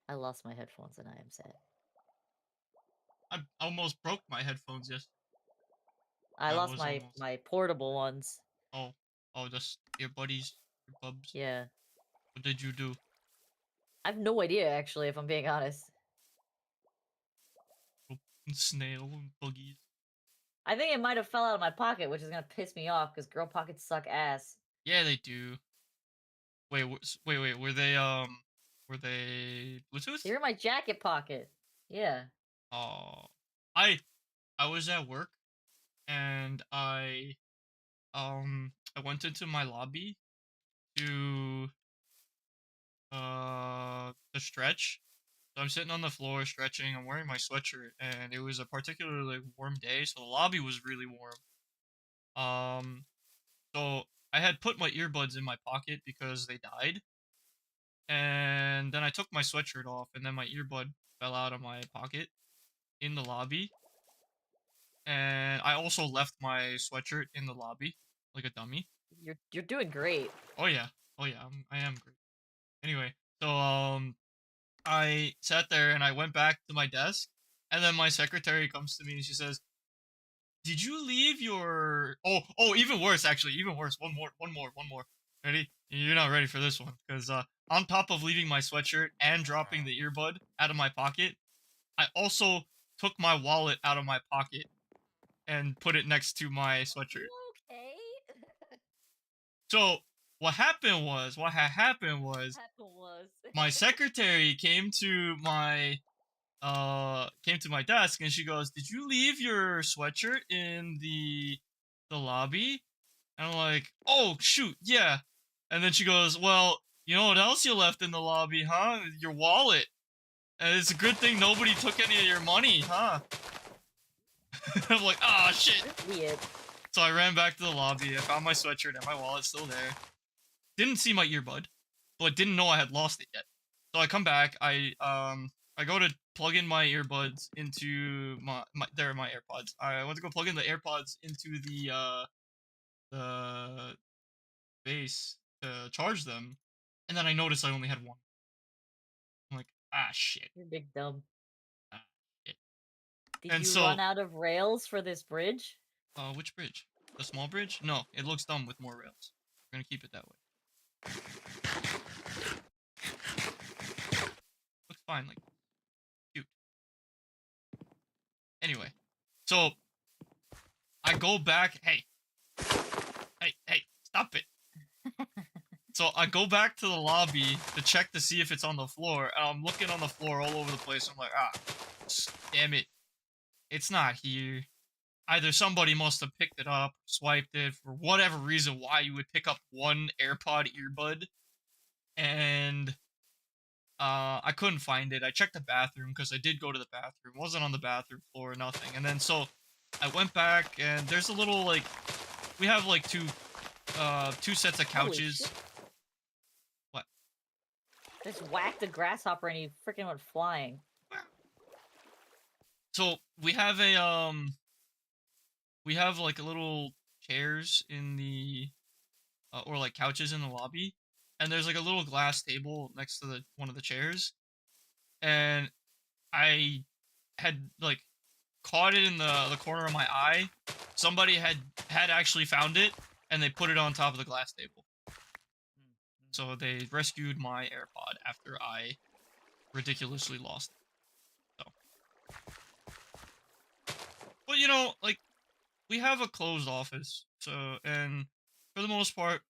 I lost my headphones and I am sad. I almost broke my headphones yesterday. I That lost was almost. my portable ones. Oh, oh, just your buddies, your bubs. Yeah. What did you do? I have no idea, actually, if I'm being honest. Little snail and buggies. I think it might have fell out of my pocket, which is gonna piss me off because girl pockets suck ass. Yeah, they do. Wait, wait. Were they Bluetooth? They're in my jacket pocket. Yeah. Oh, I, I was at work and I went into my lobby to to stretch. So I'm sitting on the floor stretching. I'm wearing my sweatshirt, and it was a particularly warm day, so the lobby was really warm. Um, so I had put my earbuds in my pocket because they died, and then I took my sweatshirt off, and then my earbud fell out of my pocket in the lobby, and I also left my sweatshirt in the lobby like a dummy. You're doing great. Oh yeah, oh yeah, I am great. Anyway, so I sat there and I went back to my desk, and then my secretary comes to me and she says, "Did you leave your?" Oh, even worse, actually, even worse. One more. Ready? You're not ready for this one because on top of leaving my sweatshirt and dropping the earbud out of my pocket, I also took my wallet out of my pocket and put it next to my sweatshirt. Okay. So what had happened was Happened was. my secretary came to my desk and she goes, "Did you leave your sweatshirt in the lobby?" And I'm like, "Oh shoot, yeah." And then she goes, "Well, you know what else you left in the lobby, huh? Your wallet. And it's a good thing nobody took any of your money, huh?" I'm like, "Ah, shit." Weird. So I ran back to the lobby. I found my sweatshirt and my wallet still there. Didn't see my earbud, but didn't know I had lost it yet. So I come back. I go to plug in my earbuds into there are my AirPods. I went to go plug in the AirPods into the base to charge them, and then I noticed I only had one. I'm like, ah shit, You're big dumb. ah shit. Did And you so, run out of rails for this bridge? which bridge? The small bridge? No, it looks dumb with more rails. We're gonna keep it that way. Looks fine, like cute. Anyway, so I go back. Hey, stop it. So I go back to the lobby to check to see if it's on the floor, and I'm looking on the floor all over the place. I'm like, ah, damn it, it's not here. Either somebody must have picked it up, swiped it for whatever reason. Why you would pick up one AirPod earbud, and I couldn't find it. I checked the bathroom because I did go to the bathroom. It wasn't on the bathroom floor, nothing. And then so I went back, and there's a little like we have like two sets of Holy couches. shit. What? Just whacked a grasshopper and he freaking went flying. So we have like a little chairs in the or like couches in the lobby, and there's like a little glass table next to the one of the chairs, and I had like caught it in the corner of my eye. Somebody had actually found it, and they put it on top of the glass table. So they rescued my AirPod after I ridiculously lost it. So, but you know, like we have a closed office, so and for the most part,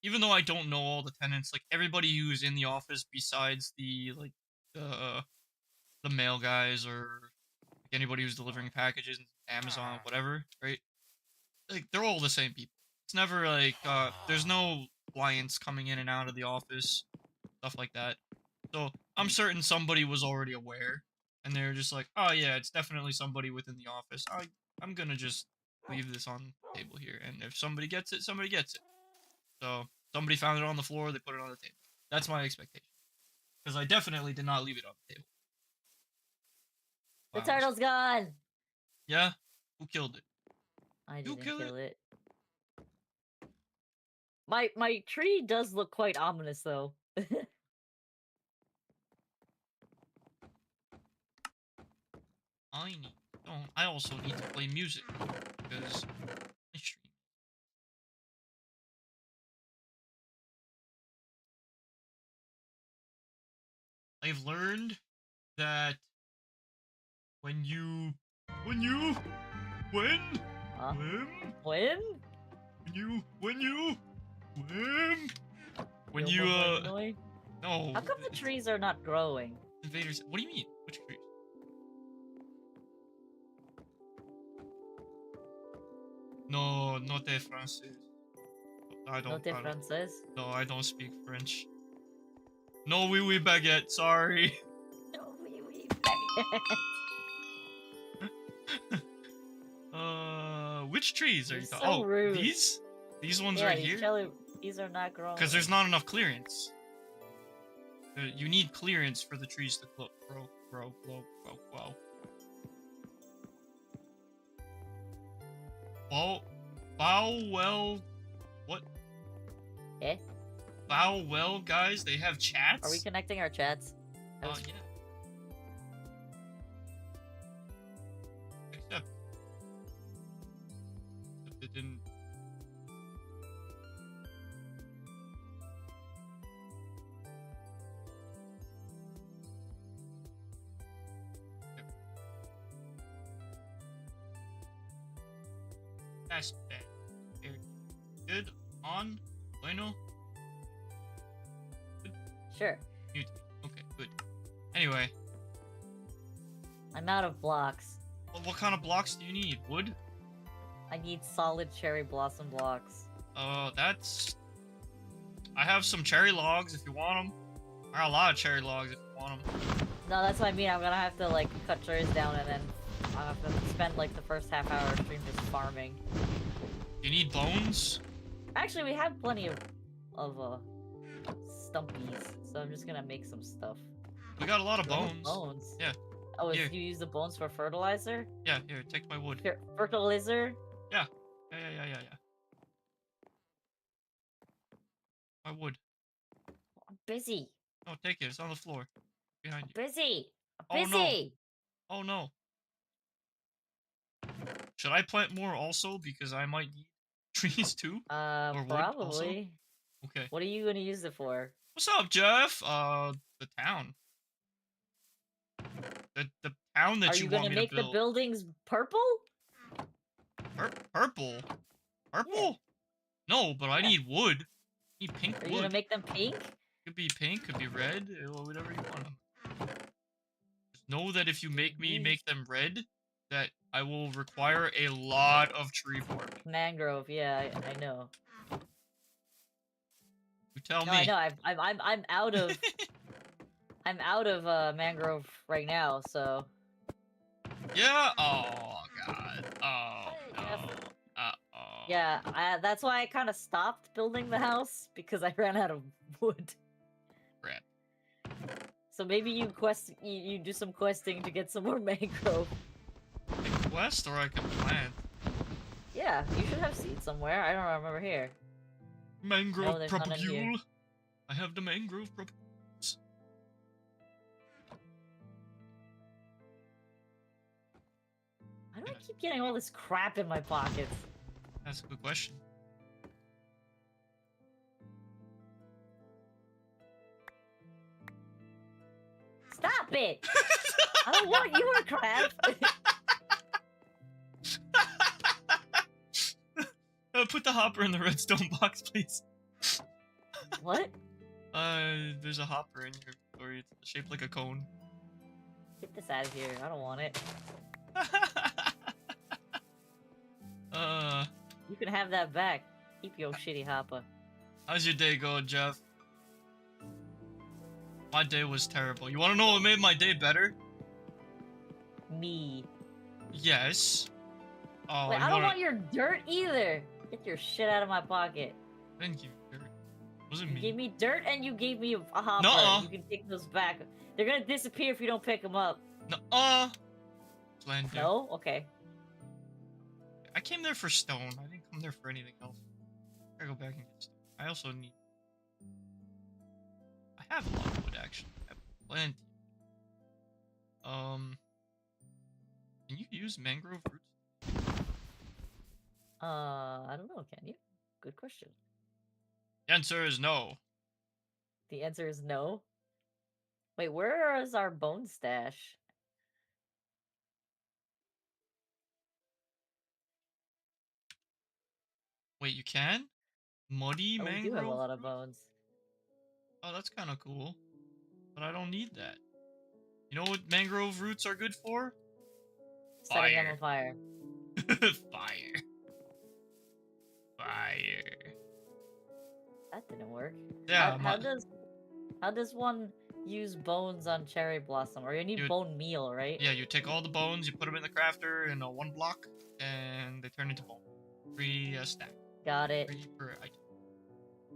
even though I don't know all the tenants, like everybody who's in the office besides the the mail guys or like anybody who's delivering packages, Amazon, whatever, right? Like they're all the same people. It's never like there's no clients coming in and out of the office, stuff like that. So I'm certain somebody was already aware, and they're just like, oh yeah, it's definitely somebody within the office. I'm gonna just leave this on the table here, and if somebody gets it, somebody gets it. So somebody found it on the floor, they put it on the table. That's my expectation, because I definitely did not leave it on the table. The Wow. turtle's gone! Yeah, who killed it? I You didn't kill it? kill it. My tree does look quite ominous though. tiny. I also need to play music because I stream. I've learned that when you when Huh? when When? when you no How come the trees are not growing? invaders. What do you mean? Which trees? No, no te francés. I No don't. differences. No, I don't speak French. No, oui, baguette. Sorry. No, we. Which trees are You're you so talking? Oh, rude. these? These ones Yeah, right here? these are not growing. Because there's not enough clearance. You need clearance for the trees to grow. Well, what? Eh? Well, guys, they have chats? Are we connecting our chats? Yeah. Except it didn't. That's bad. Here. Good. On. Bueno. Sure. Mute. Okay, good. Anyway. I'm out of blocks. Well, what kind of blocks do you need? Wood? I need solid cherry blossom blocks. That's... I have some cherry logs if you want them. I got a lot of cherry logs if you want them. No, that's what I mean. I'm gonna have to, like, cut cherries down and then I'll have to spend, like, the first half hour of stream just farming. You need bones? Actually, we have plenty of stumpies, so I'm just gonna make some stuff. We got a lot of bones. Bones? Yeah. Oh, Here. you use the bones for fertilizer? Yeah, here, take my wood. Fertilizer? Yeah. My wood. I'm busy. No, take it. It's on the floor. Behind you. Busy. Oh, Busy. No. Oh, no. Should I plant more also? Because I might need trees too? Or wood probably. also? Okay. What are you gonna use it for? What's up, Jeff? The town. The town that you want me to build. Are you gonna make the buildings purple? Purple? Purple? Yeah. No, but I need wood. I need pink wood. Are you gonna make them pink? Could be pink, could be red, whatever you want them. Just know that if you make me make them red, that I will require a lot of tree farming. Mangrove, yeah, I know. You tell me. I know. I'm out of. I'm out of mangrove right now, so. Yeah. Oh God. Oh no. Yeah, that's why I kind of stopped building the house because I ran out of wood. Crap. So maybe you you do some questing to get some more mangrove. I can quest or I can plant. Yeah, you should have seeds somewhere. I don't remember here. Mangrove there's none in here. propagule. I have the mangrove propagules. Why do I keep getting all this crap in my pockets? That's a good question. Stop it! I don't want your crap. Put the hopper in the redstone box, please. What? There's a hopper in your inventory. It's shaped like a cone. Get this out of here. I don't want it. You can have that back. Keep your shitty hopper. How's your day going, Jeff? My day was terrible. You wanna know what made my day better? Me. Yes. Oh, Wait, I don't want your dirt either. Get your shit out of my pocket. Thank you. Wasn't You me. gave me dirt and you gave me a hopper. Nuh-uh. You can take those back. They're gonna disappear if you don't pick them up. Nuh-uh. Slender. No? Okay. I came there for stone. I didn't come there for anything else. I gotta go back and get stone. I also need... I have a lot of wood, actually. I have plenty. Can you use mangrove roots? I don't know, can you? Good question. The answer is no. The answer is no. Wait, where is our bone stash? Wait, you can? Muddy Oh, we do have a mangrove lot of roots? bones. Oh, that's kind of cool. But I don't need that. You know what mangrove roots are good for? Setting them Fire. on fire. Fire. Fire. That didn't work. Yeah, How does one use bones on cherry blossom? Or you need You- bone meal, right? yeah, you take all the bones, you put them in the crafter in a 1 block, and they turn into bone. 3 a stack. Got it. 3 per item.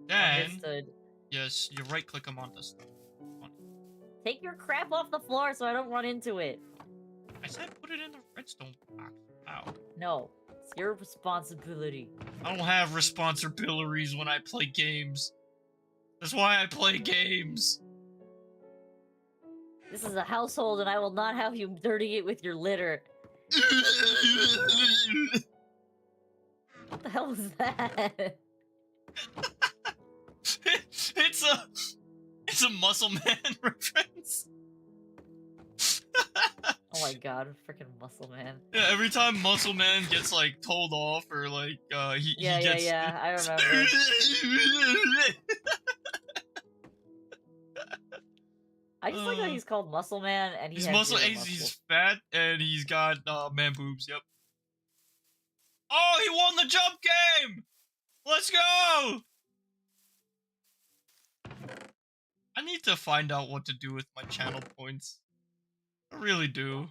Then, Understood. yes, you right click them on the stuff. Take your crap off the floor so I don't run into it. I said put it in the redstone box. Ow. No, it's your responsibility. I don't have responsibilities when I play games. That's why I play games. This is a household and I will not have you dirty it with your litter. What the hell was that? It's a muscle man reference. Oh my god, freaking muscle man. Yeah, every time muscle man gets like told off or like he gets Yeah, I remember. I just like how he's called Muscle Man and he's has muscle. zero He's fat and he's got man boobs. Yep. Oh, he won the jump game. Let's go. I need to find out what to do with my channel points. I really do.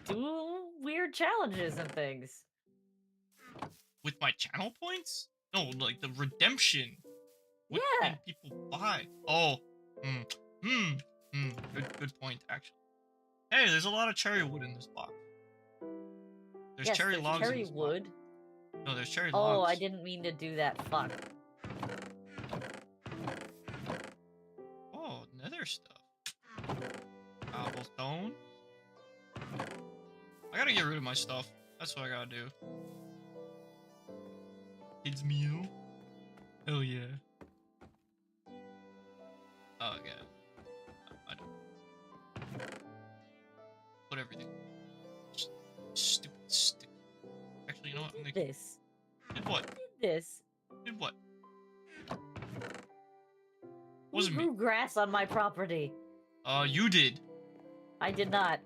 Do weird challenges and things. With my channel points? No, like the redemption. What Yeah. can people buy? Oh. Good point, actually. Hey, there's a lot of cherry wood in this box. There's Yes, cherry logs cherry in this wood. box. No, there's cherry Oh, logs. I didn't mean to do that. Fuck. Oh, nether stuff. Cobblestone. I gotta get rid of my stuff. That's what I gotta do. Kids meal. Hell yeah. Oh, yeah. I don't. Put everything. Stupid. Actually, you know what? I'm gonna... This. Did what? This. Did what? Who Wasn't me. grew grass on my property? You did. I did not.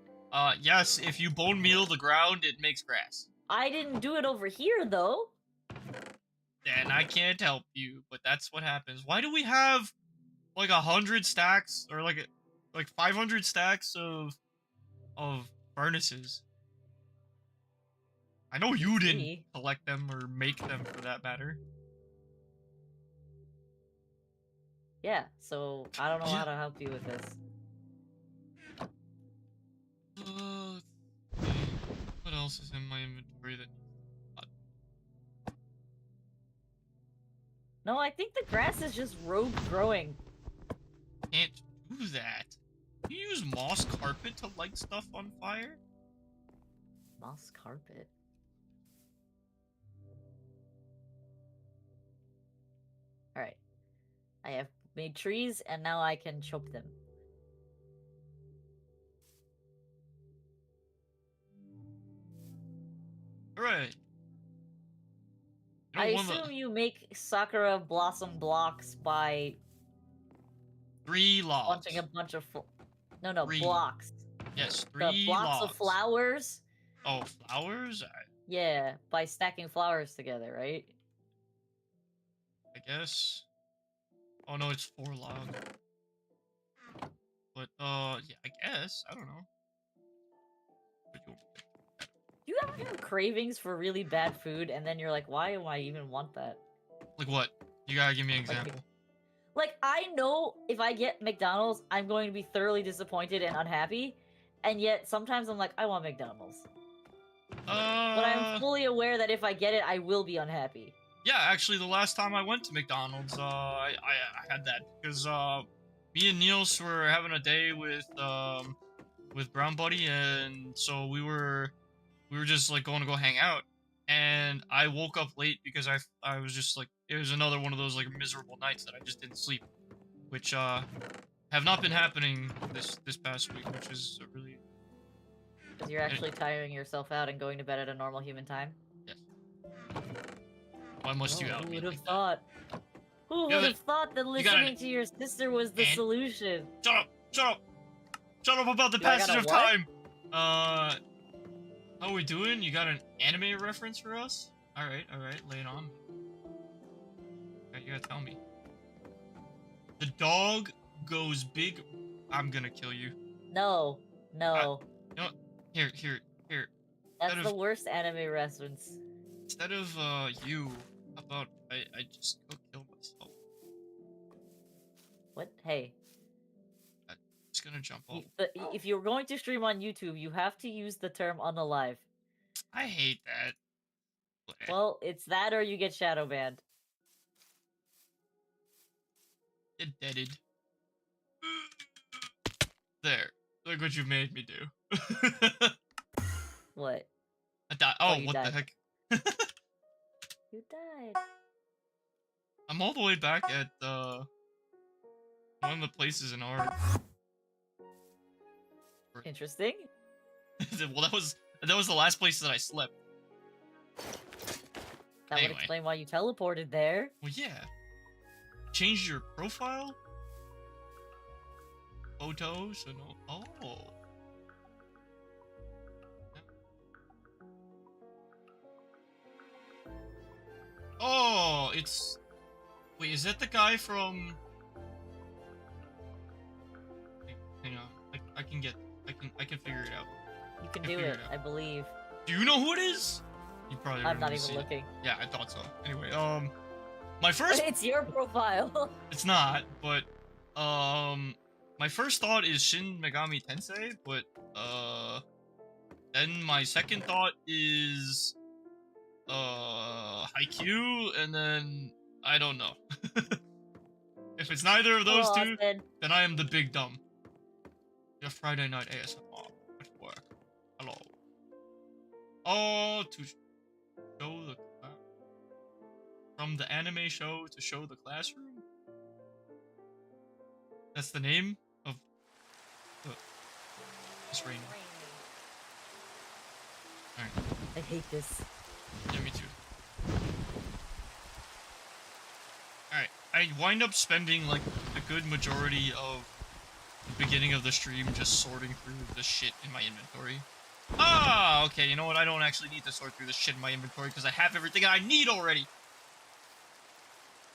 Yes, if you bone meal the ground, it makes grass. I didn't do it over here, though. Then I can't help you, but that's what happens. Why do we have like 100 stacks or like 500 stacks of furnaces? I know you didn't collect them or make them for that matter. Yeah, so I don't know how to help you with this. What else is in my inventory that... No, I think the grass is just rogue growing. Can't do that. Can you use moss carpet to light stuff on fire? Moss carpet? Alright. I have made trees, and now I can chop them. Hooray! I assume you make Sakura Blossom blocks by 3 logs. bunching a bunch of no, 3. blocks. Yes, 3 The blocks logs. of flowers. Oh, flowers? Yeah, by stacking flowers together, right? I guess. Oh no, it's 4 logs. But yeah, I guess. I don't know. Do you ever have cravings for really bad food, and then you're like, why do I even want that? Like what? You gotta give me an example. Like, I know if I get McDonald's, I'm going to be thoroughly disappointed and unhappy, and yet sometimes I'm like, I want McDonald's. But I'm fully aware that if I get it, I will be unhappy. Yeah, actually, the last time I went to McDonald's, I had that because me and Niels were having a day with with Brown Buddy, and so we were just like going to go hang out, and I woke up late because I was just like, it was another one of those like miserable nights that I just didn't sleep, which have not been happening this past week, which is a really. Because you're actually tiring yourself out and going to bed at a normal human time. Yes. Why must you out Who me would like have that? thought? Who would have thought that listening to your sister was the solution? Shut up! Shut up! Shut up about the Do I passage got a of what? time! How are we doing? You got an anime reference for us? Alright, lay it on. Alright, you gotta tell me. The dog goes big. I'm gonna kill you. No. You know what? Here. That's the worst anime reference. Instead of, you, how about I just go kill myself? What? Hey. I'm just gonna jump off. If you're going to stream on YouTube, you have to use the term unalive. I hate that. Well, it's that or you get shadow banned. It deaded. There. Look what you made me do. What? I died. Oh, Oh, you what died. the heck? You died. I'm all the way back at, one of the places in art. Interesting. Well, that was the last place that I slept. That would explain why you teleported there. Well, yeah. Change your profile? Photos? So no. Oh. Oh, it's. Wait, is that the guy from? Hang on, I can figure it out. You can do it, I believe. Do you know who it is? You probably. I'm not even looking. Yeah, I thought so. Anyway, my first. It's your profile. It's not, but my first thought is Shin Megami Tensei, but then my second thought is Haikyuu, and then I don't know. If it's neither of those two, then I am the big dumb. Your Friday night ASMR at work. Hello. Oh, to show the from the anime show to show the classroom. That's the name of this rain. All right. I hate this. Yeah, me too. Alright, I wind up spending, like, a good majority of the beginning of the stream just sorting through the shit in my inventory. Ah, okay, you know what? I don't actually need to sort through the shit in my inventory because I have everything I need already.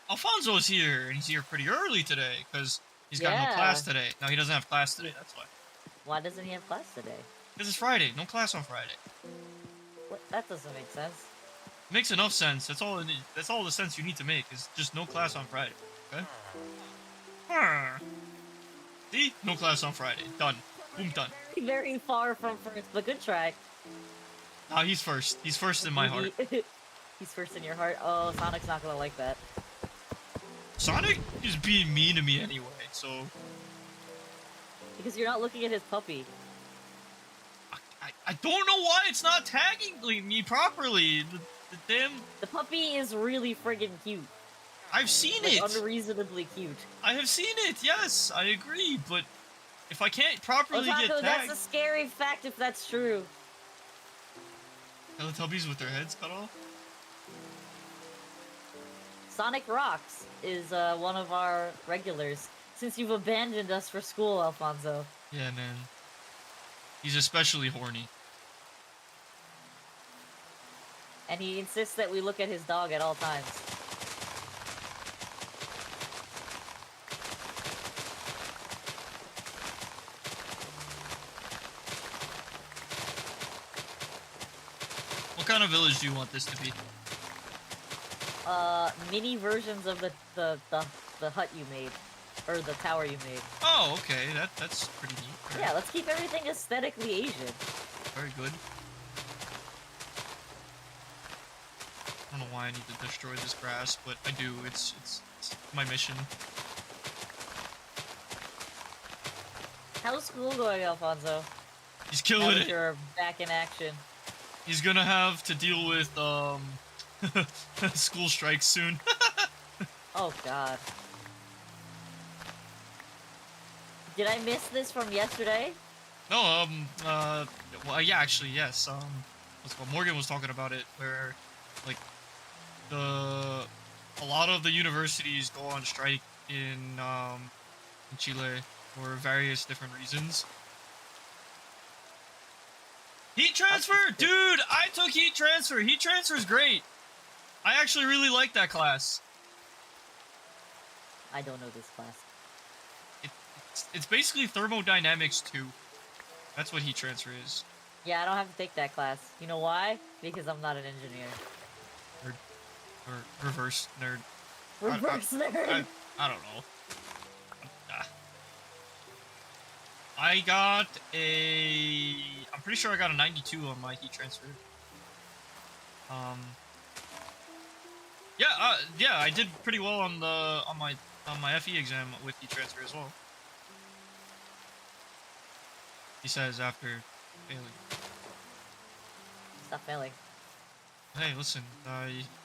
Alfonso's here, and he's here pretty early today because he's got no class today. No, he doesn't have class today, that's why. Why doesn't he have class today? Because it's Friday. No class on Friday. What? That doesn't make sense. It makes enough sense. That's all the sense you need to make, is just no class on Friday. Okay? See? No class on Friday. Done. Boom, done. Very far from first, but good try. Ah, he's first. He's first in my heart. He's first in your heart? Oh, Sonic's not gonna like that. Sonic is being mean to me anyway, so... Because you're not looking at his puppy. I don't know why it's not tagging me properly. The damn... The puppy is really friggin' cute. I've seen like, it! Unreasonably cute. I have seen it, yes, I agree, but... If I can't properly Otaku, get tagged... that's a scary fact if that's true. Teletubbies with their heads cut off? Sonic Rocks is one of our regulars. Since you've abandoned us for school, Alfonso. Yeah, man. He's especially horny. And he insists that we look at his dog at all times. What kind of village do you want this to be? Mini versions of the hut you made. Or the tower you made. Oh, okay. That's pretty neat. Yeah, let's keep everything aesthetically Asian. Very good. I don't know why I need to destroy this grass, but I do. It's my mission. How's school going, Alfonso? He's killing it. You're back in action. He's gonna have to deal with school strikes soon. Oh god. Did I miss this from yesterday? No, well, yeah, actually, yes. What's it called? Morgan was talking about it, where, like, a lot of the universities go on strike in Chile for various different reasons. Heat transfer, dude! I took heat transfer. Heat transfer is great. I actually really like that class. I don't know this class. It's basically thermodynamics 2. That's what heat transfer is. Yeah, I don't have to take that class. You know why? Because I'm not an engineer. Nerd. Or reverse nerd. Reverse nerd. I don't know. I got a... I'm pretty sure I got a 92 on my heat transfer. Yeah, I did pretty well on my FE exam with heat transfer as well. He says after failing. Stop failing. Hey, listen,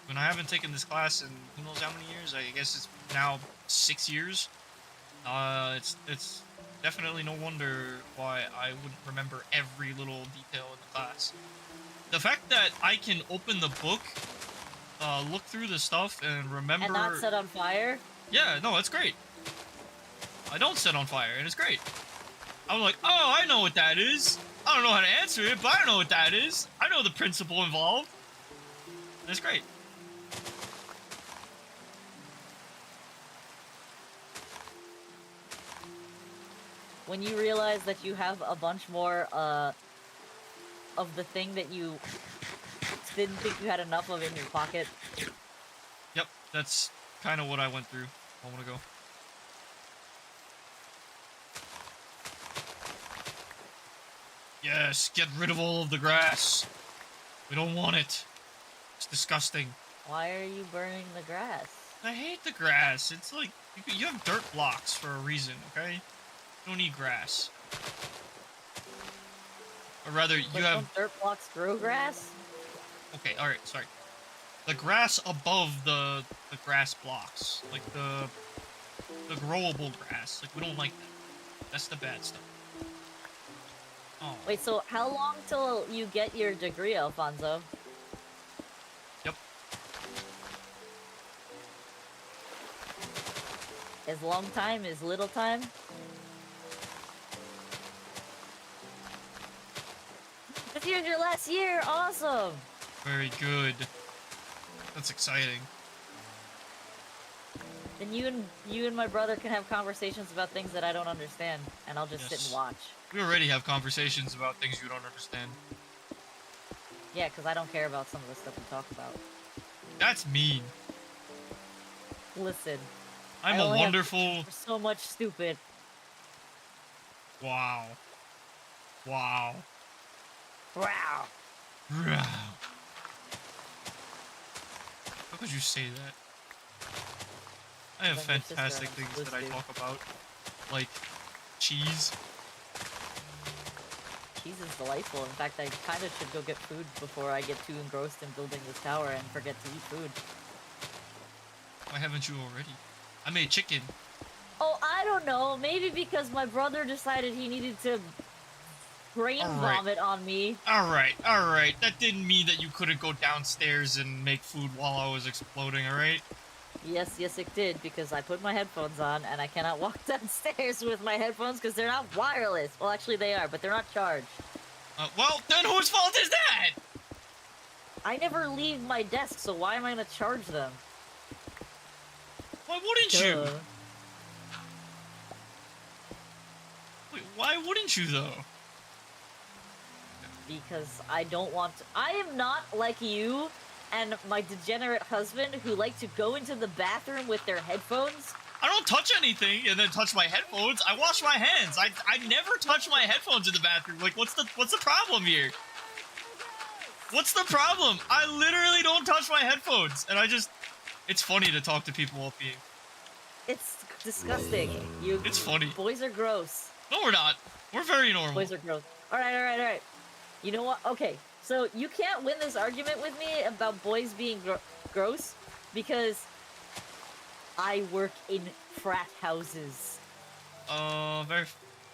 when I haven't taken this class in who knows how many years, I guess it's now 6 years, it's definitely no wonder why I wouldn't remember every little detail in the class. The fact that I can open the book, look through the stuff, and remember... And not set on fire? Yeah, no, it's great. I don't set on fire, and it's great. I'm like, oh, I know what that is. I don't know how to answer it, but I know what that is. I know the principle involved. And it's great. When you realize that you have a bunch more, of the thing that you didn't think you had enough of in your pocket. Yep, that's kind of what I went through a moment ago. Yes, get rid of all of the grass. We don't want it. It's disgusting. Why are you burning the grass? I hate the grass. It's like, you have dirt blocks for a reason, okay? You don't need grass. Or rather, you But have... don't dirt blocks grow grass? Okay, alright, sorry. The grass above the grass blocks. Like the growable grass. Like, we don't like that. That's the bad stuff. Oh. Wait, so how long till you get your degree, Alfonso? Yep. Is long time, is little time? This year's your last year! Awesome! Very good. That's exciting. Then you and my brother can have conversations about things that I don't understand, and I'll just sit and watch. We already have conversations about things you don't understand. Yeah, because I don't care about some of the stuff we talk about. That's mean. Listen. I'm a wonderful... So much stupid. Wow. Wow. Wow. Wow. How could you say that? I have fantastic things that I talk about. Like, cheese. Cheese is delightful. In fact, I kind of should go get food before I get too engrossed in building this tower and forget to eat food. Why haven't you already? I made chicken. Oh, I don't know. Maybe because my brother decided he needed to brain vomit on me. Alright. That didn't mean that you couldn't go downstairs and make food while I was exploding, alright? Yes, it did, because I put my headphones on, and I cannot walk downstairs with my headphones because they're not wireless. Well, actually they are, but they're not charged. Well, then whose fault is that? I never leave my desk, so why am I gonna charge them? Why wouldn't you? Wait, why wouldn't you, though? Because I don't want to. I am not like you and my degenerate husband who like to go into the bathroom with their headphones. I don't touch anything and then touch my headphones. I wash my hands. I never touch my headphones in the bathroom. Like, what's the problem here? What's the problem? I literally don't touch my headphones, and it's funny to talk to people while peeing. It's disgusting. It's funny. Boys are gross. No, we're not. We're very normal. Boys are gross. All right. You know what? Okay, so you can't win this argument with me about boys being gross because I work in frat houses. Very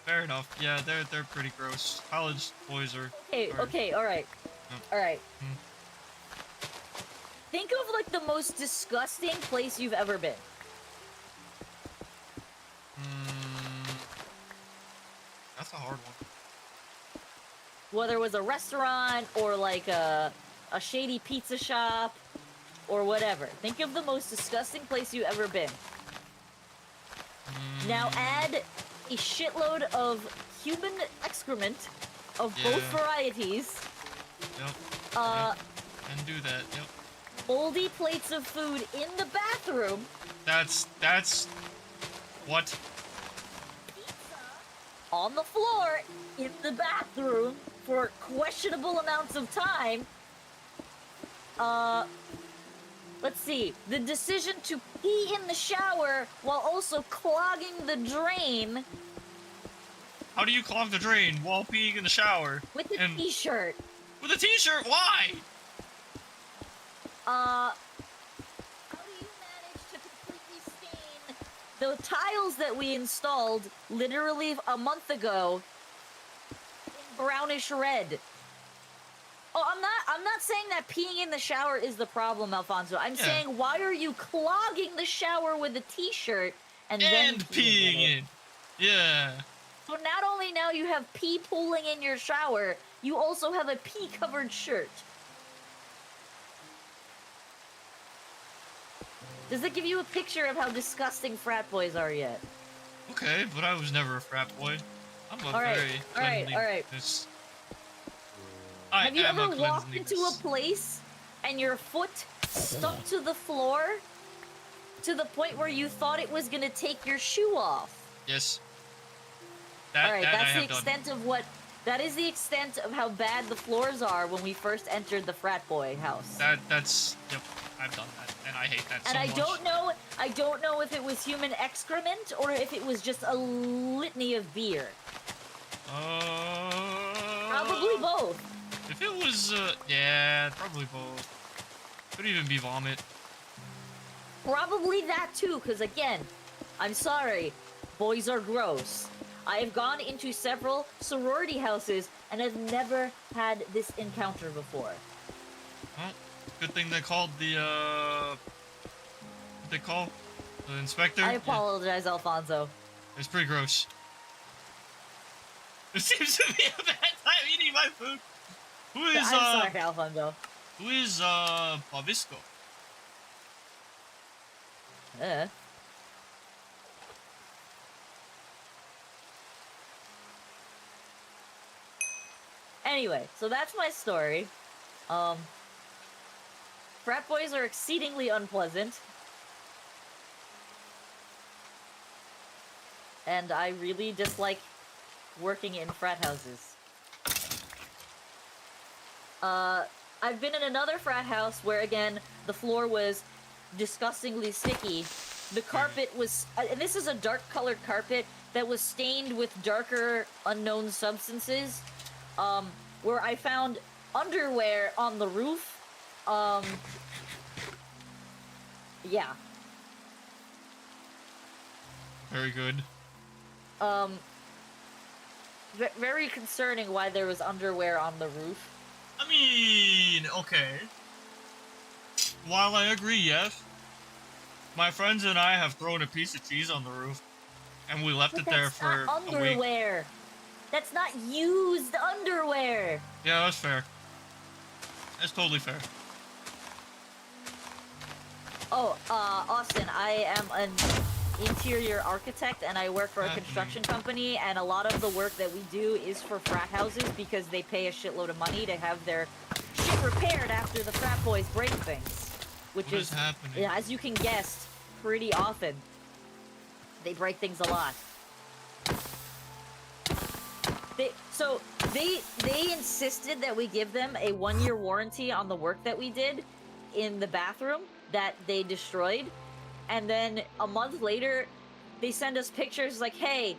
fair enough. Yeah, they're pretty gross. College boys are. Okay, all right. Yep. All right. Mm. Think of like the most disgusting place you've ever been. That's a hard one. Whether it was a restaurant or like a shady pizza shop or whatever. Think of the most disgusting place you've ever been. Now add a shitload of human excrement of both varieties. Yep. And do that. Yep. Moldy plates of food in the bathroom. That's what? Pizza on the floor in the bathroom for questionable amounts of time. Let's see. The decision to pee in the shower while also clogging the drain. How do you clog the drain while peeing in the shower? With a t-shirt. With a t-shirt? Why? How do you manage to completely stain the tiles that we installed literally a month ago in brownish red? Oh, I'm not saying that peeing in the shower is the problem, Alfonso. I'm saying, why are you clogging the shower with a t-shirt and then peeing in? Yeah. So not only now you have pee pooling in your shower, you also have a pee-covered shirt. Does that give you a picture of how disgusting frat boys are yet? Okay, but I was never a frat boy. I'm a very cleanly. All right. Have you ever walked into a place and your foot stuck to the floor to the point where you thought it was gonna take your shoe off? Yes. That's the extent of what. That is the extent of how bad the floors are when we first entered the frat boy house. That's yep. I've done that, and I hate that so much. And I don't know if it was human excrement or if it was just a litany of beer. Probably both. If it was, yeah, probably both. Could even be vomit. Probably that too, because again, I'm sorry, boys are gross. I have gone into several sorority houses and have never had this encounter before. Well, good thing they called the, what they call? The inspector? I apologize, Alfonso. It's pretty gross. It seems to be a bad time eating my food. Who is, I'm sorry, Alfonso. Who is, Bobisco? Anyway, so that's my story. Frat boys are exceedingly unpleasant. And I really dislike working in frat houses. I've been in another frat house where, again, the floor was disgustingly sticky. The carpet was, and this is a dark-colored carpet that was stained with darker, unknown substances, where I found underwear on the roof. Yeah. Very good. Very concerning why there was underwear on the roof. I mean, okay. While I agree, yes, my friends and I have thrown a piece of cheese on the roof, and we left it there for a week. Underwear. That's not used underwear. Yeah, that's fair. That's totally fair. Oh, Austin, I am an interior architect and I work for a construction company, and a lot of the work that we do is for frat houses because they pay a shitload of money to have their shit repaired after the frat boys break things. Which is happening? Yeah, as you can guess, pretty often. They break things a lot. They insisted that we give them a 1-year warranty on the work that we did in the bathroom that they destroyed. And then a month later, they send us pictures like, hey,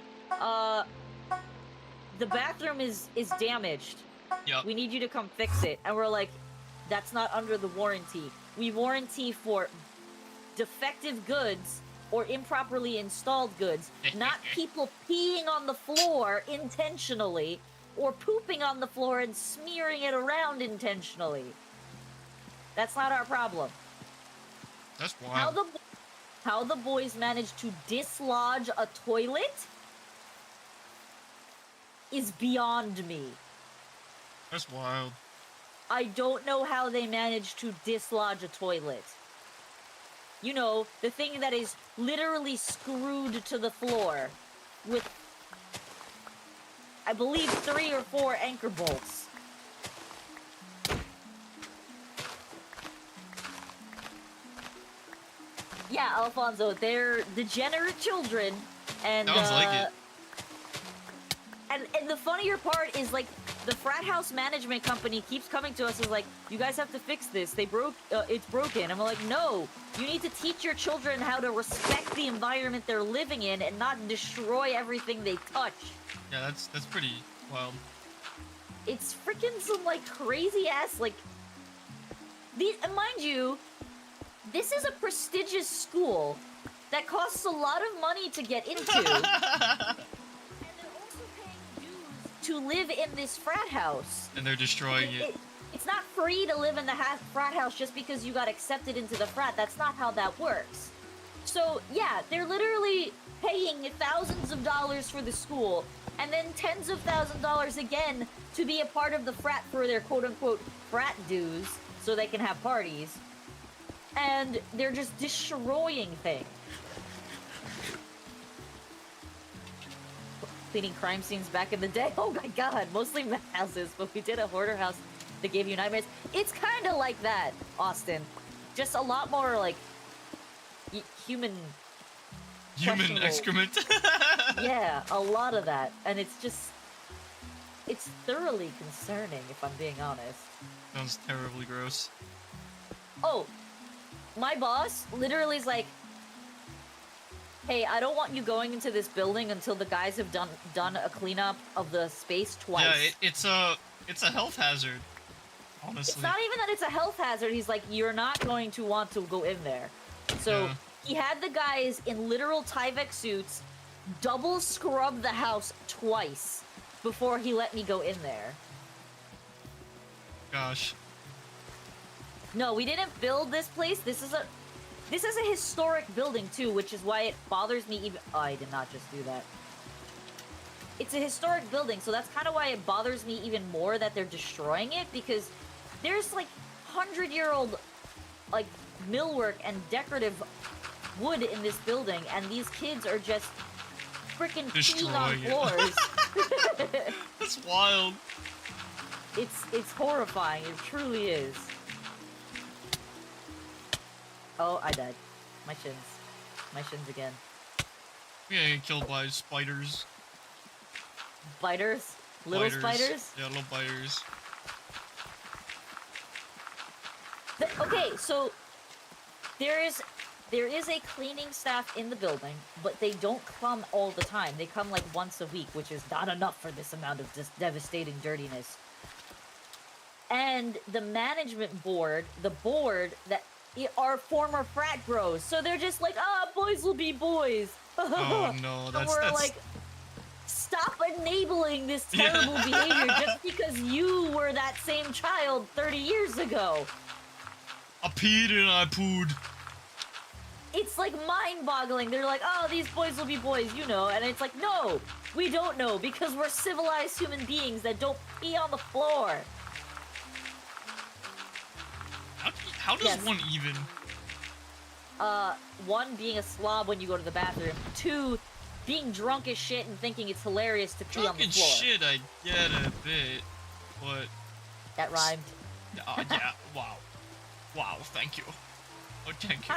the bathroom is damaged. Yep. We need you to come fix it. And we're like, that's not under the warranty. We warranty for defective goods or improperly installed goods, not people peeing on the floor intentionally or pooping on the floor and smearing it around intentionally. That's not our problem. That's wild. How the boys managed to dislodge a toilet is beyond me. That's wild. I don't know how they managed to dislodge a toilet. You know, the thing that is literally screwed to the floor with, I believe, 3 or 4 anchor bolts. Yeah, Alfonso, they're degenerate children, and Sounds like it. And the funnier part is, like, the frat house management company keeps coming to us as like, you guys have to fix this. It's broken. And we're like, no, you need to teach your children how to respect the environment they're living in and not destroy everything they touch. Yeah, that's pretty wild. It's freaking some, like, crazy ass, like, mind you, this is a prestigious school that costs a lot of money to get into. To live in this frat house. And they're destroying it. It's not free to live in the frat house just because you got accepted into the frat. That's not how that works. So, yeah, they're literally paying thousands of dollars for the school, and then tens of thousands of dollars again to be a part of the frat for their quote-unquote frat dues, so they can have parties. And they're just destroying things. Cleaning crime scenes back in the day. Oh my god, mostly meth houses, but we did a hoarder house that gave you nightmares. It's kind of like that, Austin. Just a lot more like human excrement. Yeah, a lot of that, and it's thoroughly concerning if I'm being honest. Sounds terribly gross. Oh, my boss literally is like, hey, I don't want you going into this building until the guys have done a cleanup of the space twice. Yeah, it's a health hazard, honestly. It's not even that it's a health hazard. He's like, you're not going to want to go in there. So he had the guys in literal Tyvek suits double scrub the house twice before he let me go in there. Gosh. No, we didn't build this place. This is a historic building, too, which is why it bothers me even... Oh, I did not just do that. It's a historic building, so that's kind of why it bothers me even more that they're destroying it, because there's, like, 100-year-old, like, millwork and decorative wood in this building, and these kids are just freaking peeing on floors. That's wild. It's horrifying. It truly is. Oh, I died. My shins. My shins again. We're getting killed by spiders. Spiders? Little spiders? Yeah, little spiders. Okay, so there is a cleaning staff in the building, but they don't come all the time. They come like once a week, which is not enough for this amount of devastating dirtiness. And the management board, the board that are former frat bros, so they're just like, boys will be boys. Oh no, that's like, stop enabling this terrible behavior just because you were that same child 30 years ago. I peed and I pooed. It's like mind-boggling. They're like, oh, these boys will be boys, you know, and it's like, no, we don't know because we're civilized human beings that don't pee on the floor. How does one even? 1, being a slob when you go to the bathroom. 2, being drunk as shit and thinking it's hilarious to pee on the floor. Drunk as shit, I get a bit, but... That rhymed. Yeah, wow. Wow, thank you. Oh, thank you.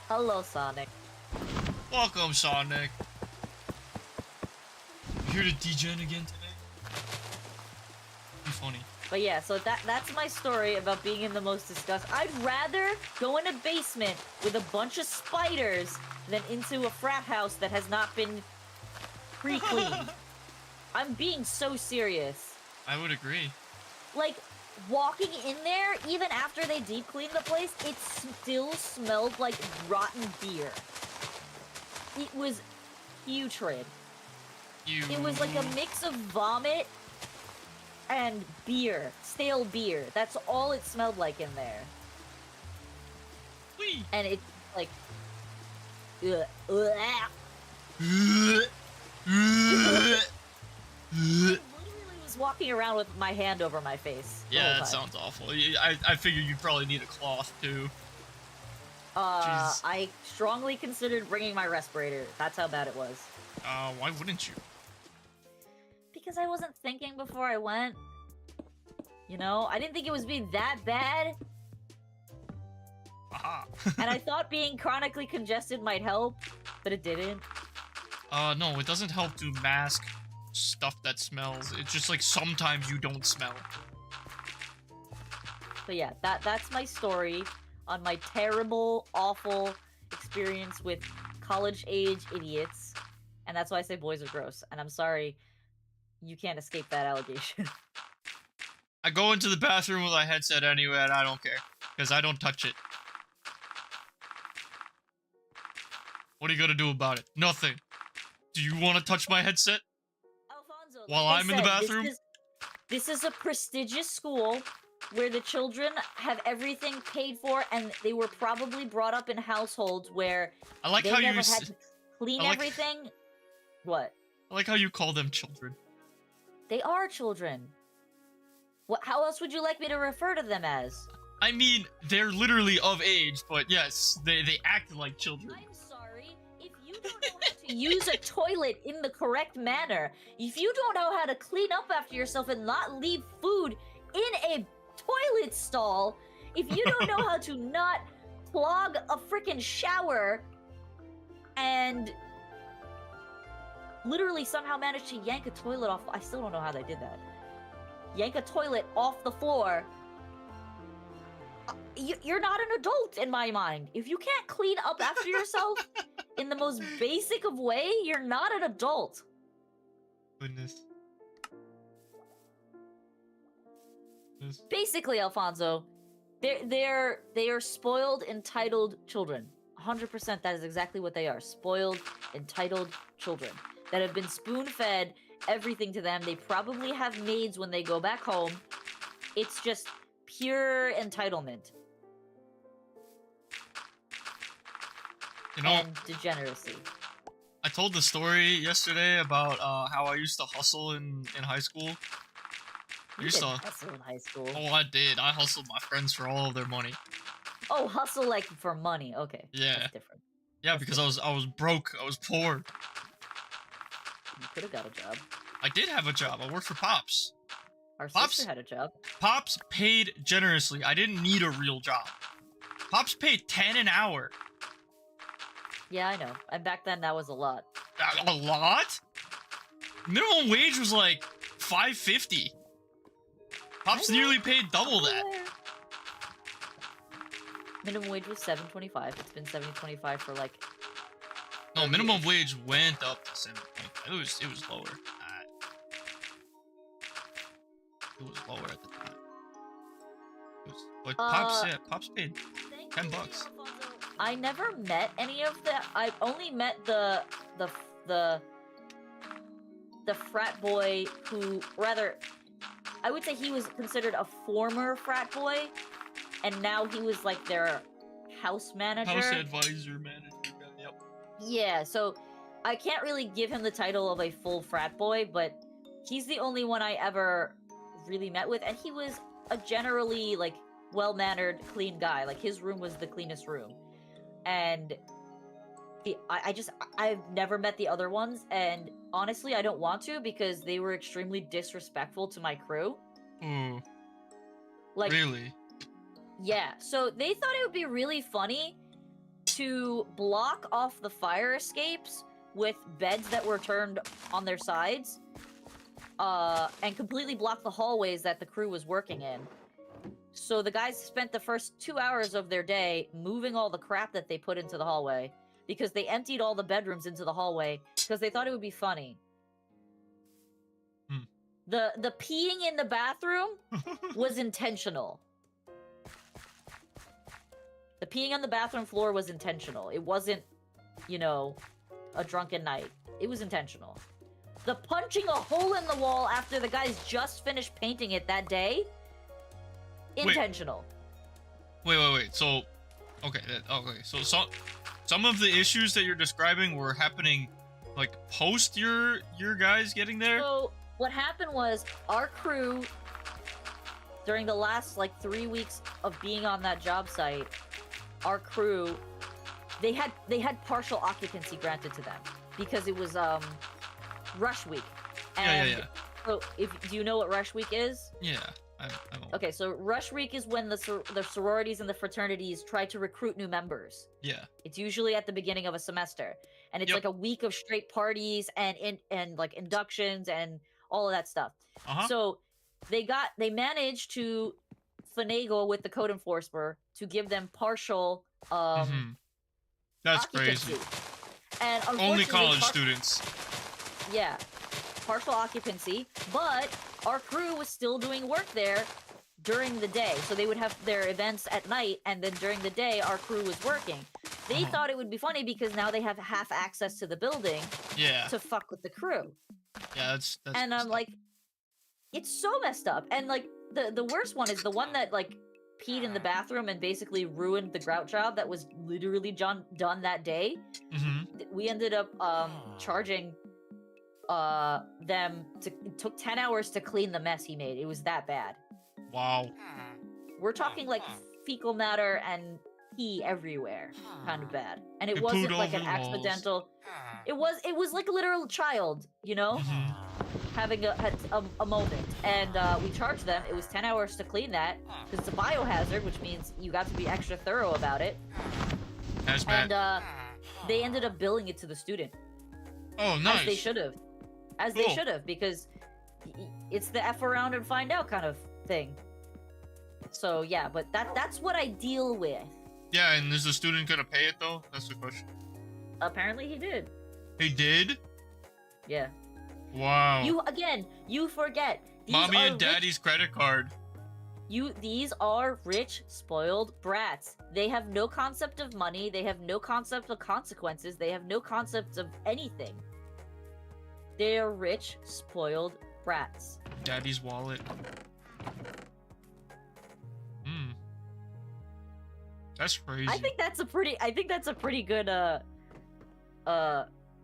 Hello, Sonic. Welcome, Sonic. You here to degen again today? Be funny. But yeah, so that's my story about being in the most disgust. I'd rather go in a basement with a bunch of spiders than into a frat house that has not been pre-cleaned. I'm being so serious. I would agree. Like, walking in there, even after they deep cleaned the place, it still smelled like rotten beer. It was putrid. It was like a mix of vomit and beer. Stale beer. That's all it smelled like in there. Whee! And it's like... I literally was walking around with my hand over my face. Yeah, that sounds awful. I figured you probably need a cloth, too. Jeez. I strongly considered bringing my respirator. That's how bad it was. Why wouldn't you? Because I wasn't thinking before I went. You know? I didn't think it was being that bad. Aha. And I thought being chronically congested might help, but it didn't. No, it doesn't help to mask stuff that smells. It's just like sometimes you don't smell. So yeah, that's my story on my terrible, awful experience with college-age idiots. And that's why I say boys are gross. And I'm sorry, you can't escape that allegation. I go into the bathroom with my headset anyway, and I don't care. Because I don't touch it. What are you gonna do about it? Nothing. Do you want to touch my headset? Alfonso, While like I'm in the bathroom? This is a prestigious school where the children have everything paid for, and they were probably brought up in households where I like they how never you had to clean everything. What? I like how you call them children. They are children. What? How else would you like me to refer to them as? I mean, they're literally of age, but yes, they act like children. I'm sorry. If you don't know how to use a toilet in the correct manner, if you don't know how to clean up after yourself and not leave food in a toilet stall, if you don't know how to not clog a freaking shower and literally somehow manage to yank a toilet off, I still don't know how they did that. Yank a toilet off the floor. You're not an adult in my mind. If you can't clean up after yourself in the most basic of way, you're not an adult. Goodness. Basically, Alfonso, they are spoiled, entitled children. 100%, that is exactly what they are. Spoiled, entitled children that have been spoon-fed everything to them. They probably have maids when they go back home. It's just pure entitlement. You know, and degeneracy. I told the story yesterday about how I used to hustle in high school. You didn't hustle in high school. Oh, I did. I hustled my friends for all of their money. Oh, hustle like for money. Okay. Yeah. That's different. Yeah, That's because different. I was broke. I was poor. You could have got a job. I did have a job. I worked for Pops. Our Pops sister had a job. Pops paid generously. I didn't need a real job. Pops paid 10 an hour. Yeah, I know. And back then, that was a lot. A lot? Minimum wage was like $5.50. Pops nearly paid double that. Minimum wage was $7.25. It's been $7.25 for like. No, minimum wage went up to $7.25. It was lower. It was lower at the time. But Pops paid $10. I never met any of the. I've only met the frat boy who, rather, I would say he was considered a former frat boy, and now he was like their house manager. House advisor manager. Yep. Yeah, so I can't really give him the title of a full frat boy, but he's the only one I ever really met with, and he was a generally like well-mannered, clean guy. Like his room was the cleanest room, and I've never met the other ones, and honestly, I don't want to because they were extremely disrespectful to my crew. Ooh. Like, really? Yeah. So they thought it would be really funny to block off the fire escapes with beds that were turned on their sides, and completely block the hallways that the crew was working in. So the guys spent the first 2 hours of their day moving all the crap that they put into the hallway, because they emptied all the bedrooms into the hallway because they thought it would be funny. The peeing in the bathroom was intentional. The peeing on the bathroom floor was intentional. It wasn't, you know, a drunken night. It was intentional. The punching a hole in the wall after the guys just finished painting it that day, intentional. Wait. So, okay. So some of the issues that you're describing were happening, like, post your guys getting there? So what happened was our crew, during the last, like, 3 weeks of being on that job site, our crew, they had partial occupancy granted to them because it was rush week. And Yeah. so do you know what rush week is? Yeah, I don't. Okay, so rush week is when the sororities and the fraternities try to recruit new members. Yeah. It's usually at the beginning of a semester, and it's like a week of straight parties and like inductions and all of that stuff. So they managed to finagle with the code enforcer to give them partial That's crazy. And only college students. Yeah, partial occupancy, but our crew was still doing work there during the day. So they would have their events at night, and then during the day, our crew was working. They thought it would be funny because now they have half access to the building to fuck with the crew. Yeah, that's and I'm like, it's so messed up. And like the worst one is the one that like peed in the bathroom and basically ruined the grout job that was literally done that day. We ended up charging them it took 10 hours to clean the mess he made. It was that bad. Wow. We're talking like fecal matter and pee everywhere, kind of bad. And it wasn't like an accidental. It was like a literal child, you know, having a moment. And we charged them. It was 10 hours to clean that because it's a biohazard, which means you got to be extra thorough about it. That's bad. And they ended up billing it to the student. Oh, nice. As they should have. They should have, because it's the F around and find out kind of thing. So yeah, but that's what I deal with. Yeah, and is the student gonna pay it though? That's the question. Apparently he did. He did? Yeah. Wow. You forget. Mommy and daddy's credit card. These are rich, spoiled brats. They have no concept of money. They have no concept of consequences. They have no concept of anything. They are rich, spoiled brats. Daddy's wallet. That's crazy. I think that's a pretty good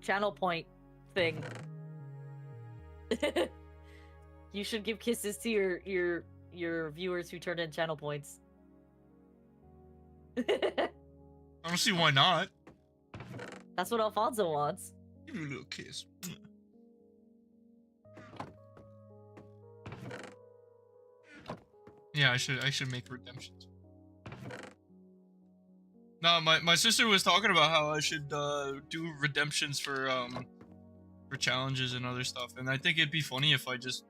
channel point thing. You should give kisses to your viewers who turn in channel points. I don't see why not. That's what Alfonso wants. Give me a little kiss. Yeah, I should make redemptions. No, my sister was talking about how I should do redemptions for challenges and other stuff, and I think it'd be funny if I just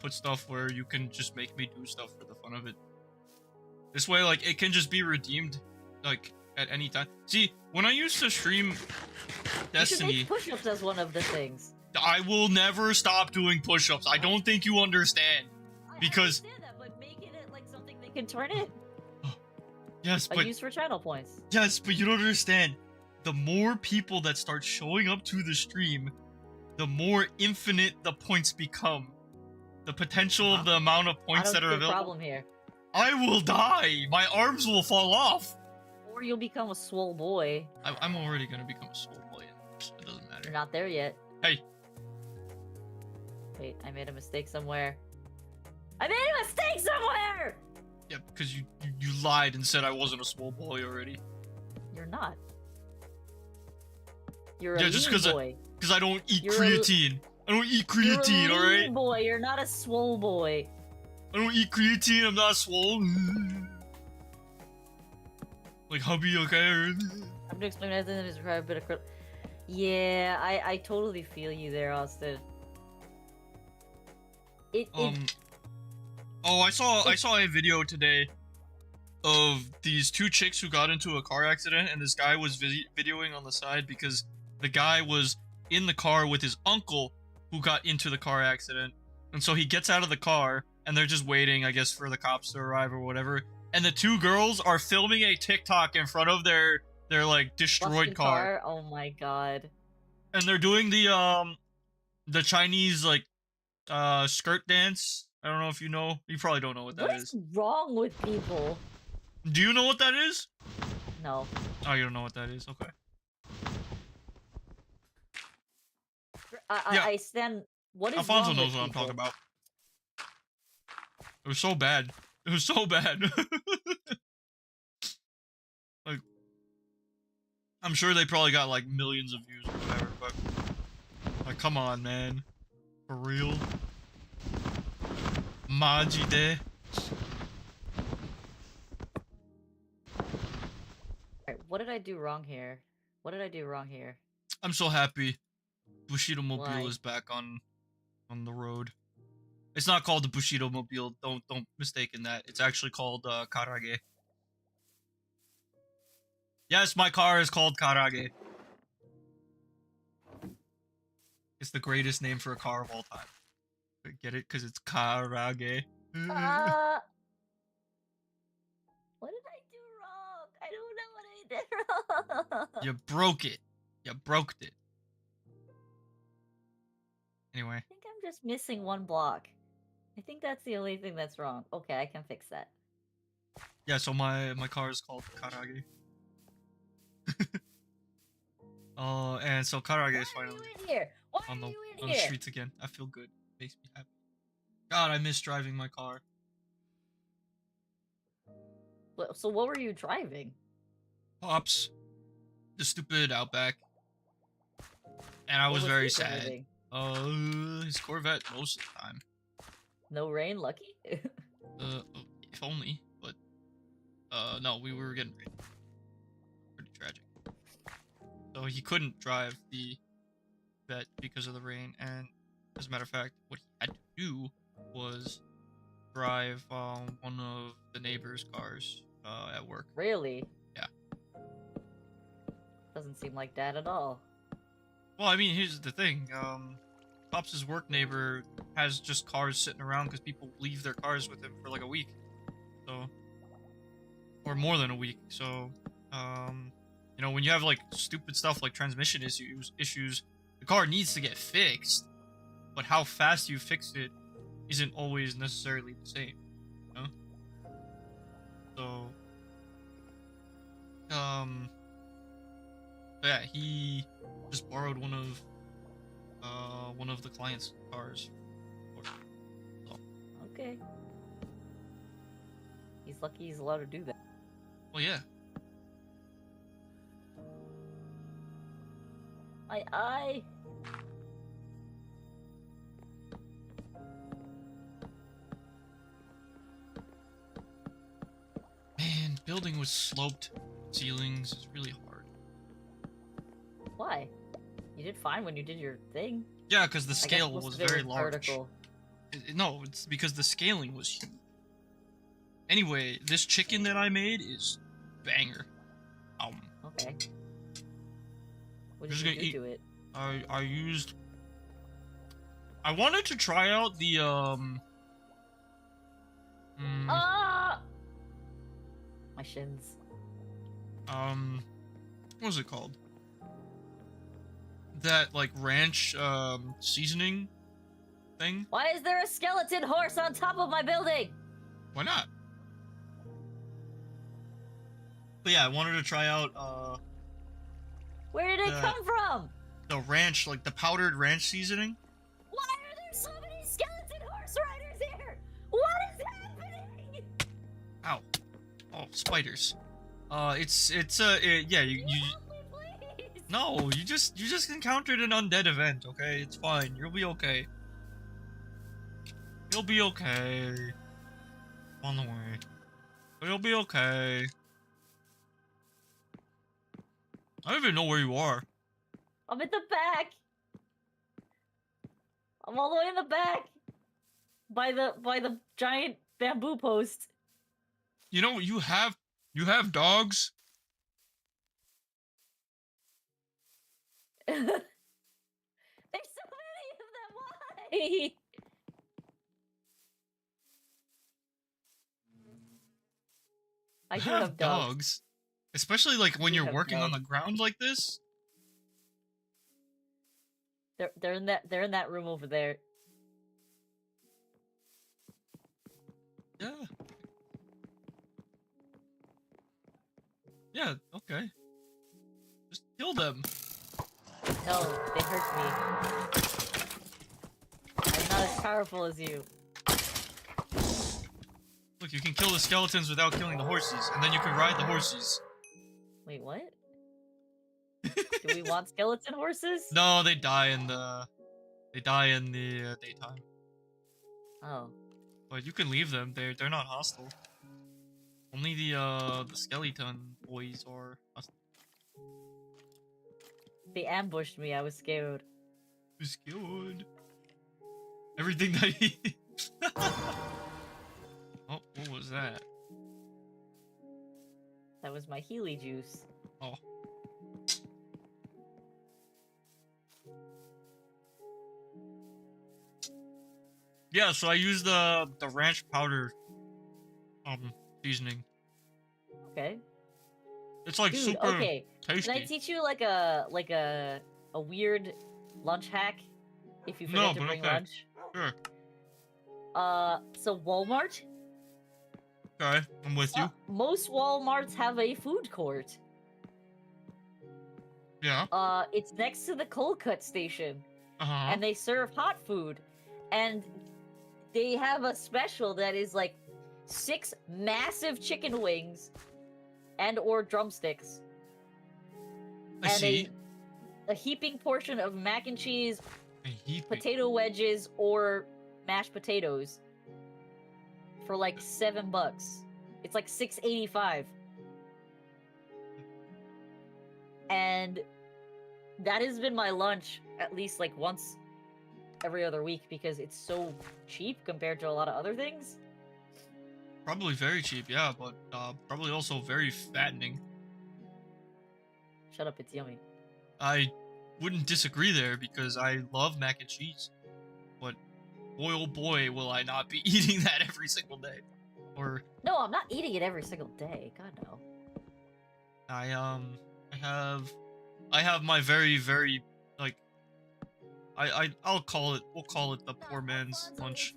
put stuff where you can just make me do stuff for the fun of it. This way, like, it can just be redeemed, like, at any time. See, when I used to stream Destiny, you should make push-ups as one of the things. I will never stop doing push-ups. I don't think you understand. Because I understand that, but make it like something they can turn in. Yes, but used for channel points. Yes, but you don't understand. The more people that start showing up to the stream, the more infinite the points become. The potential of the amount of points that are available. Problem here. I will die. My arms will fall off. Or you'll become a swole boy. I'm already gonna become a swole boy. It doesn't matter. You're not there yet. Hey. Wait, I made a mistake somewhere. I made a mistake somewhere! Yeah, because you lied and said I wasn't a swole boy already. You're not. You're a just lean boy. Because I don't eat creatine. I don't eat creatine, you're a alright? lean boy, you're not a swole boy. I don't eat creatine, I'm not swole. Like, hubby, okay? I'm gonna explain everything and describe a bit of Yeah, I totally feel you there, Austin. Oh, I saw a video today of these two chicks who got into a car accident, and this guy was videoing on the side because the guy was in the car with his uncle who got into the car accident. And so he gets out of the car, and they're just waiting, I guess, for the cops to arrive or whatever. And the two girls are filming a TikTok in front of their like destroyed car. Oh my god. And they're doing the Chinese like skirt dance. I don't know if you know. You probably don't know what that is. What is wrong with people? Do you know what that is? No. Oh, you don't know what that is? Okay. I stand. What is Alfonso wrong knows with what I'm people? talking about. It was so bad. It was so bad. Like, I'm sure they probably got like millions of views or whatever, but like, come on, man. For real? Majide. Alright, what did I do wrong here? What did I do wrong here? I'm so happy. Bushido Mobile Why? is back on the road. It's not called the Bushido Mobile. Don't mistake in that. It's actually called Karage. Yes, my car is called Karage. It's the greatest name for a car of all time. Get it? Because it's Karage. What did I do wrong? I don't know what I did wrong. You broke it. You broke it. Anyway. I think I'm just missing one block. I think that's the only thing that's wrong. Okay, I can fix that. Yeah, so my car is called Karage. And so Karage is finally on the streets again. I feel good. Makes me happy. God, I miss driving my car. So what were you driving? Pops. The stupid Outback. And I was very sad. His Corvette most of the time. No rain, lucky? If only, but no, we were getting rain. Pretty tragic. So he couldn't drive the vet because of the rain, and as a matter of fact, what he had to do was drive one of the neighbor's cars at work. Really? Yeah. Doesn't seem like that at all. Well, I mean, here's the thing. Pops' work neighbor has just cars sitting around because people leave their cars with him for like a week. So, or more than a week. So, you know, when you have like stupid stuff like transmission issues, the car needs to get fixed. But how fast you fix it isn't always necessarily the same. You know? So, yeah, he just borrowed one of the client's cars. So. Okay. He's lucky he's allowed to do that. Well, yeah. My eye. Man, building with sloped ceilings is really hard. Why? You did fine when you did your thing. Yeah, because the scale was very large. Vertical. No, it's because the scaling was huge. Anyway, this chicken that I made is banger. Okay. What did you do to it? I used. I wanted to try out the Ah! My shins. What was it called? That like ranch seasoning thing. Why is there a skeleton horse on top of my building? Why not? But yeah, I wanted to try out Where did it come from? the ranch, like the powdered ranch seasoning. Why are there so many skeleton horse riders here? What is happening? Ow. Oh, spiders. Yeah, you Help me, please. no, you just encountered an undead event, okay? It's fine. You'll be okay. You'll be okay. On the way. You'll be okay. I don't even know where you are. I'm at the back. I'm all the way in the back. By the giant bamboo post. You know, you have dogs. There's so many of them. Why? I do have dogs. Especially like when do you're have working on dogs. the ground like this. They're in that room over there. Yeah. Yeah, okay. Just kill them. No, they hurt me. I'm not as powerful as you. Look, you can kill the skeletons without killing the horses, and then you can ride the horses. Wait, what? Do we want skeleton horses? No, they die in the daytime. Oh. But you can leave them. They're not hostile. Only the skeleton boys are hostile. They ambushed me. I was scared. Who's good? Everything that he. Oh, what was that? That was my Healy juice. Oh. Yeah, so I use the ranch powder seasoning. Okay. It's like Dude, super okay. tasty. Can I teach you like a weird lunch hack if you forget to bring lunch? Sure. So Walmart? Okay, I'm with you. Most Walmarts have a food court. Yeah. It's next to the cold cut station. Uh-huh. And they serve hot food. And they have a special that is like 6 massive chicken wings and or drumsticks. I see. A heaping portion of mac and cheese, A heaping. potato wedges, or mashed potatoes for like $7. It's like $6.85. And that has been my lunch at least like once every other week because it's so cheap compared to a lot of other things. Probably very cheap, yeah, but probably also very fattening. Shut up, it's yummy. I wouldn't disagree there because I love mac and cheese, but boy oh boy will I not be eating that every single day. Or no, I'm not eating it every single day. God no. I have my very like we'll call it the poor man's lunch.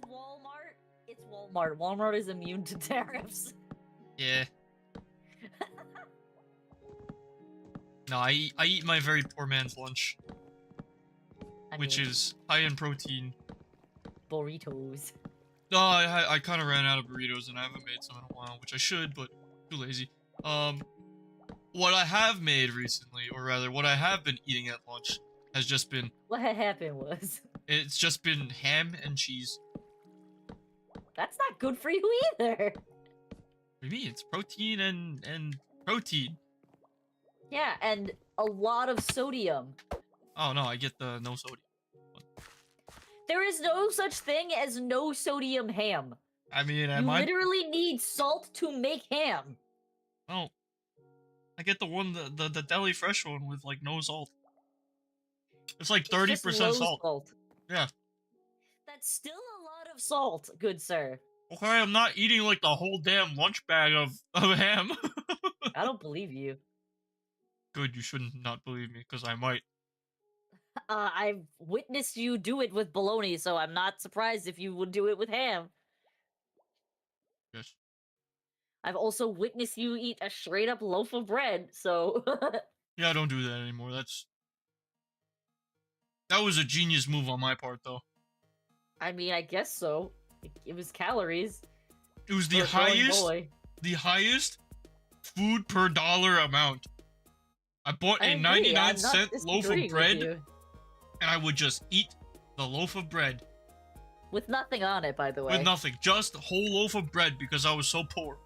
It's Walmart. Walmart is immune to tariffs. Yeah. No, I eat my very poor man's lunch, which is high in protein. Burritos. No, I kind of ran out of burritos and I haven't made some in a while, which I should, but too lazy. What I have made recently, or rather, what I have been eating at lunch, has just been. What had happened was. It's just been ham and cheese. That's not good for you either. What do you mean? It's protein and protein. Yeah, and a lot of sodium. Oh no, I get the no sodium. There is no such thing as no sodium ham. I mean, you literally need salt to make ham. Oh, I get the one, the deli fresh one with like no salt. It's like 30% salt. Yeah. That's still a lot of salt, good sir. Okay, I'm not eating like the whole damn lunch bag of ham. I don't believe you. Good, you shouldn't not believe me, because I might. I've witnessed you do it with bologna, so I'm not surprised if you would do it with ham. Yes. I've also witnessed you eat a straight-up loaf of bread, so... Yeah, I don't do that anymore. That was a genius move on my part, though. I mean, I guess so. It was calories. It was the highest food per dollar amount. I bought a 99-cent loaf of bread, and I would just eat the loaf of bread. With nothing on it, by the way. With nothing. Just a whole loaf of bread because I was so poor.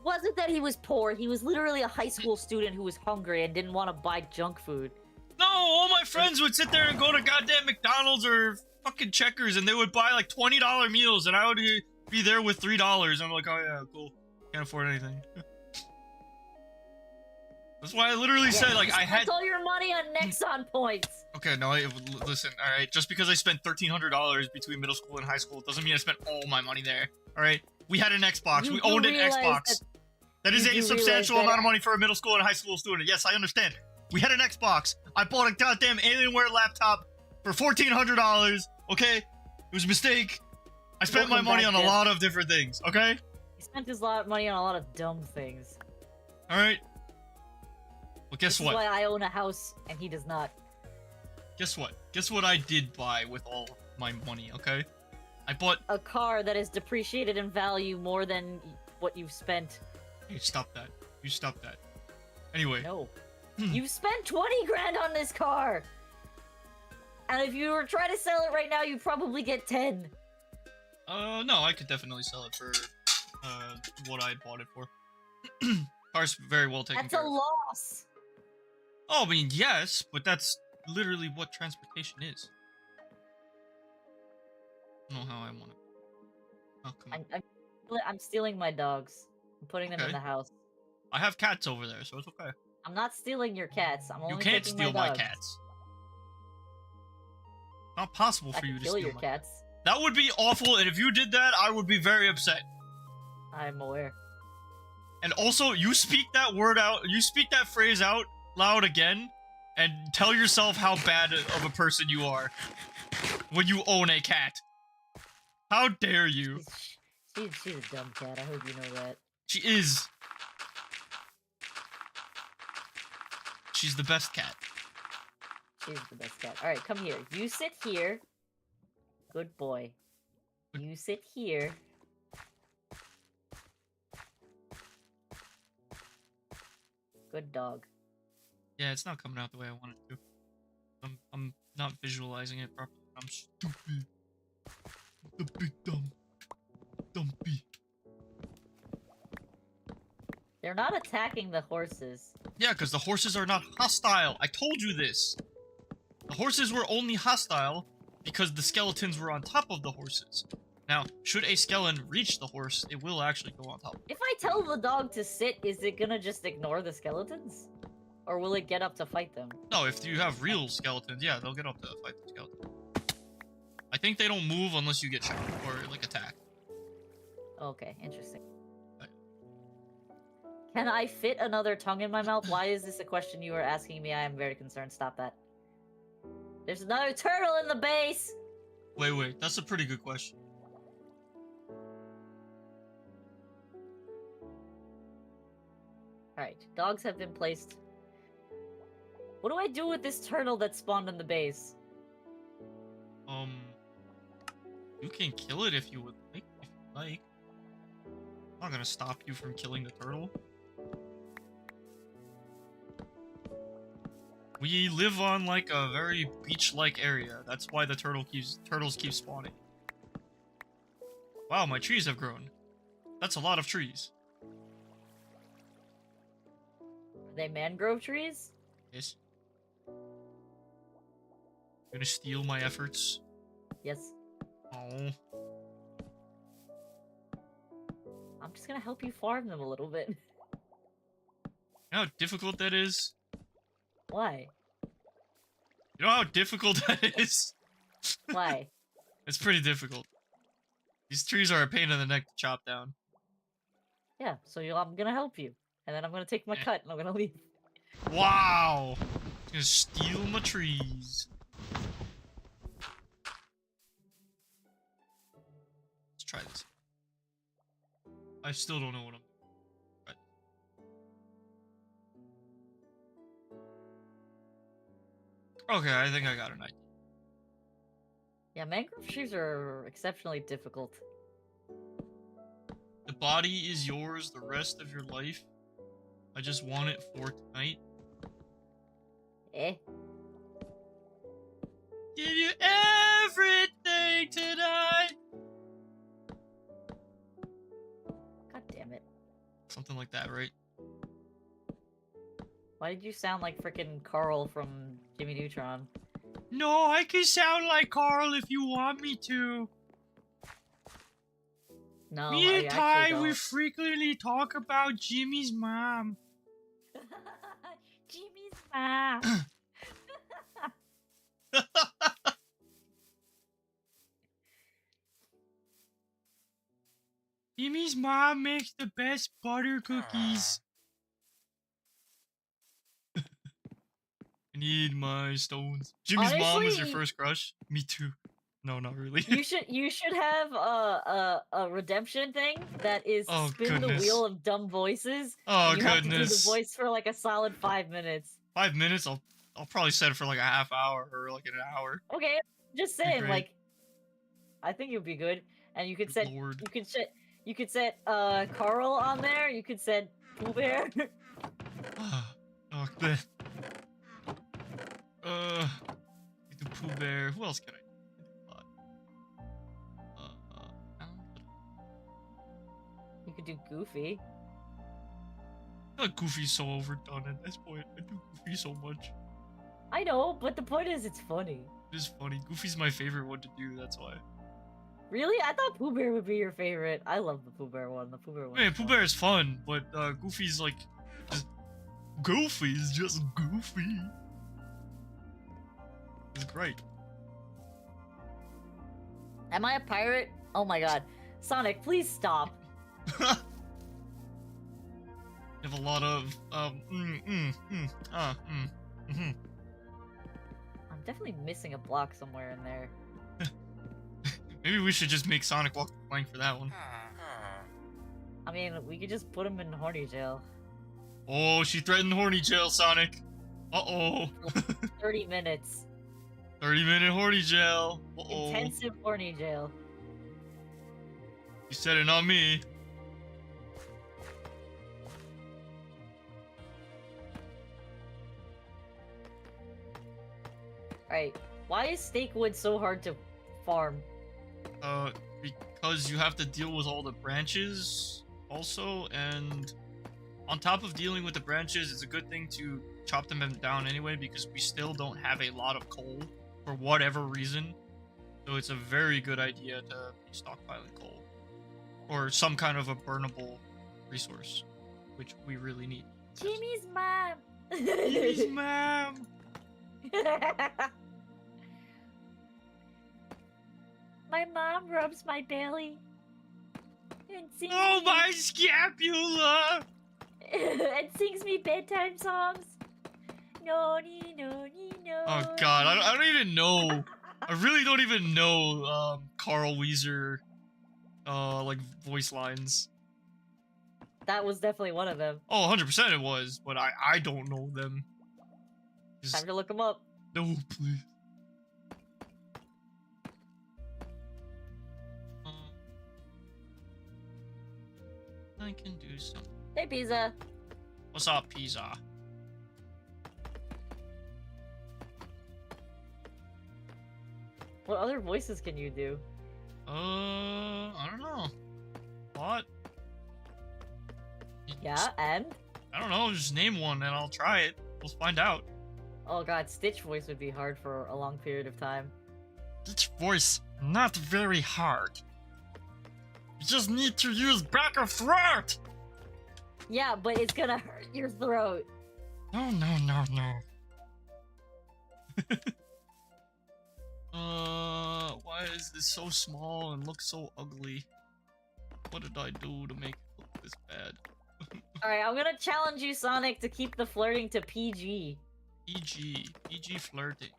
Wasn't that he was poor. He was literally a high school student who was hungry and didn't want to buy junk food. No, all my friends would sit there and go to goddamn McDonald's or fucking Checkers, and they would buy like $20 meals, and I would be there with $3. I'm like, oh yeah, cool. Can't afford anything. That's why I literally said, like, I had all your money on Nexon points. Okay, no, listen, alright, just because I spent $1,300 between middle school and high school doesn't mean I spent all my money there, alright? We had an Xbox, we owned an Xbox. That is a substantial amount of money for a middle school and high school student. Yes, I understand. We had an Xbox. I bought a goddamn Alienware laptop for $1,400, okay? It was a mistake. I spent my money on a lot of different things, okay? He spent his money on a lot of dumb things. Alright. Well, guess what? This is why I own a house, and he does not. Guess what? Guess what I did buy with all my money, okay? I bought... a car that is depreciated in value more than what you've spent. Hey, stop that. You stop that. Anyway. No. You've spent 20 grand on this car! And if you were trying to sell it right now, you'd probably get 10. No, I could definitely sell it for, what I bought it for. Car's very well taken That's care a of. loss! Oh, I mean, yes, but that's literally what transportation is. I don't know how I want it. Oh, come on. I'm stealing my dogs. I'm putting them in the house. I have cats over there, so it's okay. I'm not stealing your cats. I'm only You can't taking steal my my dogs. cats. Not possible for I you can to kill steal your my cats. That would be awful, and if you did that, I would be very upset. I'm aware. And also, you speak that word out, you speak that phrase out loud again, and tell yourself how bad of a person you are when you own a cat. How dare you? She's a dumb cat. I hope you know that. She is. She's the best cat. She's the best cat. Alright, come here. You sit here. Good boy. You sit here. Good dog. Yeah, it's not coming out the way I want it to. I'm not visualizing it properly. I'm stupid. The big dumb. Dumpy. They're not attacking the horses. Yeah, because the horses are not hostile. I told you this. The horses were only hostile because the skeletons were on top of the horses. Now, should a skeleton reach the horse, it will actually go on top. If I tell the dog to sit, is it gonna just ignore the skeletons? Or will it get up to fight them? No, if you have real skeletons, yeah, they'll get up to fight the skeleton. I think they don't move unless you get shot or, like, attack. Okay, interesting. Can I fit another tongue in my mouth? Why is this a question you are asking me? I am very concerned. Stop that. There's another turtle in the base! Wait, that's a pretty good question. Alright, dogs have been placed. What do I do with this turtle that spawned in the base? You can kill it if you would like. I'm not gonna stop you from killing the turtle. We live on, like, a very beach-like area. That's why the turtles keep spawning. Wow, my trees have grown. That's a lot of trees. Are they mangrove trees? Yes. You're gonna steal my efforts? Yes. Oh. I'm just gonna help you farm them a little bit. You know how difficult that is? Why? You know how difficult that is? Why? It's pretty difficult. These trees are a pain in the neck to chop down. Yeah, so I'm gonna help you. And then I'm gonna take my cut and I'm gonna leave. Wow! I'm gonna steal my trees. Let's try this. I still don't know what I'm doing. Okay, I think I got an idea. Yeah, mangrove trees are exceptionally difficult. The body is yours the rest of your life. I just want it for tonight. Eh? Give you everything tonight! God damn it. Something like that, right? Why did you sound like frickin' Carl from Jimmy Neutron? No, I can sound like Carl if you want me to. No, Me I and actually Ty, don't. we frequently talk about Jimmy's mom. Jimmy's mom. Jimmy's mom makes the best butter cookies. I need my stones. Jimmy's mom was your Honestly, first crush? Me too. No, not really. you should have a redemption thing that is Oh, spin the goodness. wheel of dumb voices. Oh, and you have to do the goodness. voice for like a solid 5 minutes. 5 minutes? I'll probably set it for like a half hour or like an hour. Okay, just Be saying, great. like, I think it would be good. And you could Good set Lord. you could set Carl on there. You could set Pooh Bear. Oh, good. The Pooh Bear. Who else can I do? You could do Goofy. I feel like Goofy's so overdone at this point. I do Goofy so much. I know, but the point is, it's funny. It is funny. Goofy's my favorite one to do, that's why. Really? I thought Pooh Bear would be your favorite. I love the Pooh Bear one. The Pooh Bear one. Man, Pooh Bear is fun, but Goofy's like... just... Goofy's just Goofy. It's great. Am I a pirate? Oh my god. Sonic, please stop. You have a lot of, I'm definitely missing a block somewhere in there. Maybe we should just make Sonic walk the plank for that one. I mean, we could just put him in horny jail. Oh, she threatened horny jail, Sonic. Uh-oh. 30 minutes. 30-minute horny jail. Uh-oh. Intensive horny jail. You said it, not me. Alright, why is Stakewood so hard to farm? Because you have to deal with all the branches also, and on top of dealing with the branches, it's a good thing to chop them down anyway, because we still don't have a lot of coal for whatever reason. So it's a very good idea to be stockpiling coal. Or some kind of a burnable resource, which we really need. Jimmy's mom! Jimmy's mom! My mom rubs my belly. And sings Oh, me my scapula! and sings me bedtime songs. No, no. Oh god, I don't even know. I really don't even know Carl Weezer like voice lines. That was definitely one of them. Oh, 100% it was, but I don't know them. Just, Time to look them up. no, please. I can do something. Hey, Pizza. What's up, Pizza? What other voices can you do? I don't know. What? Yeah, and? I don't know, just name one and I'll try it. We'll find out. Oh god, Stitch voice would be hard for a long period of time. Stitch voice, not very hard. You just need to use back of throat! Yeah, but it's gonna hurt your throat. No. Why is this so small and look so ugly? What did I do to make it look this bad? Alright, I'm gonna challenge you, Sonic, to keep the flirting to PG. PG flirting.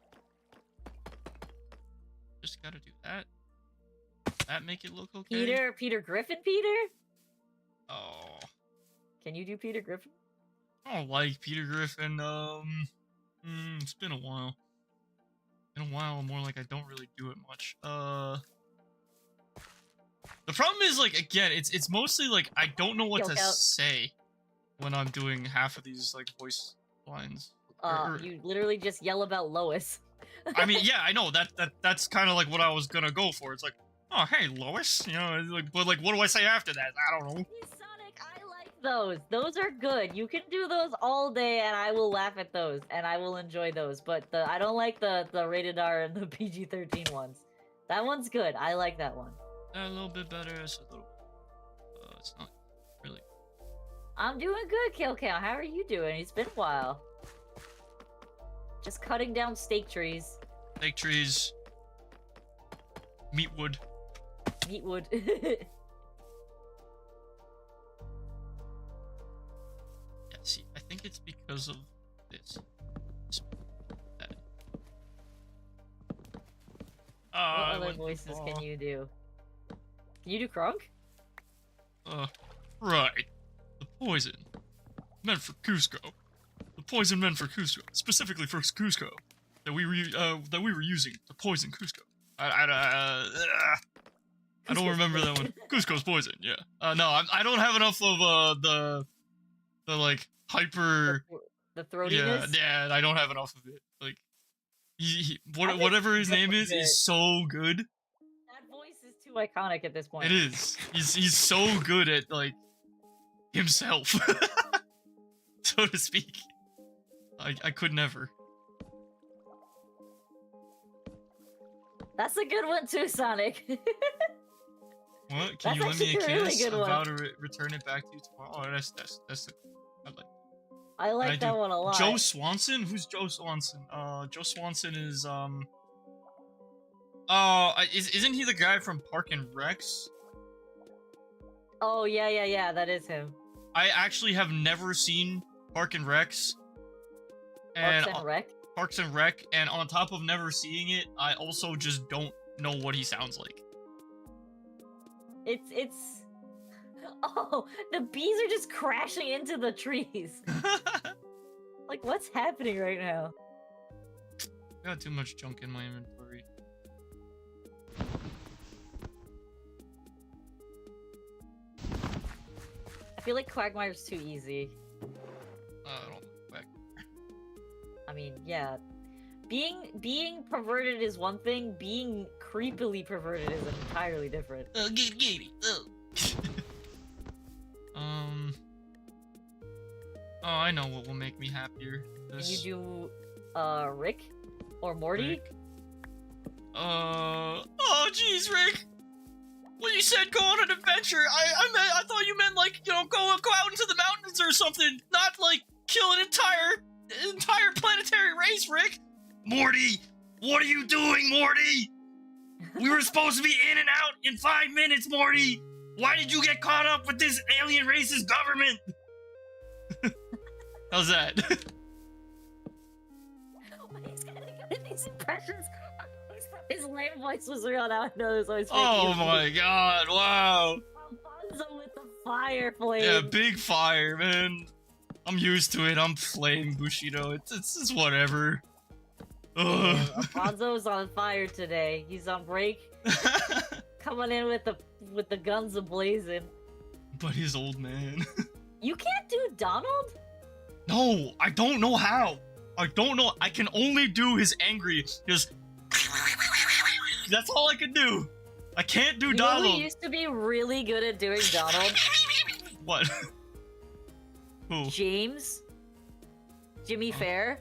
Just gotta do that. That make it look okay? Peter Griffin Peter? Oh. Can you do Peter Griffin? I don't like Peter Griffin, it's been a while. More like I don't really do it much. The problem is, like, again, it's mostly, like, I don't know what to say when I'm doing half of these, like, voice lines. You literally just yell about Lois. I mean, yeah, I know, that's kind of, like, what I was gonna go for. It's like, oh, hey, Lois, you know, like, but, like, what do I say after that? I don't know. Sonic, I like those. Those are good. You can do those all day, and I will laugh at those, and I will enjoy those. But I don't like the rated R and the PG-13 ones. That one's good. I like that one. A little bit better. It's a little. it's not really. I'm doing good, Kill Count. How are you doing? It's been a while. Just cutting down steak trees. Steak trees. Meat wood. Meat wood. Yeah, see, I think it's because of this. That. What other voices can you do? Can you do Krunk? Right. The poison. Meant for Cusco. The poison meant for Cusco. Specifically for Cusco. That we were using to poison Cusco. I don't remember that one. Cusco's poison, yeah. No, I don't have enough of, the like, hyper... The throatiness? Yeah, I don't have enough of it. Like, whatever his name is so good. That voice is too iconic at this point. It is. He's so good at, like, himself. So to speak. I could never. That's a good one too, Sonic. What? Can you lend me a kiss? I'm about to return it back to you tomorrow. Oh, that's I like that one a lot. Joe Swanson? Who's Joe Swanson? Joe Swanson is isn't he the guy from Park and Recs? Oh yeah, that is him. I actually have never seen Park and Recs. Parks and Rec, and on top of never seeing it, I also just don't know what he sounds like. It's oh, the bees are just crashing into the trees. Like, what's happening right now? I got too much junk in my inventory. I feel like Quagmire's too easy. I don't know. I mean, yeah. Being perverted is one thing, being creepily perverted is entirely different. Oh, I know what will make me happier. Can you do, Rick? Or Morty? Rick? Oh, jeez, Rick! When you said go on an adventure, I thought you meant, like, you know, go out into the mountains or something, not, like, kill an entire planetary race, Rick! Morty! What are you doing, Morty? We were supposed to be in and out in 5 minutes, Morty! Why did you get caught up with this alien racist government? How's that? He's getting good at these impressions. His lame voice was real, now I know his voice. Oh my god, wow! Alfonso with the fire flame. Yeah, big fire, man. I'm used to it. I'm flame Bushido. It's whatever. Yeah, Alfonso's on fire today. He's on break. Coming in with the guns ablazing. But he's old, man. You can't do Donald? No, I don't know how. I don't know. I can only do his angry. Just. That's all I can do. I can't do Donald. You know who used to be really good at doing Donald? What? Who? James. Jimmy Fair.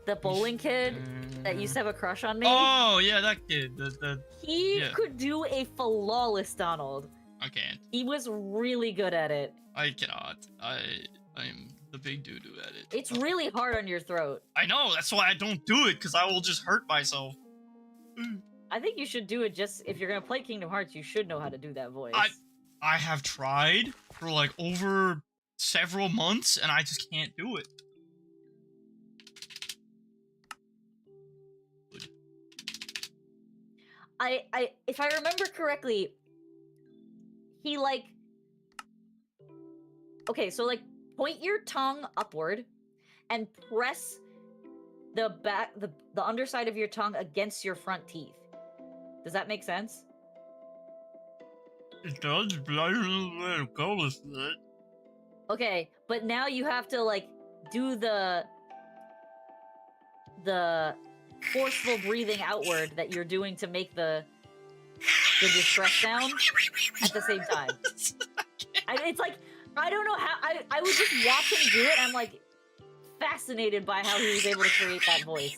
The bowling kid that used to have a crush on me. Oh, yeah, that kid. He could do a flawless Donald. I can't. He was really good at it. I cannot. I'm the big doo-doo at it. It's really hard on your throat. I know, that's why I don't do it, because I will just hurt myself. I think you should do it just, if you're gonna play Kingdom Hearts, you should know how to do that voice. I have tried for like over several months, and I just can't do it. If I remember correctly, he like... Okay, so like, point your tongue upward, and press the underside of your tongue against your front teeth. Does that make sense? It does, but I don't know where to go with it. Okay, but now you have to like do the forceful breathing outward that you're doing to make the distress sound at the same time. It's like, I don't know how, I would just watch him do it, and I'm like fascinated by how he was able to create that voice.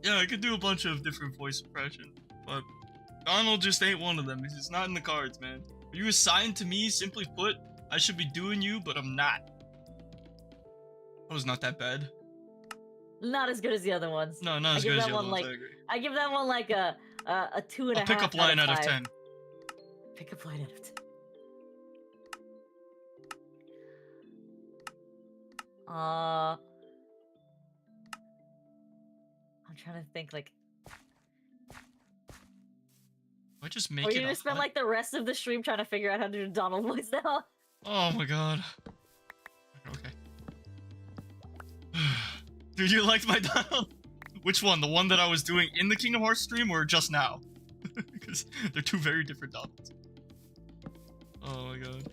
Yeah, I could do a bunch of different voice impressions, but Donald just ain't one of them. It's not in the cards, man. Are you assigned to me? Simply put, I should be doing you, but I'm not. That was not that bad. Not as good as the other ones. No, not as good as the other ones, I agree. I give that one like a 2.5 A pickup line out of 10. Pickup line out of 10. I'm trying to think, like... I just make Are it you gonna spend like the rest of the stream trying to figure out how to do Donald voice now? Oh my god. Okay. Dude, you liked my Donald? Which one? The one that I was doing in the Kingdom Hearts stream or just now? Because they're two very different Donalds. Oh my god.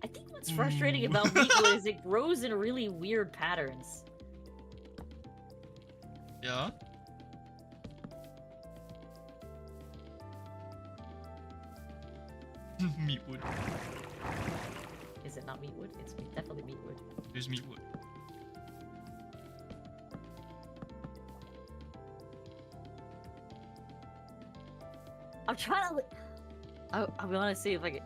I think what's frustrating about Meatwood is it grows in really weird patterns. Yeah? Meatwood. Is it not Meatwood? It's definitely Meatwood. There's Meatwood. I'm trying to... I want to see if I can...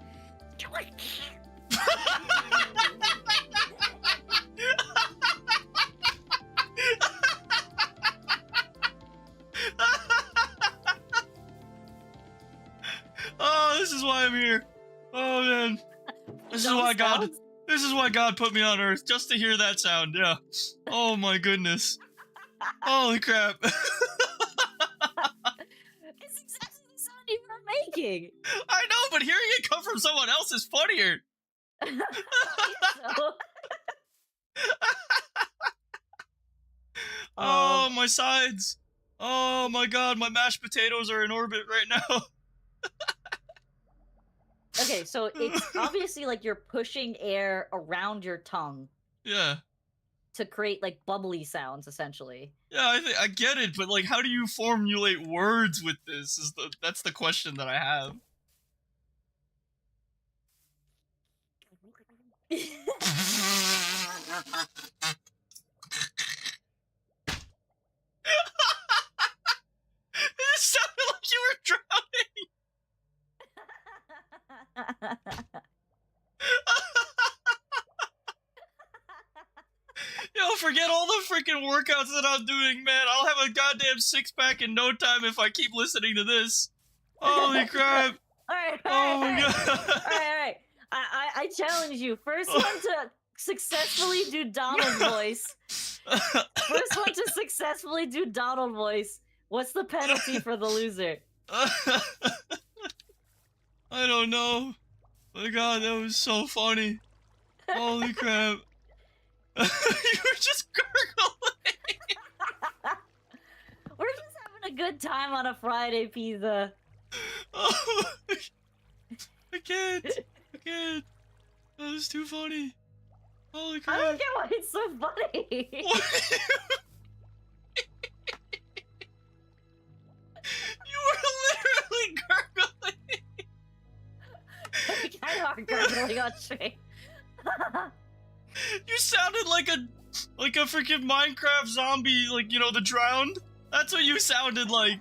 Oh, this is why I'm here. Oh man, this is why God. This is why God put me on Earth, just to hear that sound. Yeah. Oh my goodness. Holy crap. It's exactly the sound you were making. I know, but hearing it come from someone else is funnier. Oh, my sides. Oh my god, my mashed potatoes are in orbit right now. Okay, so it's obviously like you're pushing air around your tongue. Yeah. To create like bubbly sounds, essentially. Yeah, I get it, but like, how do you formulate words with this? That's the question that I have. It sounded like you were drowning. Yo, forget all the freaking workouts that I'm doing, man. I'll have a goddamn six-pack in no time if I keep listening to this. Holy crap. Alright, oh my god. Alright. I challenge you. First one to successfully do Donald voice. First one to successfully do Donald voice. What's the penalty for the loser? I don't know. My god, that was so funny. Holy crap. You were just gurgling. We're just having a good time on a Friday pizza. Oh, I can't. That was too funny. Holy crap. I don't get why it's so funny. You were literally gurgling. I are gurgling on stream. You sounded like a freaking Minecraft zombie, like, you know, the drowned. That's what you sounded like.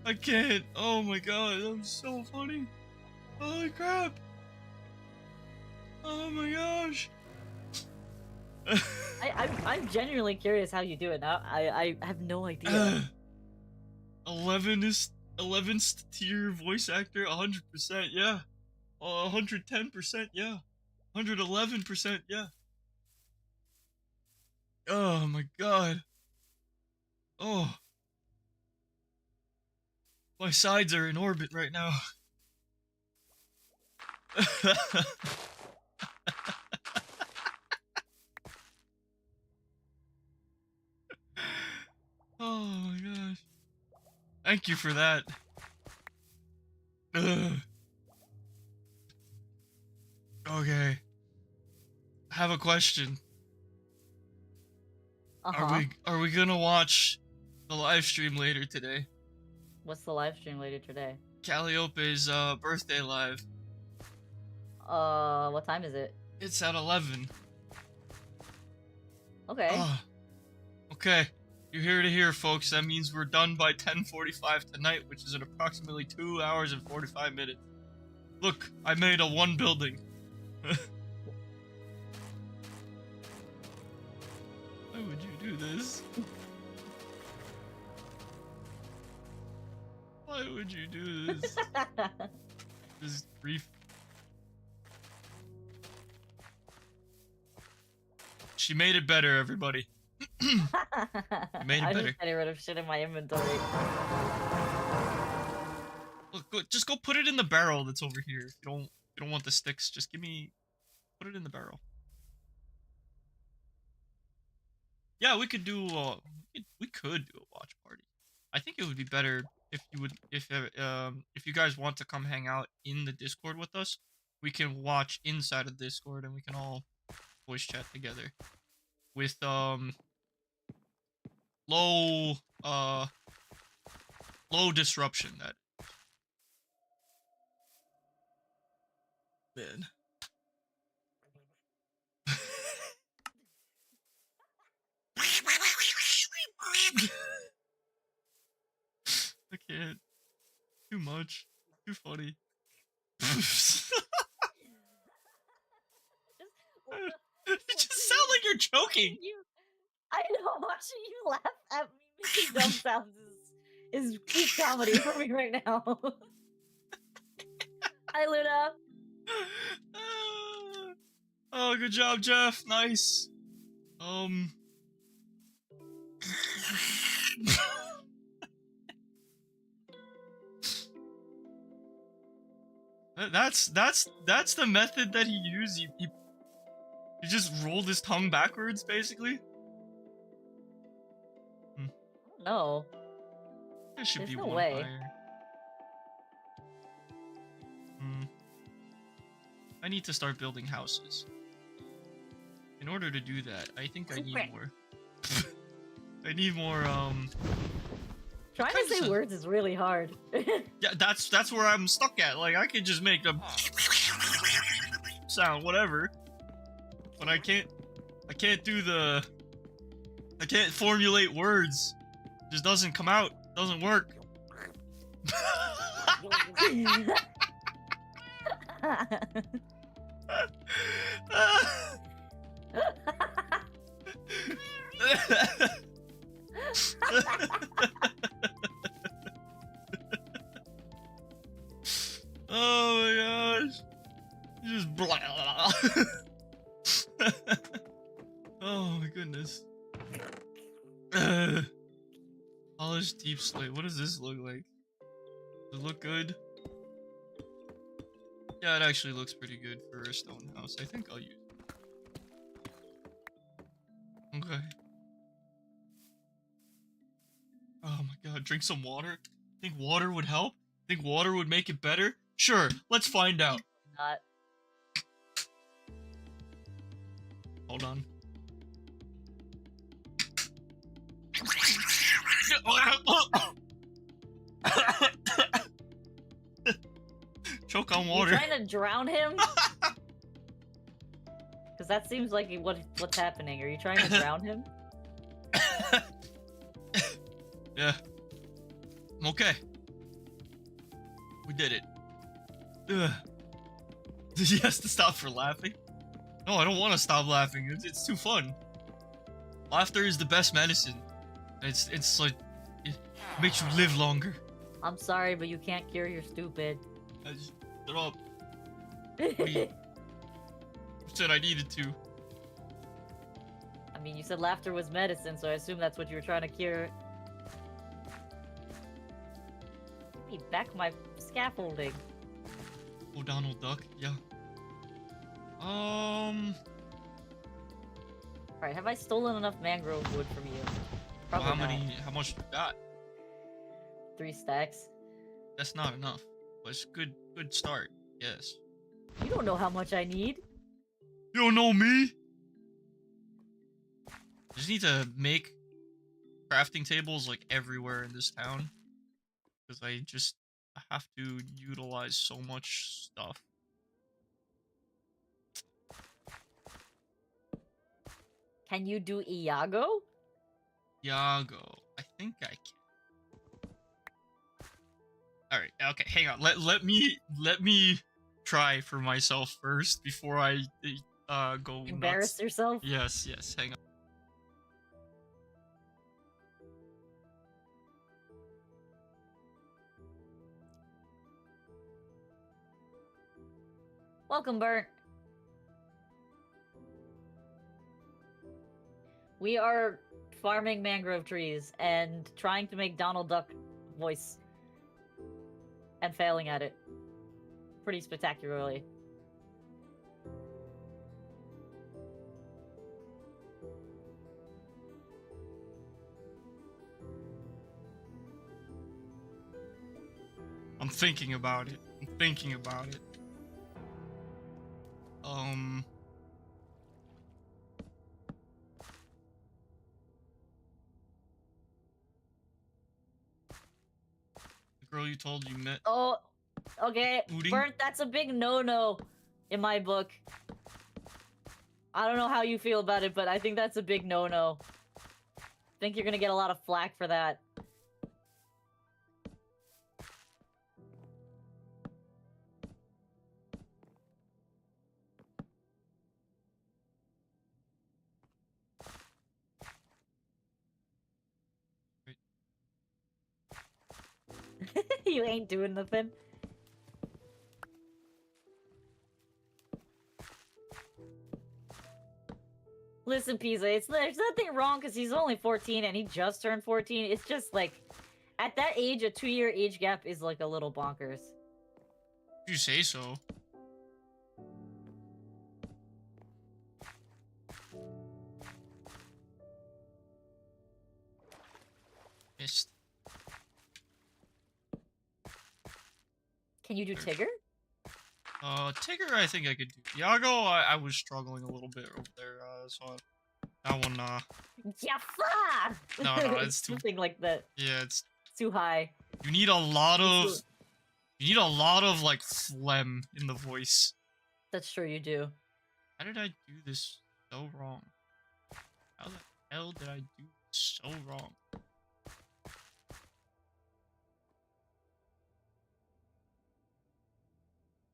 I can't. Oh my god, that was so funny. Holy crap. Oh my gosh. I'm genuinely curious how you do it now. I have no idea. 11th tier voice actor, 100%, yeah. 110%, yeah. 111%, yeah. Oh my god. Oh. My sides are in orbit right now. Oh my gosh. Thank you for that. Ugh. Okay. I have a question. Are we gonna watch the live stream later today? What's the live stream later today? Calliope's birthday live. What time is it? It's at 11. Okay. Okay. You're here to hear, folks. That means we're done by 10:45 tonight, which is in approximately 2 hours and 45 minutes. Look, I made a one building. Why would you do this? Why would you do this? This grief. She made it better, everybody. Made it I'm better. just getting rid of shit in my inventory. Look, just go put it in the barrel that's over here. If you don't want the sticks, just put it in the barrel. Yeah, we could do we could do a watch party. I think it would be better if you guys want to come hang out in the Discord with us. We can watch inside of Discord and we can all voice chat together with low disruption. That man. I can't. Too much. Too funny. You just sound like you're joking. I know, watching you laugh at me making dumb sounds is peak comedy for me right now. Hi, Luna. Oh, good job, Jeff. Nice. That's the method that he used. He just rolled his tongue backwards, basically. No. There should be no one way. higher. I need to start building houses. In order to do that, I think I need more. I need more, Trying to say words is really hard. Yeah, that's where I'm stuck at. Like, I could just make the sound, whatever. But I can't do the... I can't formulate words. It just doesn't come out. Doesn't work. Oh my gosh. Just blah, blah, blah. Oh my goodness. Polished deep slate. What does this look like? Does it look good? Yeah, it actually looks pretty good for a stone house. I think I'll use it. Okay. Oh my god, drink some water? Think water would help? Think water would make it better? Sure, let's find out. Not. Hold on. Choke on water. You trying to drown him? Because that seems like what's happening. Are you trying to drown him? Yeah. I'm okay. We did it. Ugh. He has to stop for laughing. No, I don't want to stop laughing. It's too fun. Laughter is the best medicine. It's like it makes you live longer. I'm sorry, but you can't cure your stupid. Shut up. You said I needed to. I mean, you said laughter was medicine, so I assume that's what you were trying to cure. Let me back my scaffolding. Oh, Donald Duck, yeah. Alright, have I stolen enough mangrove wood from you? Probably well, not. how much you got? 3 stacks. That's not enough. But it's good start, yes. You don't know how much I need. You don't know me? I just need to make crafting tables like everywhere in this town. because I have to utilize so much stuff. Can you do Iago? Iago. I think I can. All right. Okay. Hang on. Let me try for myself first before I go Embarrass nuts. yourself? Yes. Hang on. Welcome, Bert. We are farming mangrove trees and trying to make Donald Duck voice. And failing at it. Pretty spectacularly. I'm thinking about it. The girl you told you met. Oh, okay. Booting? Burnt, that's a big no-no in my book. I don't know how you feel about it, but I think that's a big no-no. I think you're gonna get a lot of flack for that. You ain't doing nothing. Listen, Pisa, there's nothing wrong because he's only 14 and he just turned 14. It's just like, at that age, a 2-year age gap is like a little bonkers. You say so. Missed. Can you do Tigger? Tigger, I think I could do. Iago, I was struggling a little bit over there, so that one, Jaffa! No, it's too... Something like that. Yeah, it's... Too high. You need a lot of, like, phlegm in the voice. That's true, you do. How did I do this so wrong? How the hell did I do so wrong?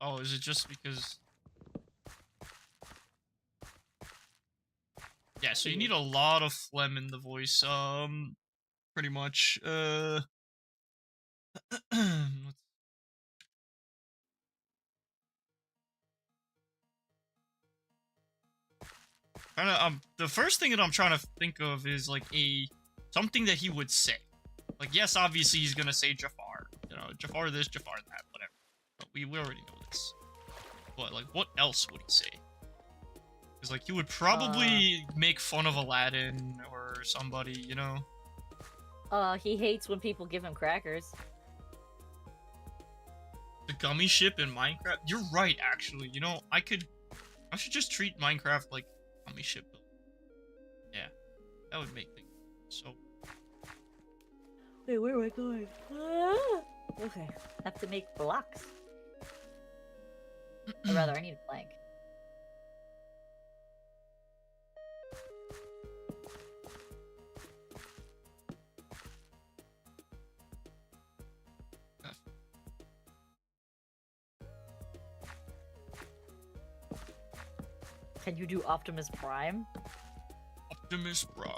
Oh, is it just because... Yeah, so you need a lot of phlegm in the voice, pretty much, the first thing that I'm trying to think of is, like, something that he would say. Like, yes, obviously he's gonna say Jafar. You know, Jafar this, Jafar that, whatever. But we already know this. But, like, what else would he say? Because, like, he would probably make fun of Aladdin or somebody, you know? He hates when people give him crackers. The gummy ship in Minecraft? You're right, actually. You know, I should just treat Minecraft like gummy ship. Yeah, that would make things so... Wait, where am I going? Okay, have to make blocks. Or rather, I need a plank. Can you do Optimus Prime? Optimus Prime.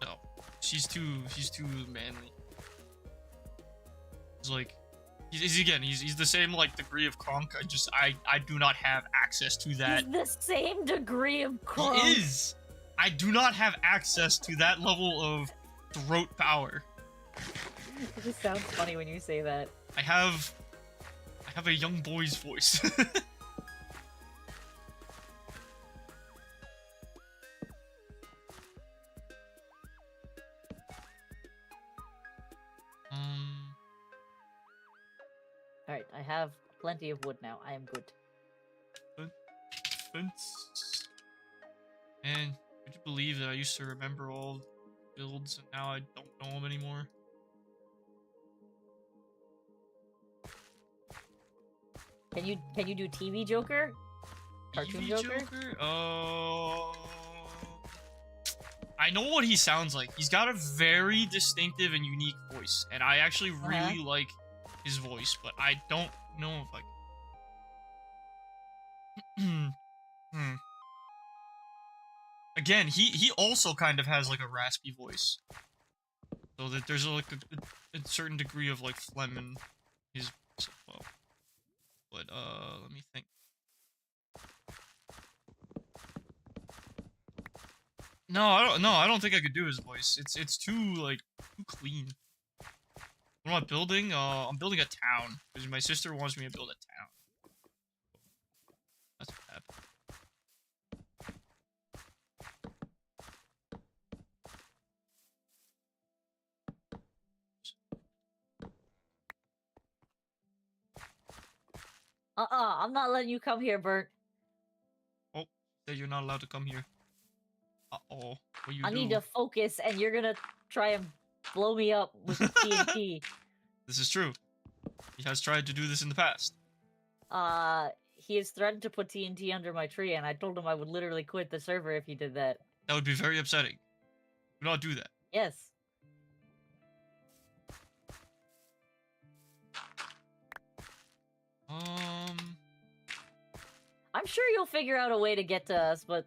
No. He's too manly. He's like, he's the same, like, degree of Kronk. I do not have access to that. He's the same degree of Kronk. He is! I do not have access to that level of throat power. It just sounds funny when you say that. I have a young boy's voice. Alright, I have plenty of wood now. I am good. Fence. Man, would you believe that I used to remember all builds and now I don't know them anymore? Can you do TV Joker? Cartoon TV Joker? I know what he sounds like. He's got a very distinctive and unique voice, and I actually really like his voice, but I don't know if I. Again, he also kind of has like a raspy voice, so that there's like a certain degree of like phlegm in his voice as well. But let me think. No, I don't think I could do his voice. It's too like too clean. What am I building? I'm building a town because my sister wants me to build a town. That's what happened. I'm not letting you come here, Bert. Oh, that you're not allowed to come here. Uh-oh. What you I do? need to focus, and you're gonna try and blow me up with TNT. This is true. He has tried to do this in the past. He has threatened to put TNT under my tree, and I told him I would literally quit the server if he did that. That would be very upsetting. Do not do that. Yes. I'm sure you'll figure out a way to get to us, but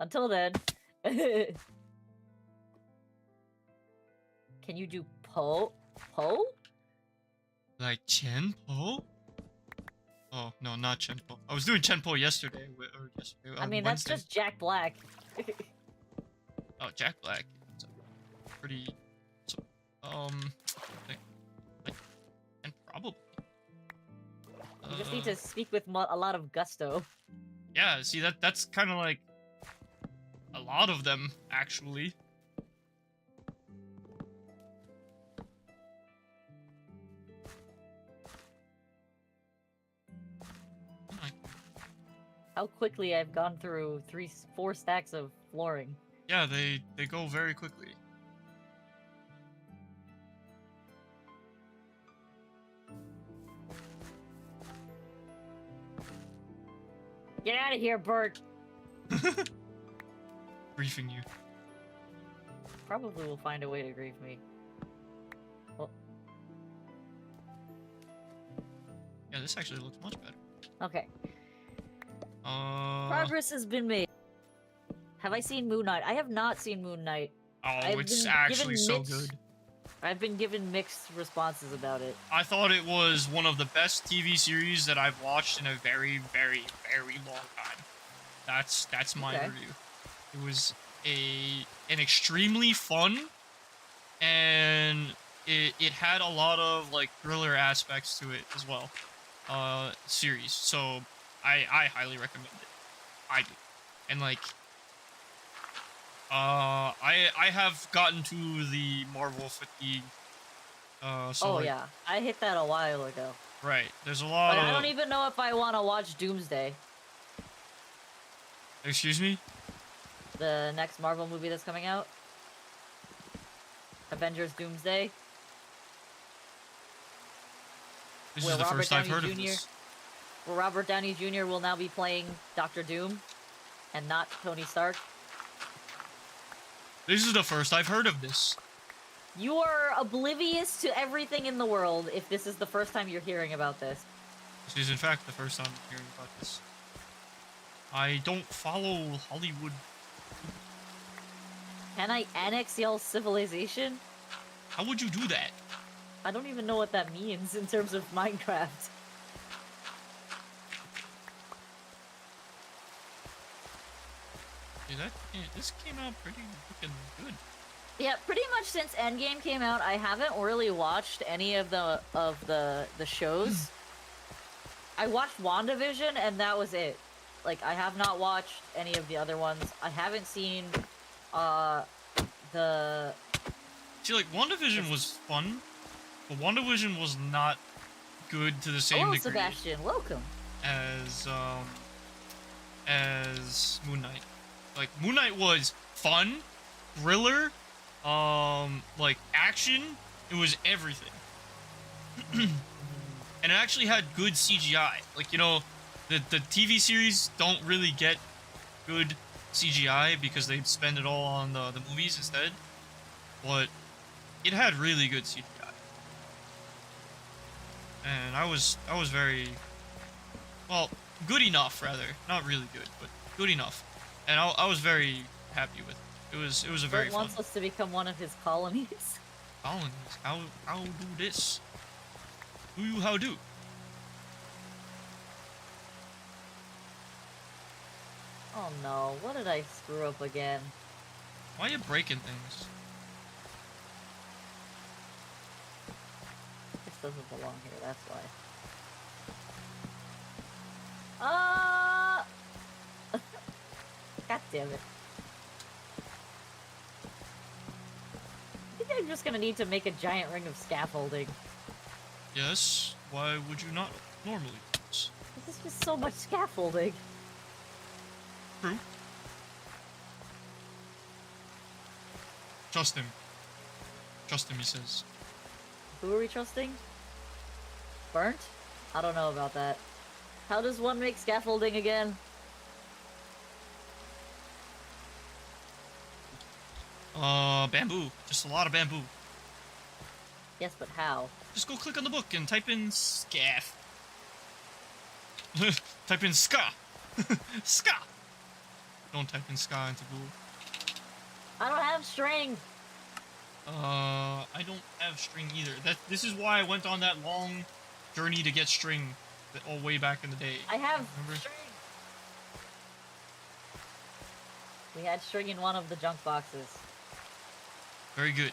until then... Can you do Po? Po? Like Chenpo? Oh, no, not Chenpo. I was doing Chenpo yesterday. I mean, Wednesday. that's just Jack Black. Oh, Jack Black. It's pretty... So, and probably... You just need to speak with a lot of gusto. Yeah, see, that's kind of like... a lot of them, actually. How quickly I've gone through 4 stacks of flooring. Yeah, they go very quickly. Get out of here, Bert! Briefing you. Probably will find a way to grief me. Well, Yeah, this actually looks much better. okay. Progress has been made. Have I seen Moon Knight? I have not seen Moon Knight. Oh, it's actually so good. I've been given mixed responses about it. I thought it was one of the best TV series that I've watched in a very, very, very long time. That's my review. It was an extremely fun, and it had a lot of like thriller aspects to it as well. Series. So I highly recommend it. I do. And like I have gotten to the Marvel fatigue. So like, yeah, I hit that a while ago. Right. There's a lot But of... I don't even know if I want to watch Doomsday. Excuse me? The next Marvel movie that's coming out. Avengers Doomsday. This is the first I've heard of this. Where Robert Downey Jr. will now be playing Dr. Doom, and not Tony Stark. This is the first I've heard of this. You are oblivious to everything in the world if this is the first time you're hearing about this. This is in fact the first time I'm hearing about this. I don't follow Hollywood. Can I annex y'all's civilization? How would you do that? I don't even know what that means in terms of Minecraft. Dude, this came out pretty fucking good. Yeah, pretty much since Endgame came out, I haven't really watched any of the shows. I watched WandaVision, and that was it. Like, I have not watched any of the other ones. I haven't seen, the... See, like, WandaVision was fun, but WandaVision was not good to the same degree. Sebastian, welcome. As Moon Knight. Like, Moon Knight was fun, thriller, like, action. It was everything. and it actually had good CGI. Like, you know, the TV series don't really get good CGI because they spend it all on the movies instead. But it had really good CGI, and I was very well, good enough rather, not really good, but good enough, and I was very happy with it. It was a very Bert fun wants us to become one of his colonies. colonies. How do this? Do you how do? Oh no, what did I screw up again? Why are you breaking things? This doesn't belong here, that's why. God damn it. I think I'm just gonna need to make a giant ring of scaffolding. Yes. Why would you not normally do this? This is just so much scaffolding. True. Trust him. Trust him, he says. Who are we trusting? Burnt? I don't know about that. How does one make scaffolding again? Bamboo. Just a lot of bamboo. Yes, but how? Just go click on the book and type in scaff. Type in ska. Ska. Don't type in ska into Google. I don't have string! I don't have string either. This is why I went on that long journey to get string all way back in the day. I have Remember? string! We had string in one of the junk boxes. Very good.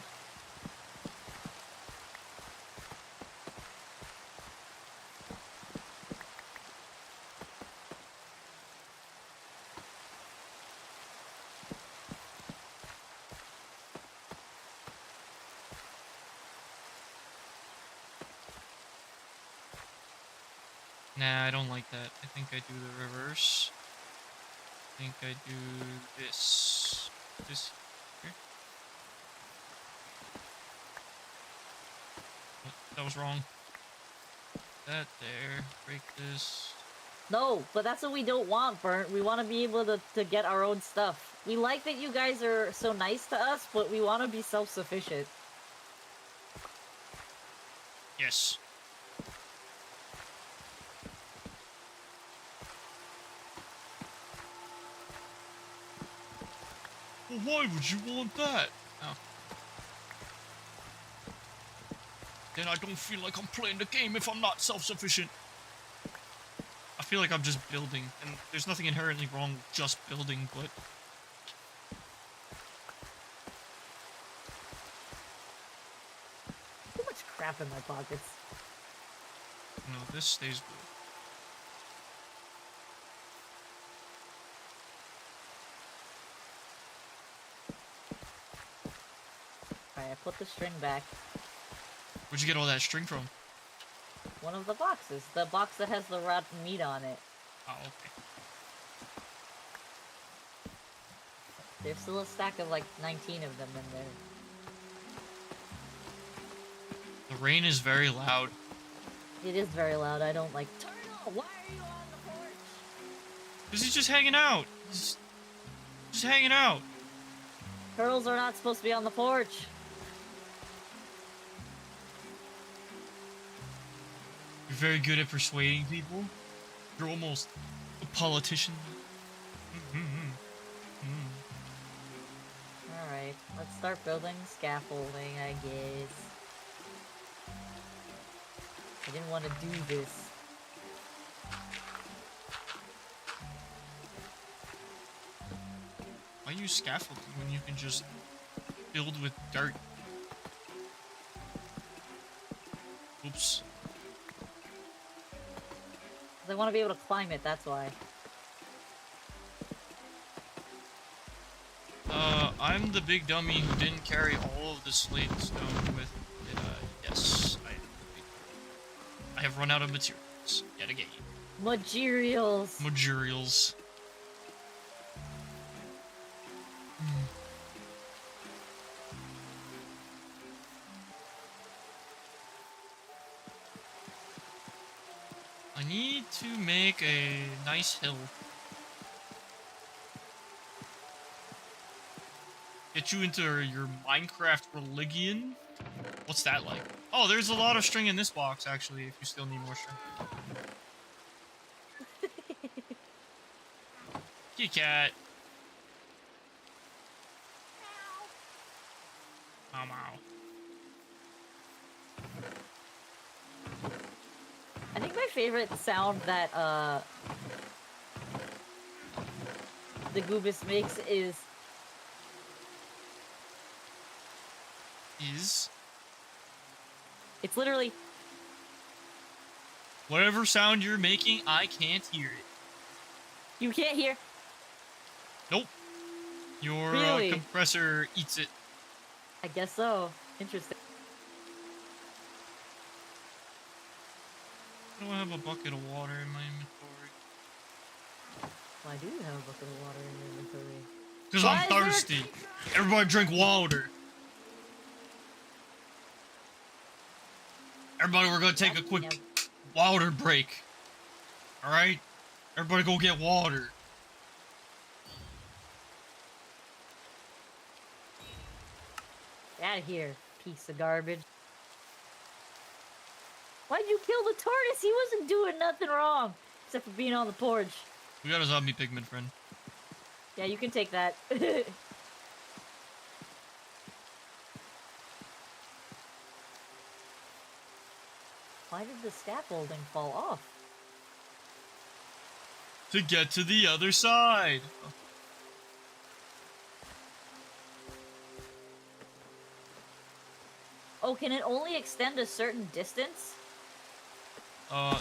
Nah, I don't like that. I think I do the reverse. I think I do this. This here. Oh, that was wrong. That there. Break this. No, but that's what we don't want, Burnt. We want to be able to get our own stuff. We like that you guys are so nice to us, but we want to be self-sufficient. Yes. Well, why would you want that? Oh. Then I don't feel like I'm playing the game if I'm not self-sufficient. I feel like I'm just building, and there's nothing inherently wrong with just building, but... Too much crap in my pockets. No, this stays good. Alright, I put the string back. Where'd you get all that string from? One of the boxes. The box that has the rotten meat on it. Oh, okay. There's still a stack of like 19 of them in there. The rain is very loud. It is very loud. I don't like... Turtle, why are you on the porch? Because he's just hanging out. He's just hanging out. Turtles are not supposed to be on the porch. You're very good at persuading people. You're almost a politician. Alright, let's start building scaffolding, I guess. I didn't want to do this. Why use scaffolding when you can just build with dirt? Oops. I want to be able to climb it, that's why. I'm the big dummy who didn't carry all of the slate stone with it. Yes, I have run out of materials yet again. Materials! Materials. I need to make a nice hill. Get you into your Minecraft religion. What's that like? Oh, there's a lot of string in this box, actually, if you still need more string. Kitty cat. Meow meow. I think my favorite sound that the Goobus makes is it's literally whatever sound you're making, I can't hear it. you can't hear. Nope. Your Really? compressor eats it. I guess so. Interesting. I don't have a bucket of water in my inventory. Well, I do have a bucket of water in the inventory. Because I'm thirsty. Everybody drink water. Everybody, we're gonna take a quick water break. Alright? Everybody go get water. Get out of here, piece of garbage. Why'd you kill the tortoise? He wasn't doing nothing wrong. Except for being on the porch. We got a zombie pigman friend. Yeah, you can take that. Why did the scaffolding fall off? To get to the other side. Oh, can it only extend a certain distance?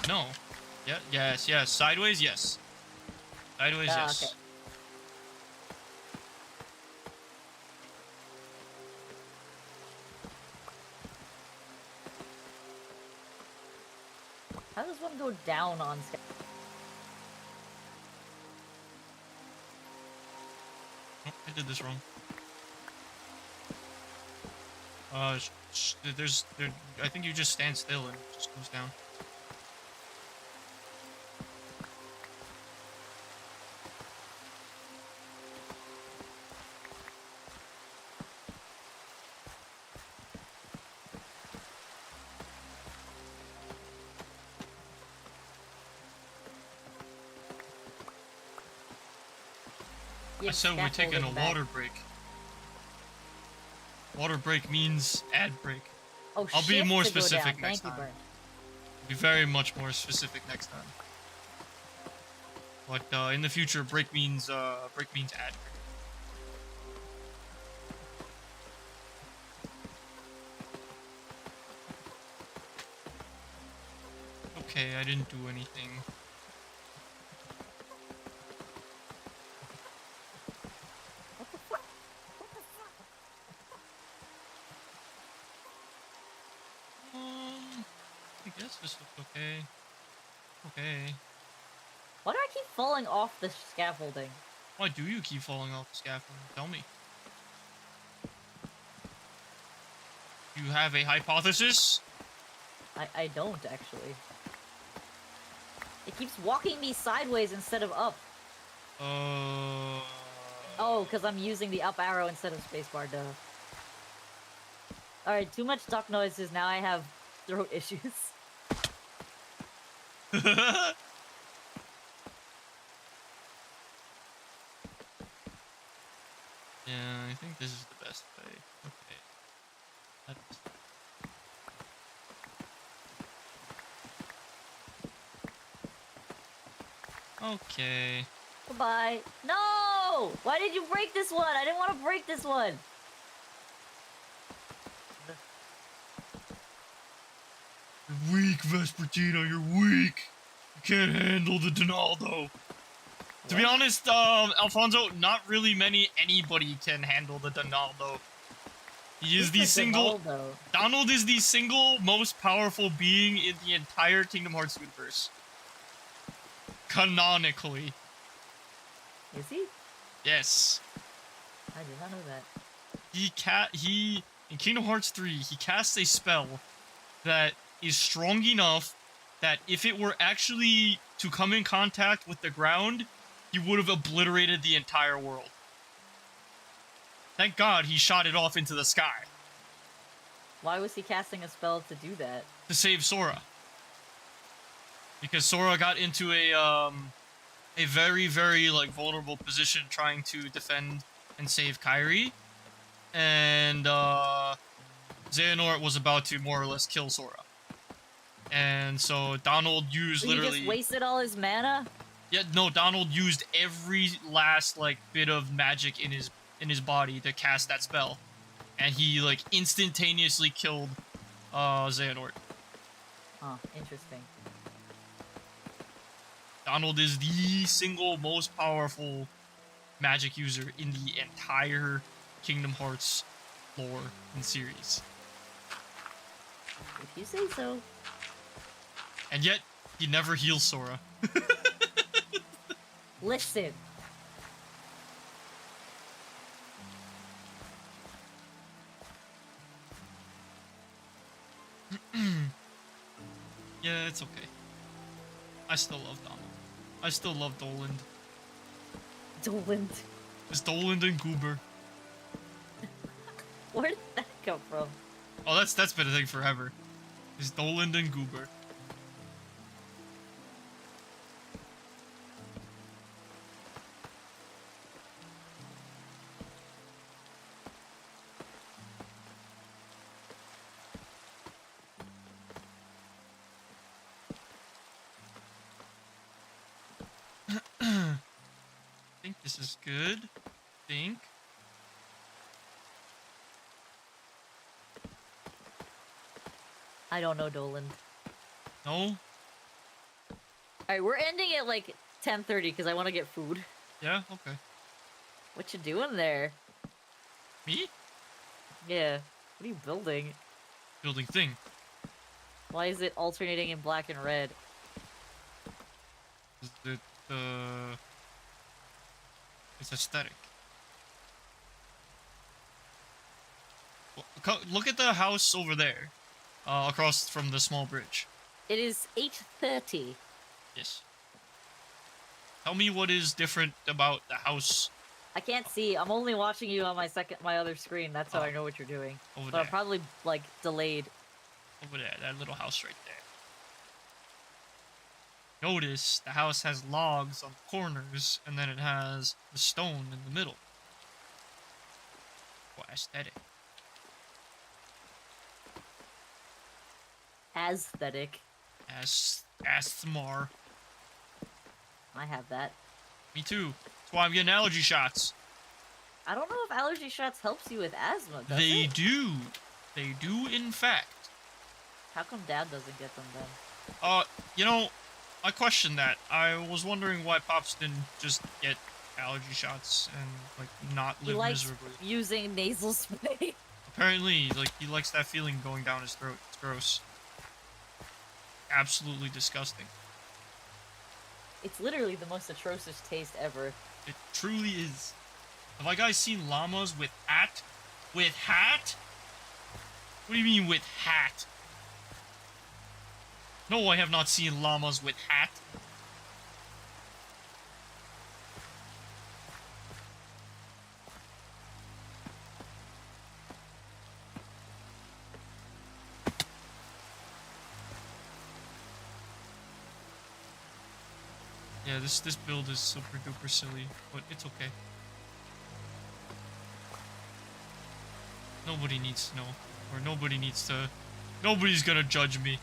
No. Yeah, yes. Sideways, yes. Sideways, yes. Okay. How does one go down on scaffolding? Oh, I did this wrong. I think you just stand still and it just goes down. I said we're taking a water break. Water break means ad break. Oh, I'll be more shift to go specific down. next Thank you, time. Burn. I'll be very much more specific next time. But in the future, break means ad break. Okay, I didn't do anything. What the fuck? I guess this looks okay. Okay. Why do I keep falling off the scaffolding? Why do you keep falling off the scaffolding? Tell me. You have a hypothesis? I don't, actually. It keeps walking me sideways instead of up. Oh, because I'm using the up arrow instead of spacebar, duh. Alright, too much duck noises, now I have throat issues. Yeah, I think this is the best way. Okay. That's... Okay. Goodbye. No! Why did you break this one? I didn't want to break this one. You're weak, Vespertino, you're weak! You can't handle the Donaldo. To be honest, Alfonso, not really anybody can handle the Donaldo. He is the single... Donald is the single most powerful being in the entire Kingdom Hearts universe. Canonically. Is he? Yes. I did not know that. In Kingdom Hearts 3, he casts a spell that is strong enough that if it were actually to come in contact with the ground, he would have obliterated the entire world. Thank God he shot it off into the sky. Why was he casting a spell to do that? To save Sora. Because Sora got into a very, very, like, vulnerable position trying to defend and save Kairi. And, Xehanort was about to more or less kill Sora. And so Donald used literally... He just wasted all his mana? Yeah, no, Donald used every last, like, bit of magic in his body to cast that spell. And he, like, instantaneously killed, Xehanort. Huh, interesting. Donald is the single most powerful magic user in the entire Kingdom Hearts lore and series. If you say so. And yet, he never heals Sora. Listen. Yeah, it's okay. I still love Donald. I still love Doland. Doland. It's Doland and Goober. Where did that come from? Oh, that's been a thing forever. It's Doland and Goober. I think this is good. Think. I don't know, Doland. No? Alright, we're ending at like 10:30 because I want to get food. Yeah? Okay. What you doing there? Me? Yeah. What are you building? Building thing. Why is it alternating in black and red? Is it, it's aesthetic. Look at the house over there. Across from the small bridge. It is 8:30. Yes. Tell me what is different about the house. I can't see. I'm only watching you on my other screen. That's how I know what you're doing. Over But there. I'm probably like delayed. Over there, that little house right there. Notice the house has logs on the corners, and then it has the stone in the middle. What aesthetic. Aesthetic. Asthmar. I have that. Me too. That's why I'm getting allergy shots. I don't know if allergy shots helps you with asthma, does They it? do. They do, in fact. How come Dad doesn't get them then? You know, I question that. I was wondering why Pops didn't just get allergy shots and, like, not He live likes miserably. using nasal spray. Apparently, like, he likes that feeling going down his throat. It's gross. Absolutely disgusting. It's literally the most atrocious taste ever. It truly is. Have I guys seen llamas with hat? With hat? What do you mean with hat? No, I have not seen llamas with hat. Yeah, this build is super duper silly, but it's okay. Nobody needs to know, or nobody needs to. Nobody's gonna judge me.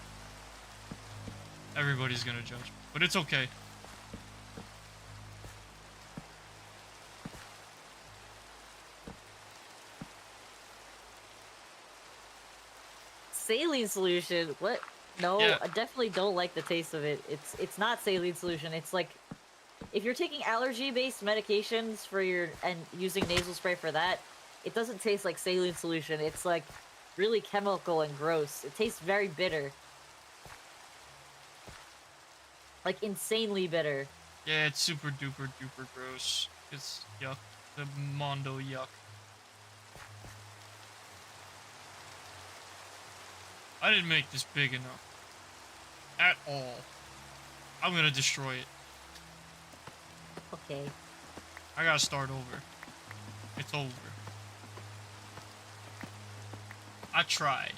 Everybody's gonna judge me, but it's okay. Saline solution? What? No, Yeah. I definitely don't like the taste of it. It's not saline solution. It's like if you're taking allergy-based medications for and using nasal spray for that, it doesn't taste like saline solution. It's like really chemical and gross. It tastes very bitter. Like insanely bitter. Yeah, it's super duper duper gross. It's yuck. The Mondo yuck. I didn't make this big enough. at all, I'm gonna destroy it. Okay. I gotta start over. It's over. I tried.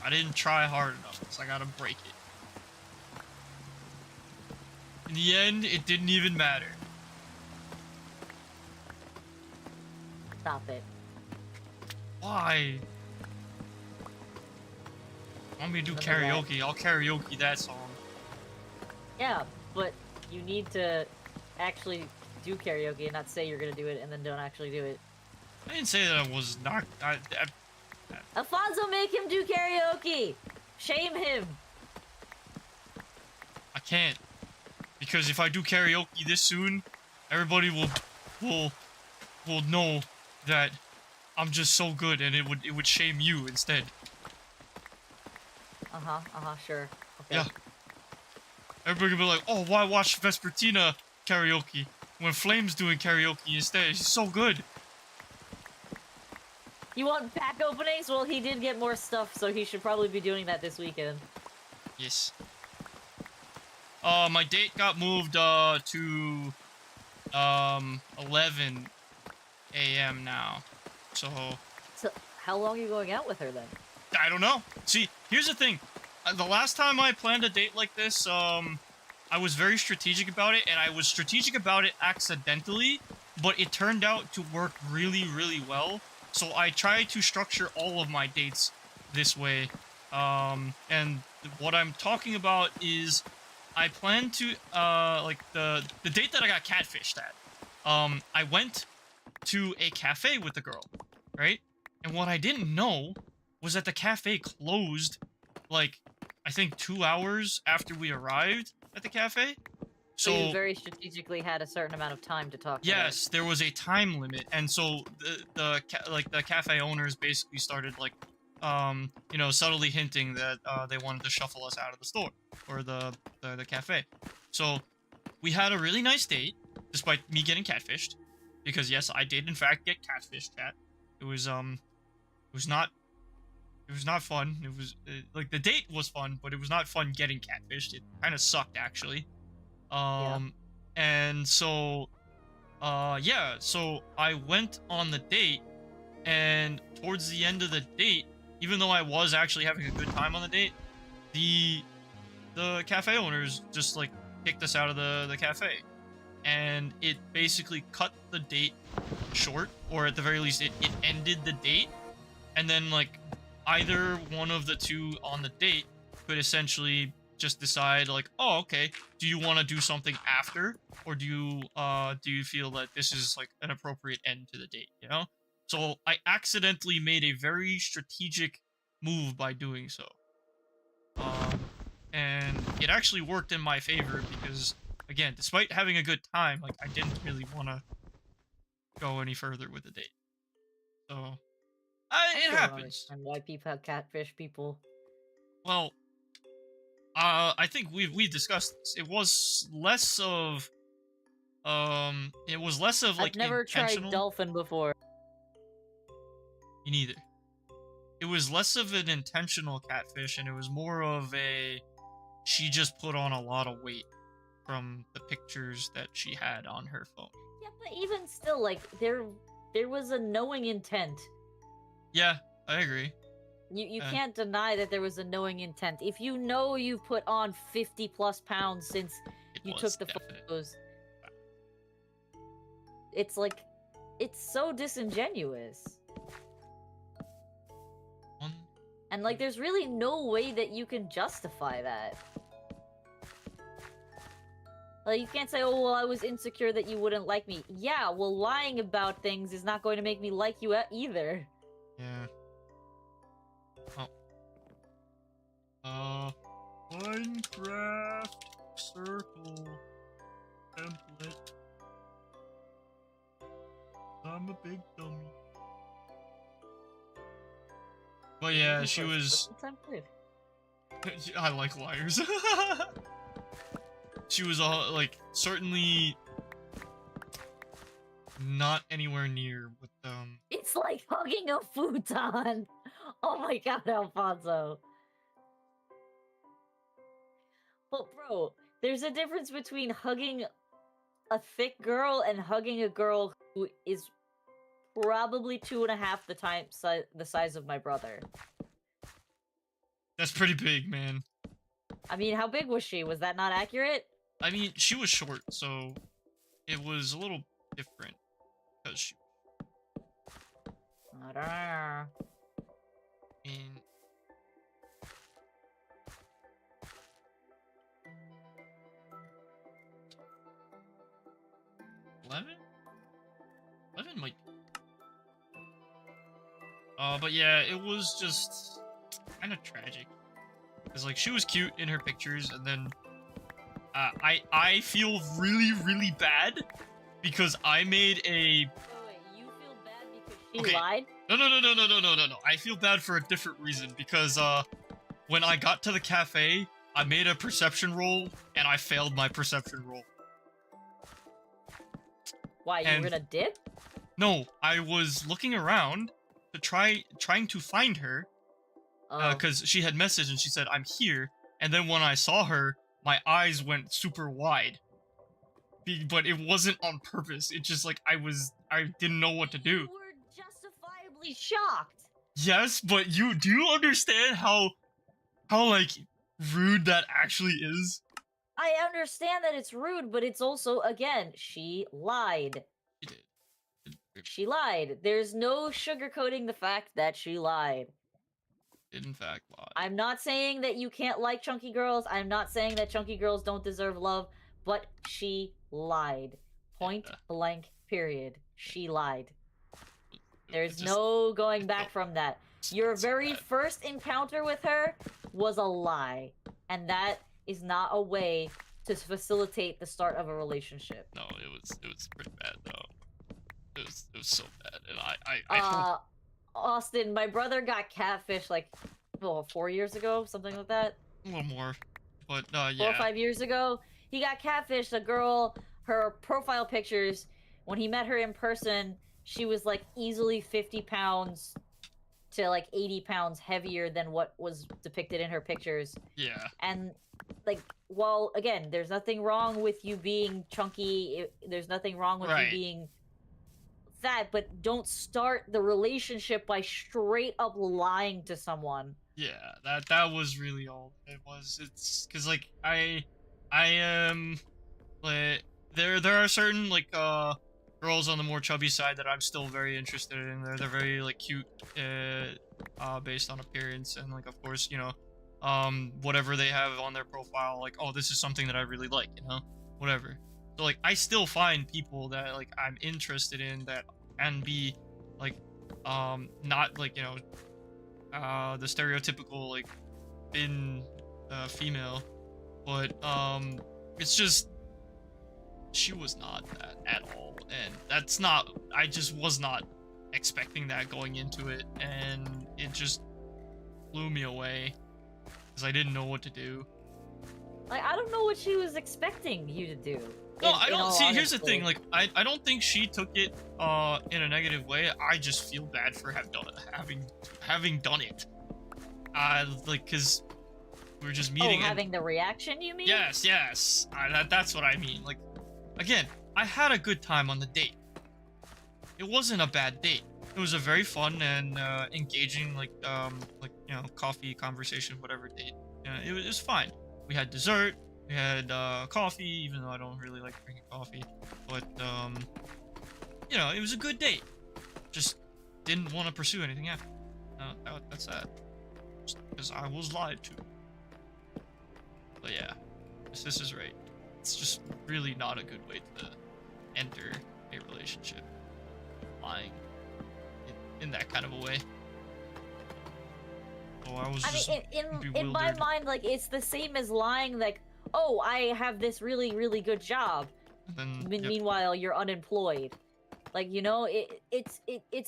I didn't try hard enough, so I gotta break it. In the end, it didn't even matter. Stop it. Why? Want me to do karaoke? I'll karaoke that song. Yeah, but you need to actually do karaoke and not say you're gonna do it and then don't actually do it. I didn't say that I was not. Alfonso, make him do karaoke! Shame him! I can't. Because if I do karaoke this soon, everybody will know that I'm just so good, and it would shame you instead. Sure. Okay. Yeah. Everybody will be like, oh, why watch Vespertina karaoke when Flame's doing karaoke instead? She's so good. You want pack openings? Well, he did get more stuff, so he should probably be doing that this weekend. Yes. My date got moved to 11 a.m. now. So how long are you going out with her then? I don't know. See, here's the thing. The last time I planned a date like this, I was very strategic about it, and I was strategic about it accidentally, but it turned out to work really, really well. So I try to structure all of my dates this way. And what I'm talking about is I plan to, like, the date that I got catfished at. I went to a cafe with the girl, right? And what I didn't know was that the cafe closed, like, I think 2 hours after we arrived at the cafe. So you very strategically had a certain amount of time to talk to her. Yes, there was a time limit, and so the cafe owners basically started, like, you know, subtly hinting that they wanted to shuffle us out of the store or the cafe. So we had a really nice date, despite me getting catfished, because yes, I did in fact get catfished. Chat. It was not fun. It was like the date was fun, but it was not fun getting catfished. It kind of sucked actually. And so, yeah, so I went on the date, and towards the end of the date, even though I was actually having a good time on the date, the cafe owners just, like, kicked us out of the cafe. And it basically cut the date short, or at the very least, it ended the date. And then, like, either one of the two on the date could essentially just decide, like, oh, okay, do you want to do something after, or do you feel that this is, like, an appropriate end to the date, you know? So I accidentally made a very strategic move by doing so. And it actually worked in my favor because, again, despite having a good time, like, I didn't really want to go any further with the date. So, it happens. And why people have catfish people? Well, I think we've discussed this. It was less of like, I've never tried dolphin before. Me neither. It was less of an intentional catfish, and it was more of a, she just put on a lot of weight from the pictures that she had on her phone. Yeah, but even still, like, there was a knowing intent. Yeah, I agree. You can't deny that there was a knowing intent. If you know you've put on 50+ pounds since you took the photos, it's like, it's so disingenuous. And, like, there's really no way that you can justify that. Like, you can't say, oh, well, I was insecure that you wouldn't like me. Yeah, well, lying about things is not going to make me like you either. Yeah. Oh. Minecraft circle template. I'm a big dummy. But yeah, she was... I like liars. She was, like, certainly not anywhere near with, It's like hugging a futon! Oh my god, Alfonso. Well, bro, there's a difference between hugging a thick girl and hugging a girl who is probably 2.5 the size of my brother. That's pretty big, man. I mean, how big was she? Was that not accurate? I mean, she was short, so it was a little different. Because she... I don't know. mean... 11? 11 might be. But yeah, it was just kind of tragic. Because, like, she was cute in her pictures, and then I feel really bad because I made a... Wait, you feel bad because she lied? No. I feel bad for a different reason, because, when I got to the cafe, I made a perception roll, and I failed my perception roll. Why, you were gonna dip? No, I was looking around to trying to find her, because she had messaged and she said, "I'm here," and then when I saw her, my eyes went super wide. But it wasn't on purpose. It just, like, I didn't know what to do. You were justifiably shocked. Yes, but do you understand how like, rude that actually is? I understand that it's rude, but it's also, again, she lied. She did. She lied. There's no sugarcoating the fact that she lied. Did in fact lie. I'm not saying that you can't like chunky girls. I'm not saying that chunky girls don't deserve love, but she lied. Point blank, period. She lied. There's no going back from that. Your very first encounter with her was a lie, and that is not a way to facilitate the start of a relationship. No, it was pretty bad though. It was so bad, and I hope... Austin, my brother got catfished like, 4 years ago, something like that. A little more, but yeah. 4 or 5 years ago, he got catfished. A girl, her profile pictures, when he met her in person, she was like easily 50 pounds to like 80 pounds heavier than what was depicted in her pictures. Yeah. And like, while again, there's nothing wrong with you being chunky, there's nothing wrong with you being fat, but don't start the relationship by straight up lying to someone. Yeah, that was really all it was. It's because, like, I am, like, there are certain, like, girls on the more chubby side that I'm still very interested in. They're very, like, cute, based on appearance, and, like, of course, you know, whatever they have on their profile, like, oh, this is something that I really like, you know, whatever. So, like, I still find people that, like, I'm interested in that can be, like, not, like, you know, the stereotypical, like, thin, female, but, it's just, she was not that at all, and that's not, I just was not expecting that going into it, and it just blew me away, because I didn't know what to do. Like, I don't know what she was expecting you to do. No, I don't see. Here's the thing. Like, I don't think she took it in a negative way. I just feel bad for having done it. Like, cause we're just meeting. Oh, having the reaction, you mean? Yes. That's what I mean. Like, again, I had a good time on the date. It wasn't a bad date. It was a very fun and engaging, like you know, coffee conversation, whatever date. It was fine. We had dessert. We had coffee, even though I don't really like drinking coffee. But, you know, it was a good date. Just didn't want to pursue anything after. That's sad. Just because I was lied to. But yeah, this is right. It's just really not a good way to enter a relationship. Lying in that kind of a way. So I was just in my mind, like, it's the same as lying, like, oh, I have this really good job. And then, meanwhile, you're unemployed. Like, you know, it's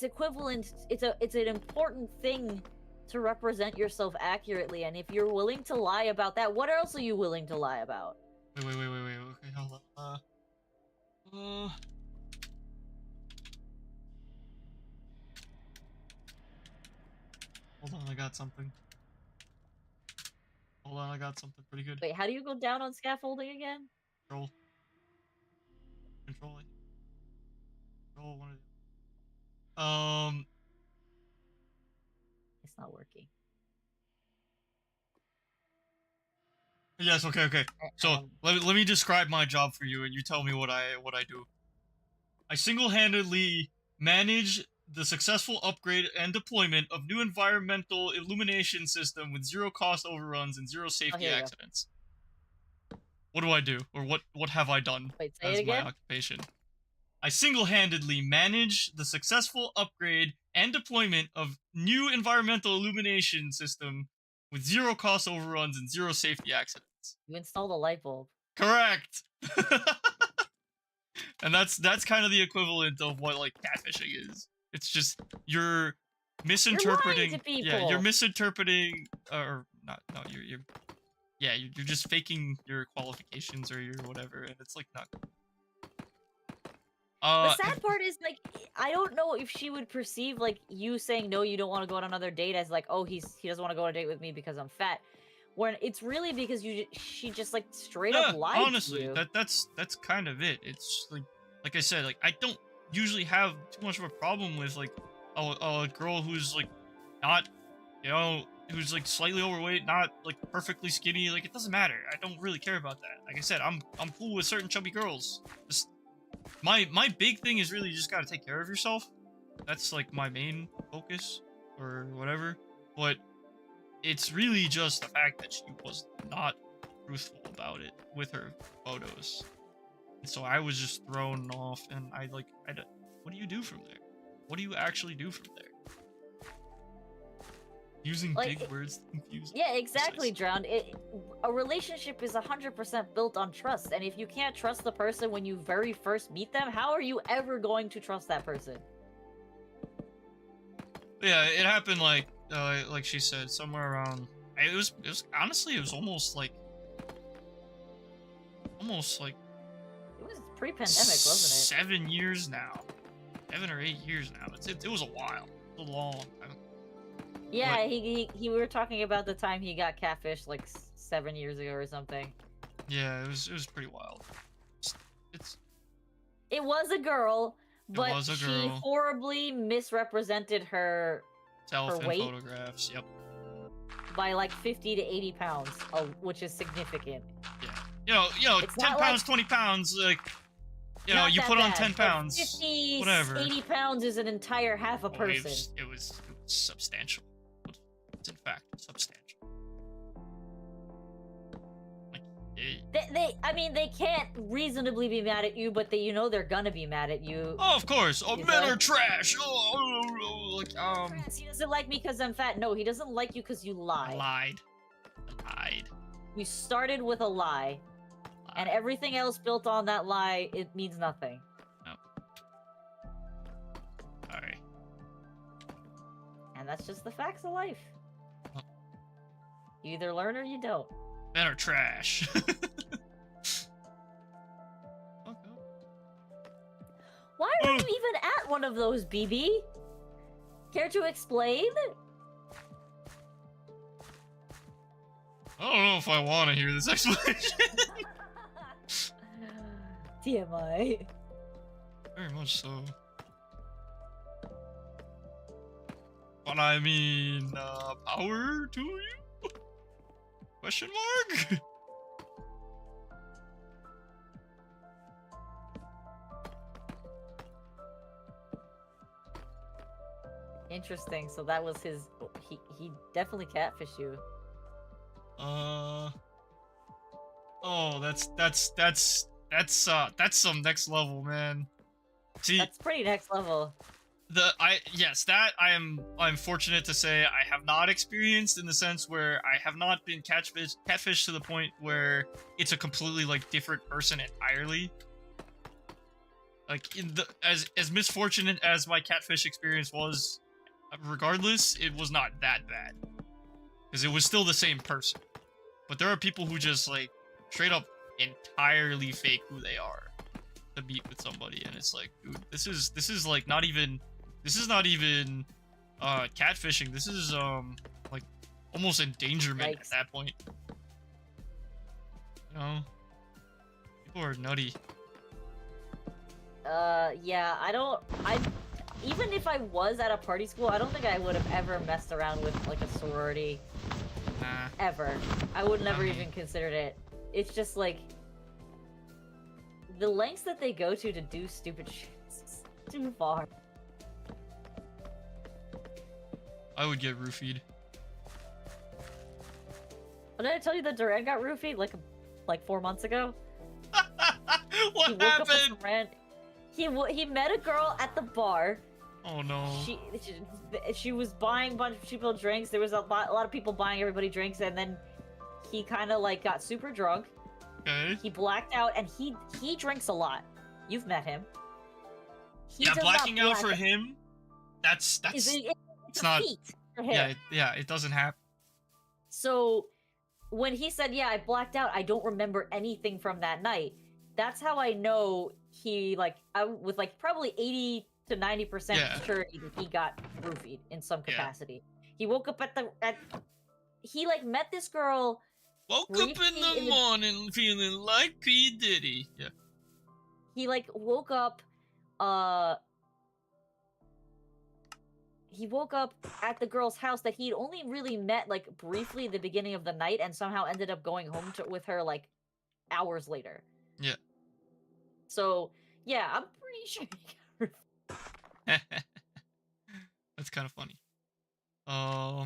equivalent. It's an important thing to represent yourself accurately. And if you're willing to lie about that, what else are you willing to lie about? Wait. Okay, hold on. Hold on, I got something. Hold on, I got something pretty good. Wait, how do you go down on scaffolding again? Control. Control. Control one of the... It's not working. Yes, okay. So let me describe my job for you, and you tell me what I do. I single-handedly manage the successful upgrade and deployment of new environmental illumination system with 0 cost overruns and 0 safety accidents. What do I do, or what have I done as my occupation? I single-handedly manage the successful upgrade and deployment of new environmental illumination system with 0 cost overruns and 0 safety accidents. You installed a light bulb. Correct. And that's kind of the equivalent of what like catfishing is. It's just you're misinterpreting. You're lying to people. Yeah, you're misinterpreting, or not. No, you're just faking your qualifications or your whatever, and it's like not. The sad part is, like, I don't know if she would perceive, like, you saying, no, you don't want to go on another date as, like, oh, he doesn't want to go on a date with me because I'm fat. When it's really because she just, like, straight up lied honestly, to you. that's kind of it. It's, like I said, like, I don't usually have too much of a problem with, like, a girl who's, like, not, you know, who's, like, slightly overweight, not, like, perfectly skinny. Like, it doesn't matter. I don't really care about that. Like I said, I'm cool with certain chubby girls. Just... My big thing is really you just gotta take care of yourself. That's like my main focus or whatever. But it's really just the fact that she was not truthful about it with her photos. And so I was just thrown off, and what do you do from there? What do you actually do from there? Using like, big words to confuse. Yeah, exactly, Drowned. A relationship is 100% built on trust, and if you can't trust the person when you very first meet them, how are you ever going to trust that person? Yeah, it happened like she said, somewhere around. It was honestly, it was almost like it was pre-pandemic, wasn't it? 7 years now, 7 or 8 years now. It was a while, a long time. Yeah, but we were talking about the time he got catfished like 7 years ago or something. Yeah, it was pretty wild. It was a girl, but she horribly misrepresented her weight. Photographs. Yep. By like 50 to 80 pounds, which is significant. Yeah. You know, 10 pounds, 20 pounds, like, you know, you put on 10 pounds. 50, whatever. 80 pounds is an entire half a person. It was substantial. It's in fact substantial. Like, they can't reasonably be mad at you, but they're gonna be mad at you. Oh, of course. Oh, men are trash. He doesn't like me because I'm fat. No, he doesn't like you because you lied. I lied. We started with a lie, and everything else built on that lie, it means nothing. Nope. Sorry. And that's just the facts of life. You either learn or you don't. Men are trash. Why are you even at one of those, BB? Care to explain? I don't know if I want to hear this explanation. TMI. Very much so. But I mean, power to you? Question mark? Interesting. So that was his. He definitely catfished you. Oh, that's some next level, man. See, that's pretty next level. I'm fortunate to say I have not experienced, in the sense where I have not been catfished to the point where it's a completely like different person entirely. Like as misfortunate as my catfish experience was, regardless, it was not that bad because it was still the same person. But there are people who just like straight up entirely fake who they are to meet with somebody, and it's like, dude, this is like not even. This is not even catfishing. This is like almost endangerment at that point. You know, people are nutty. Yeah, even if I was at a party school, I don't think I would have ever messed around with, like, a sorority. Nah. Ever. I would never even considered it. It's just, like, the lengths that they go to do stupid shit is too far. I would get roofied. Did I tell you that Duran got roofied, like 4 months ago? What happened? He met a girl at the bar. Oh no. She was buying a bunch of people drinks. There was a lot of people buying everybody drinks, and then he kind of like got super drunk. Okay. He blacked out, and he drinks a lot. You've met him. Yeah, blacking out for him. That's it's not. A feat for him. Yeah, it doesn't happen. So when he said, "Yeah, I blacked out. I don't remember anything from that night," that's how I know he with like probably 80 to 90% surety that he got roofied in some capacity. He woke up he like met this girl. Woke up in the morning feeling like P. Diddy. Yeah. He like woke up. He woke up at the girl's house that he'd only really met like briefly at the beginning of the night, and somehow ended up going home with her like hours later. Yeah. So yeah, I'm pretty sure he got roofied. That's kind of funny.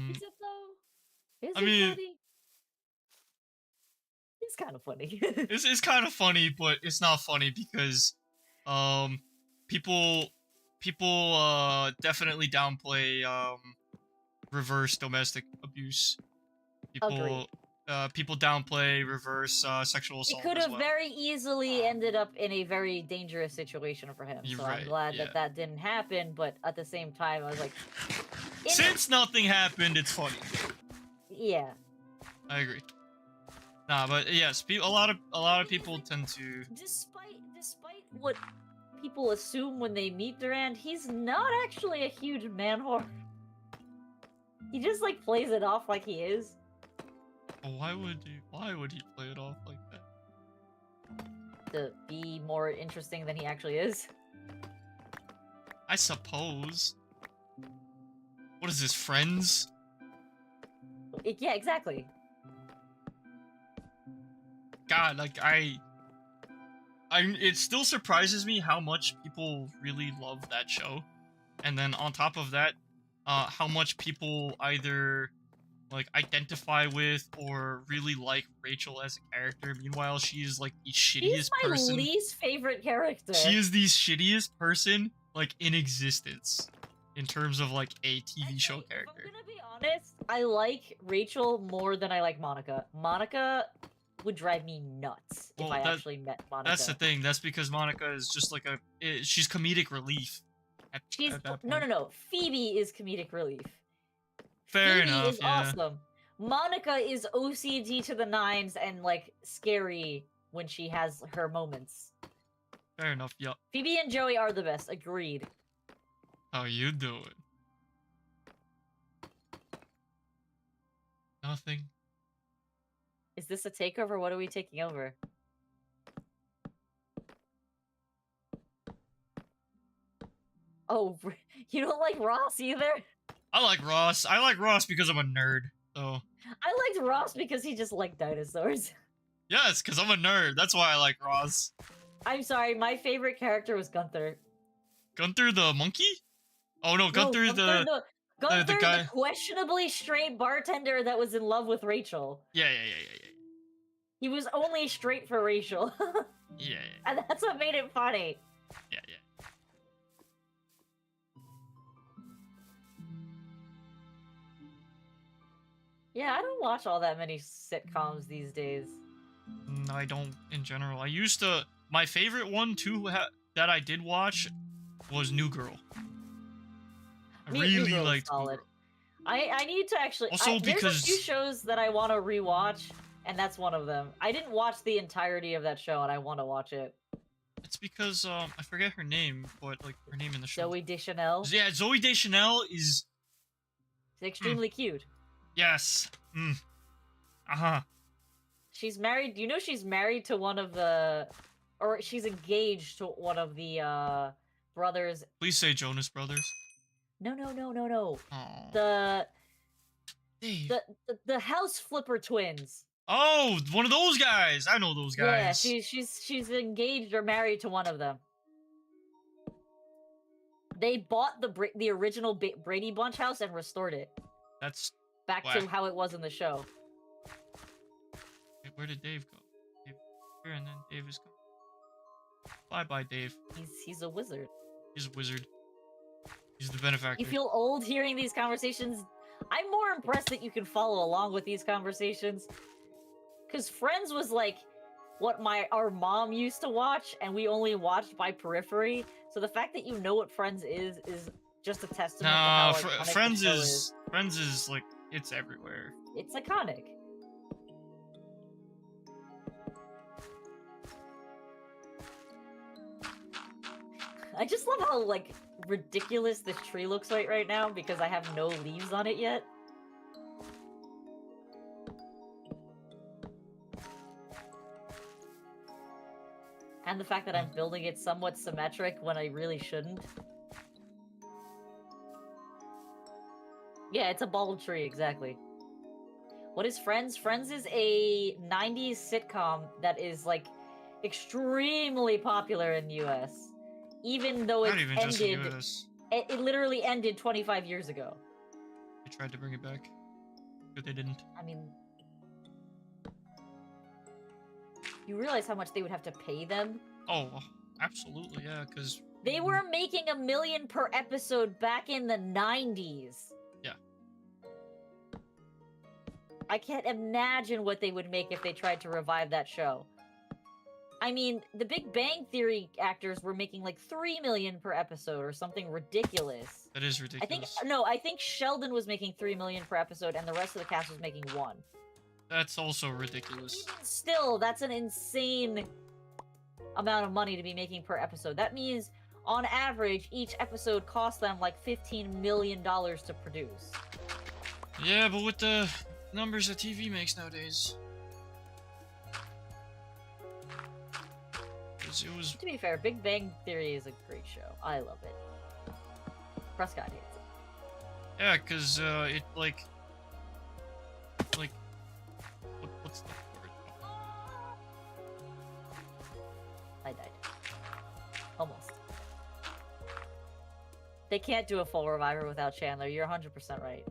Is it though? I mean, funny? It's kind of funny. it's kind of funny, but it's not funny because, people definitely downplay reverse domestic abuse. People downplay reverse sexual assault. It could have very easily ended up in a very dangerous situation for him. You're so right, I'm glad that didn't happen. But at the same time, I was like, since nothing happened, it's funny. Yeah. I agree. Nah, but yes, a lot of people tend to. Despite what people assume when they meet Durand, he's not actually a huge man whore. He just like plays it off like he is. Why would he play it off like that? To be more interesting than he actually is. I suppose. What is this, Friends? Yeah, exactly. God, like it still surprises me how much people really love that show, and then on top of that, how much people either like identify with or really like Rachel as a character. Meanwhile, she's like the shittiest person. She's my least favorite character. She is the shittiest person like in existence in terms of like a TV show character. I'm gonna be honest, I like Rachel more than I like Monica. Monica would drive me nuts if I actually met Monica. That's the thing. That's because Monica is just like she's comedic relief. At that point. No. Phoebe is comedic relief. Fair Phoebe enough. is awesome. Monica is OCD to the nines and like scary when she has her moments. Fair enough. Yup. Phoebe and Joey are the best. Agreed. How you doing? Nothing. Is this a takeover? What are we taking over? Oh, you don't like Ross either? I like Ross. I like Ross because I'm a nerd. So. I liked Ross because he just liked dinosaurs. Yes, because I'm a nerd. That's why I like Ross. I'm sorry, my favorite character was Gunther. Gunther the monkey? Oh no, Gunther the guy. The questionably straight bartender that was in love with Rachel. Yeah. He was only straight for Rachel. Yeah. And that's what made it funny. Yeah. Yeah, I don't watch all that many sitcoms these days. No, I don't in general. I used to. My favorite one too that I did watch was New Girl. I really liked New Girl. I need to actually. Also, because there's a few shows that I want to rewatch, and that's one of them. I didn't watch the entirety of that show, and I want to watch it. It's because I forget her name, but like her name in the show. Zooey Deschanel. Yeah, Zooey Deschanel is extremely cute. Yes. Uh-huh. She's married. You know she's married to one of the, or she's engaged to one of the brothers. Please say Jonas Brothers. No, no, no, no, no. Oh. The Dave. the house flipper twins. Oh, one of those guys. I know those guys. Yeah, she's engaged or married to one of them. They bought the original Brady Bunch house and restored it. That's back whack. to how it was in the show. Wait, where did Dave go? Dave here, and then Dave is gone. Bye bye, Dave. He's a wizard. He's a wizard. He's the benefactor. You feel old hearing these conversations? I'm more impressed that you can follow along with these conversations. Because Friends was like what our mom used to watch, and we only watched by periphery. So the fact that you know what Friends is just a testament to how iconic Friends the show is Friends is like, it's everywhere. It's iconic. I just love how like ridiculous this tree looks right now because I have no leaves on it yet. And the fact that I'm building it somewhat symmetric when I really shouldn't. Yeah, it's a bald tree, exactly. What is Friends? Friends is a 90s sitcom that is like extremely popular in the US. Even though it Not even just the US. It literally ended 25 years ago. They tried to bring it back, but they didn't. I mean, you realize how much they would have to pay them? Oh, absolutely, yeah, because... They were making $1 million per episode back in the 90s. Yeah. I can't imagine what they would make if they tried to revive that show. I mean, the Big Bang Theory actors were making like $3 million per episode or something ridiculous. That is ridiculous. I think Sheldon was making $3 million per episode and the rest of the cast was making $1. That's also ridiculous. Even still, that's an insane amount of money to be making per episode. That means, on average, each episode costs them like $15 million to produce. Yeah, but with the numbers that TV makes nowadays... It was... To be fair, Big Bang Theory is a great show. I love it. Prescott hates it. Yeah, because, it, like... What's the word? I died. Almost. They can't do a full reviver without Chandler. You're 100% right.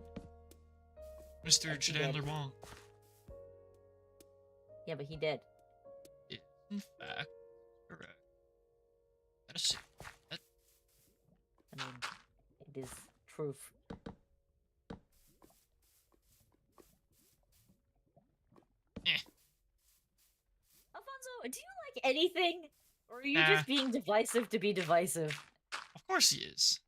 Mr. Chandler Wong. Yeah, but he did. In fact, correct. That is that. I mean, it is truth. Alfonso, do you like anything? Or are you just being divisive to be divisive? Of course he is.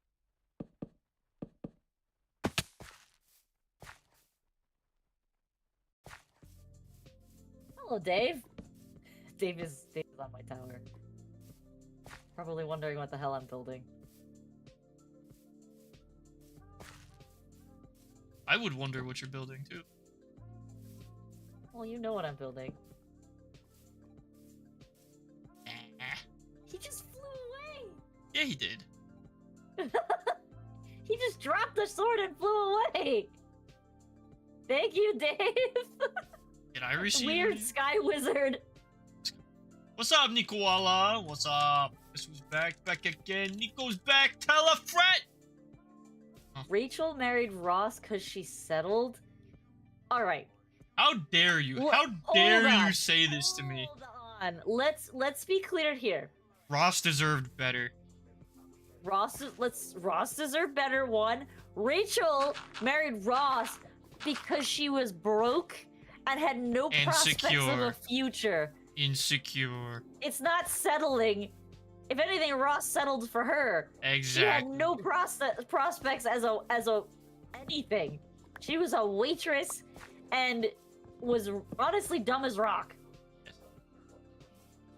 Hello, Dave. Dave is on my tower. Probably wondering what the hell I'm building. I would wonder what you're building, too. Well, you know what I'm building. He just flew away! Yeah, he did. He just dropped the sword and flew away! Thank you, Dave! Did I receive Weird sky wizard! What's up, Nicoala? What's up? This was back again. Nico's back. Tell a fret! Huh. Rachel married Ross because she settled? Alright. How dare you? How dare you say this to me? Hold on. Let's be clear here. Ross deserved better. Ross deserved better, one. Rachel married Ross because she was broke and had no prospects of a future. Insecure. It's not settling. If anything, Ross settled for her. Exactly. She had no prospects as a anything. She was a waitress and was honestly dumb as rock.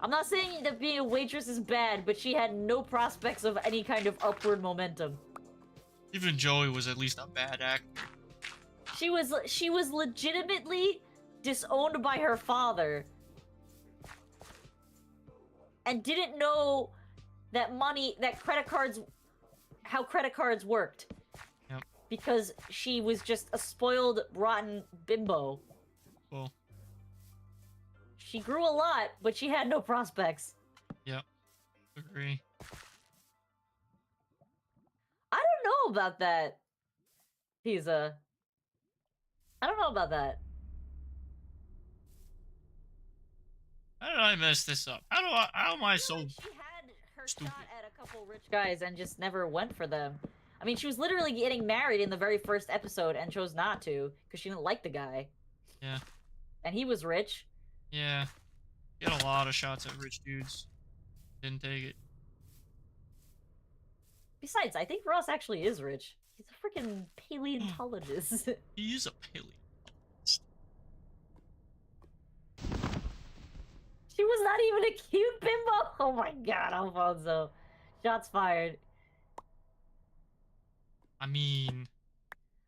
I'm not saying that being a waitress is bad, but she had no prospects of any kind of upward momentum. Even Joey was at least a bad actor. She was legitimately disowned by her father and didn't know that how credit cards worked. Yep. Because she was just a spoiled, rotten bimbo. Well. She grew a lot, but she had no prospects. Yep. Agree. I don't know about that, Pizza. I don't know about that. How did I mess this up? How am I so Like she had her stupid? shot at a couple rich guys and just never went for them. I mean, she was literally getting married in the very first episode and chose not to because she didn't like the guy. Yeah. And he was rich. Yeah. He had a lot of shots at rich dudes. Didn't take it. Besides, I think Ross actually is rich. He's a freaking paleontologist. He is a paleontologist. She was not even a cute bimbo. Oh my god, Alfonso. Shots fired. I mean...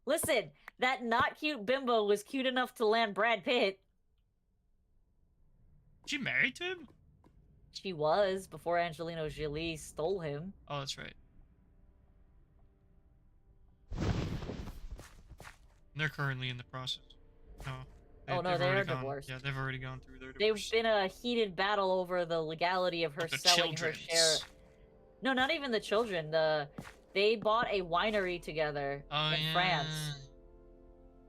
Listen, that not cute bimbo was cute enough to land Brad Pitt. She married to him? She was, before Angelina Jolie stole him. Oh, that's right. And they're currently in the process. No. They are divorced. Yeah, they've already gone through their divorce. They've been a heated battle over the legality of her selling her share. No, not even the children. They bought a winery together in France.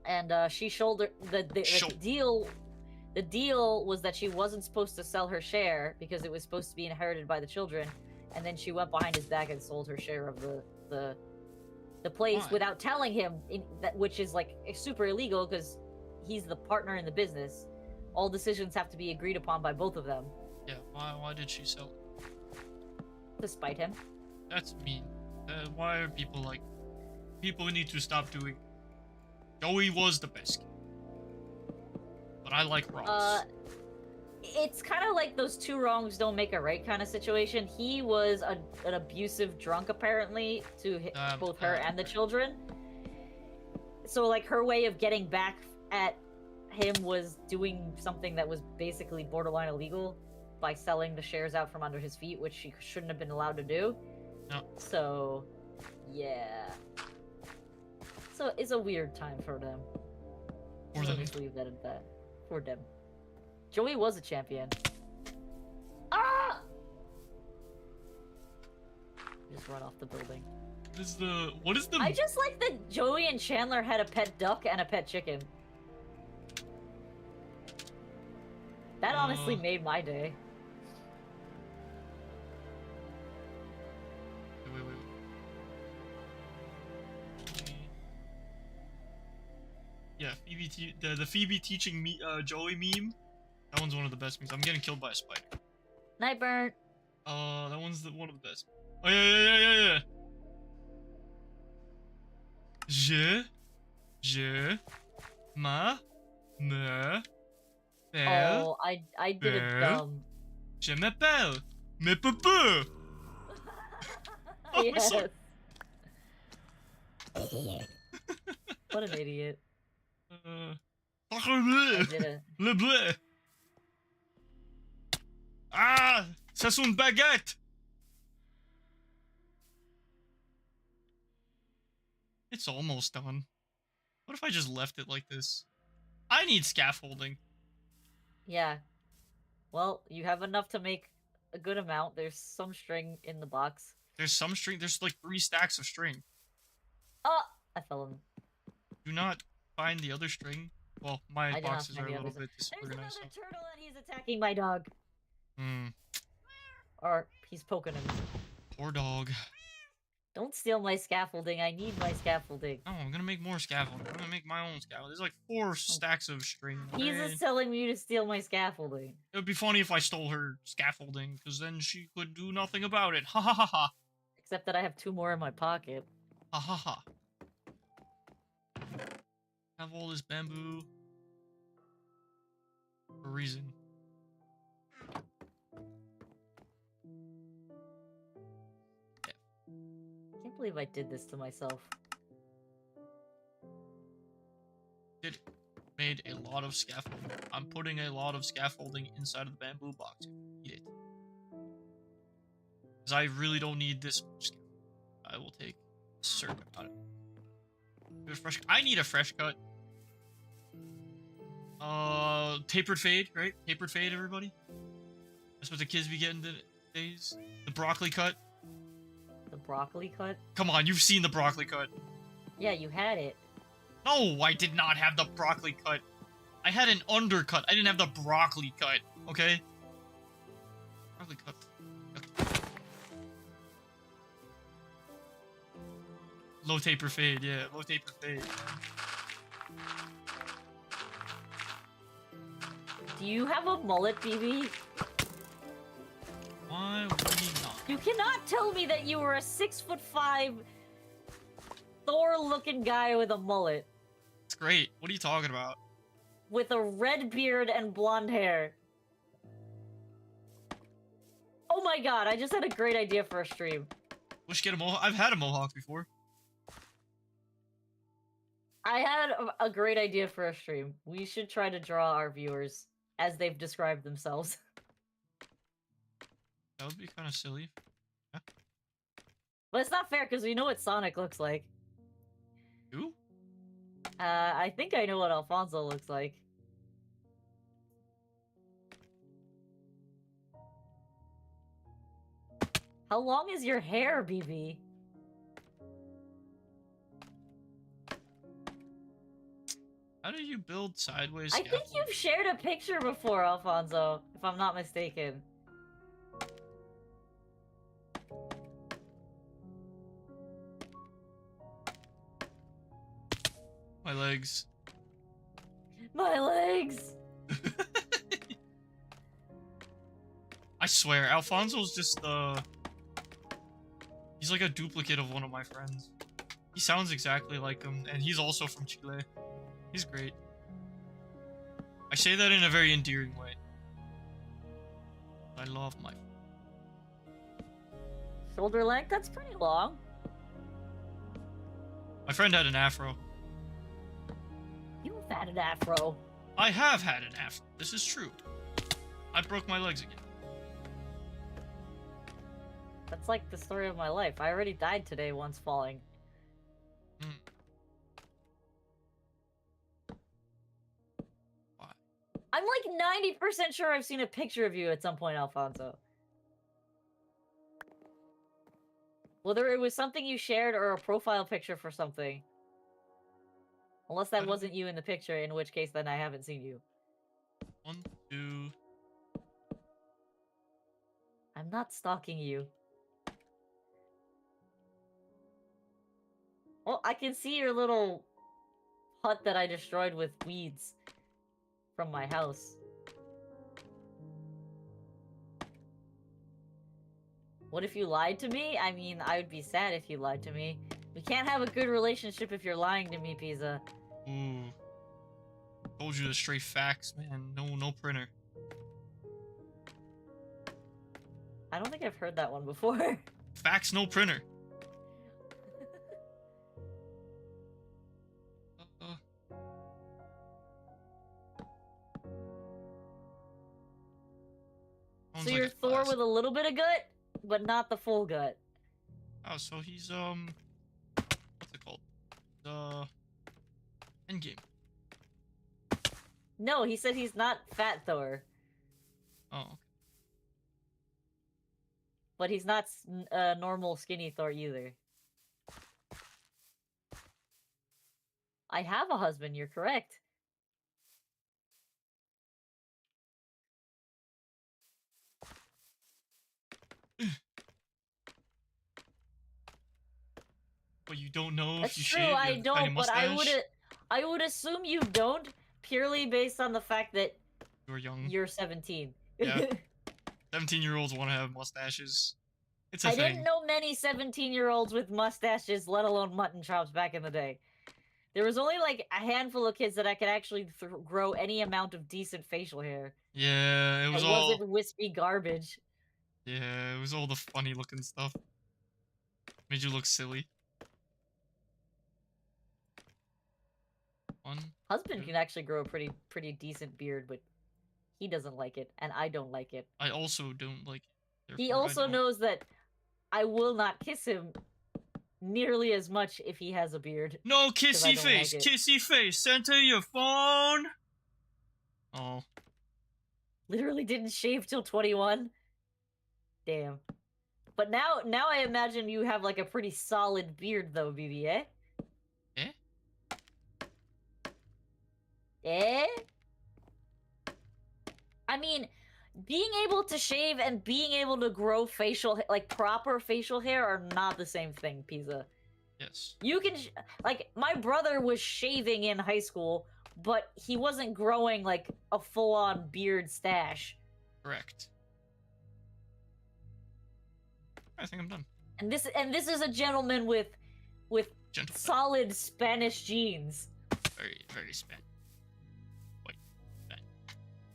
And she shouldered the deal. The deal was that she wasn't supposed to sell her share because it was supposed to be inherited by the children, and then she went behind his back and sold her share of the place without telling him, which is like super illegal because he's the partner in the business. All decisions have to be agreed upon by both of them. Yeah, why did she sell it? To spite him. That's mean. Why are people like... People need to stop doing... Joey was the best kid. But I like Ross. It's kind of like those two wrongs don't make a right kind of situation. He was an abusive drunk, apparently, to both her and the children. So, like, her way of getting back at him was doing something that was basically borderline illegal by selling the shares out from under his feet, which she shouldn't have been allowed to do. No. So, yeah. So, it's a weird time for them. For them. Just leave that at that. For them. Joey was a champion. Ah! Just run off the building. What is the... I just like that Joey and Chandler had a pet duck and a pet chicken. That honestly made my day. Wait. Yeah, the Phoebe teaching me Joey meme. That one's one of the best memes. I'm getting killed by a spider. Night burn. That one's one of the best. Oh yeah. Je m'appelle. Oh, I did it dumb. Je m'appelle. Mais papa. Yes. What an idiot. I did it. Le bleu. Ah, c'est une baguette. It's almost done. What if I just left it like this? I need scaffolding. Yeah. Well, you have enough to make a good amount. There's some string in the box. There's some string. There's like 3 stacks of string. Oh, I fell in. Do not find the other string. Well, my boxes are a little bit disorganized. There's another turtle and he's attacking my dog. Hmm. Or he's poking him. Poor dog. Don't steal my scaffolding. I need my scaffolding. No, I'm gonna make more scaffolding. I'm gonna make my own scaffolding. There's like 4 stacks of string. He's just telling me to steal my scaffolding. It would be funny if I stole her scaffolding, because then she could do nothing about it. Ha ha ha ha. Except that I have 2 more in my pocket. Ha ha ha. Have all this bamboo for a reason. I can't believe I did this to myself. It made a lot lot of scaffolding. I'm putting a lot of scaffolding inside of the bamboo box. Eat it. Because I really don't need this much scaffolding. I will take a certain amount of it. I need a fresh cut. Tapered fade, right? Tapered fade, everybody? That's what the kids be getting days. The broccoli cut. The broccoli cut? Come on, you've seen the broccoli cut. Yeah, you had it. No, I did not have the broccoli cut. I had an undercut. I didn't have the broccoli cut, okay? Broccoli cut. Low taper fade, yeah. Low taper fade. Do you have a mullet, BB? Why would he not? You cannot tell me that you were a 6'5" Thor-looking guy with a mullet. It's great. What are you talking about? With a red beard and blonde hair. Oh my god, I just had a great idea for a stream. We should get a mohawk. I've had a mohawk before. I had a great idea for a stream. We should try to draw our viewers as they've described themselves. That would be kind of silly. Yeah. But it's not fair because we know what Sonic looks like. Who? I think I know what Alfonso looks like. How long is your hair, BB? How do you build sideways? I think you've shared a picture before, Alfonso, if I'm not mistaken. My legs. My legs! I swear, Alfonso's just he's like a duplicate of one of my friends. He sounds exactly like him, and he's also from Chile. He's great. I say that in a very endearing way. I love my... Shoulder length? That's pretty long. My friend had an afro. You've had an afro. I have had an afro. This is true. I broke my legs again. That's like the story of my life. I already died today once falling. Hmm. Why? I'm like 90% sure I've seen a picture of you at some point, Alfonso. Whether it was something you shared or a profile picture for something. Unless that wasn't you in the picture, in which case then I haven't seen you. 1, 2... I'm not stalking you. Well, I can see your little hut that I destroyed with weeds from my house. What if you lied to me? I mean, I would be sad if you lied to me. We can't have a good relationship if you're lying to me, Pizza. Ooh. Told you the straight facts, man. No printer. I don't think I've heard that one before. Facts, no printer. So you're Thor with a little bit of gut, but not the full gut. Oh, so he's what's it called? Endgame. No, he said he's not fat Thor. Oh, okay. But he's not normal skinny Thor either. I have a husband, you're correct. But you don't know That's if you true, shave. I don't, but I would assume you don't, purely based on the fact that you're young. You're 17. Yeah. 17-year-olds want to have mustaches. It's a I thing. didn't know many 17-year-olds with mustaches, let alone mutton chops back in the day. There was only like a handful of kids that I could actually grow any amount of decent facial hair. Yeah, it wasn't wispy garbage. Yeah, it was all the funny looking stuff. Made you look silly. 1. Husband 2. can actually grow a pretty decent beard, but he doesn't like it, and I don't like it. I also don't like it. He Therefore, I also don't. knows that I will not kiss him nearly as much if he has a beard. No 'Cause I kissy don't face. like it. Kissy face. Center your phone. Oh. Literally didn't shave till 21. Damn. But now I imagine you have like a pretty solid beard though, BB, eh? Eh? Eh? I mean, being able to shave and being able to grow like proper facial hair are not the same thing, Pizza. Yes. You can like my brother was shaving in high school, but he wasn't growing like a full-on beard stash. Correct. I think I'm done. And this is a gentleman with Gentle. solid Spanish genes. Very, very Spanish. Wait.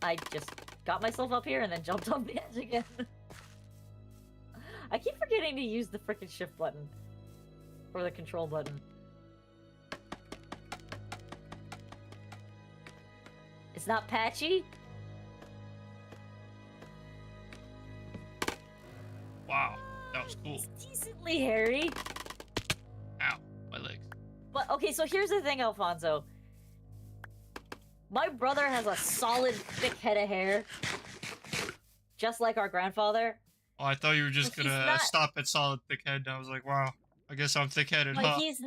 I just got myself up here and then jumped on the edge again. I keep forgetting to use the frickin' shift button. Or the control button. It's not patchy? Wow. That was cool. It's decently hairy. Ow. My legs. But, okay, so here's the thing, Alfonso. My brother has a solid, thick head of hair. Just like our grandfather. Oh, I thought you were just But gonna stop at solid thick head. I was like, wow. I guess I'm thick-headed, But huh? he's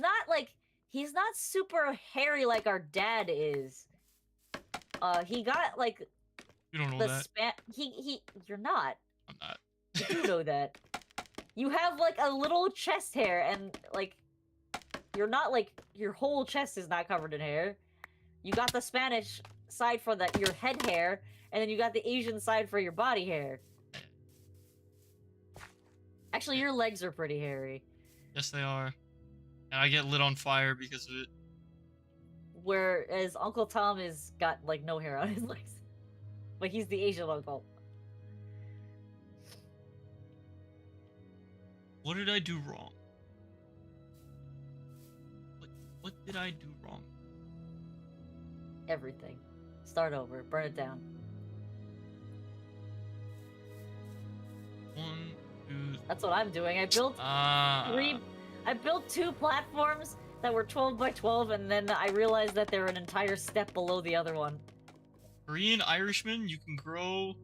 not super hairy like our dad is. He got, like, You don't know the that. you're not. I'm not. You know that. You have, like, a little chest hair, and, like, you're not, like, your whole chest is not covered in hair. You got the Spanish side for your head hair, and then you got the Asian side for your body hair. Actually, your legs are pretty hairy. Yes, they are. And I get lit on fire because of it. Whereas Uncle Tom is got, like, no hair on his legs. But he's the Asian uncle. What did I do wrong? What did I do wrong? Everything. Start over. Burn it down. 1, 2. That's what I'm doing. I built 2 platforms that were 12 by 12, and then I realized that they're an entire step below the other one. Korean Irishman, you can grow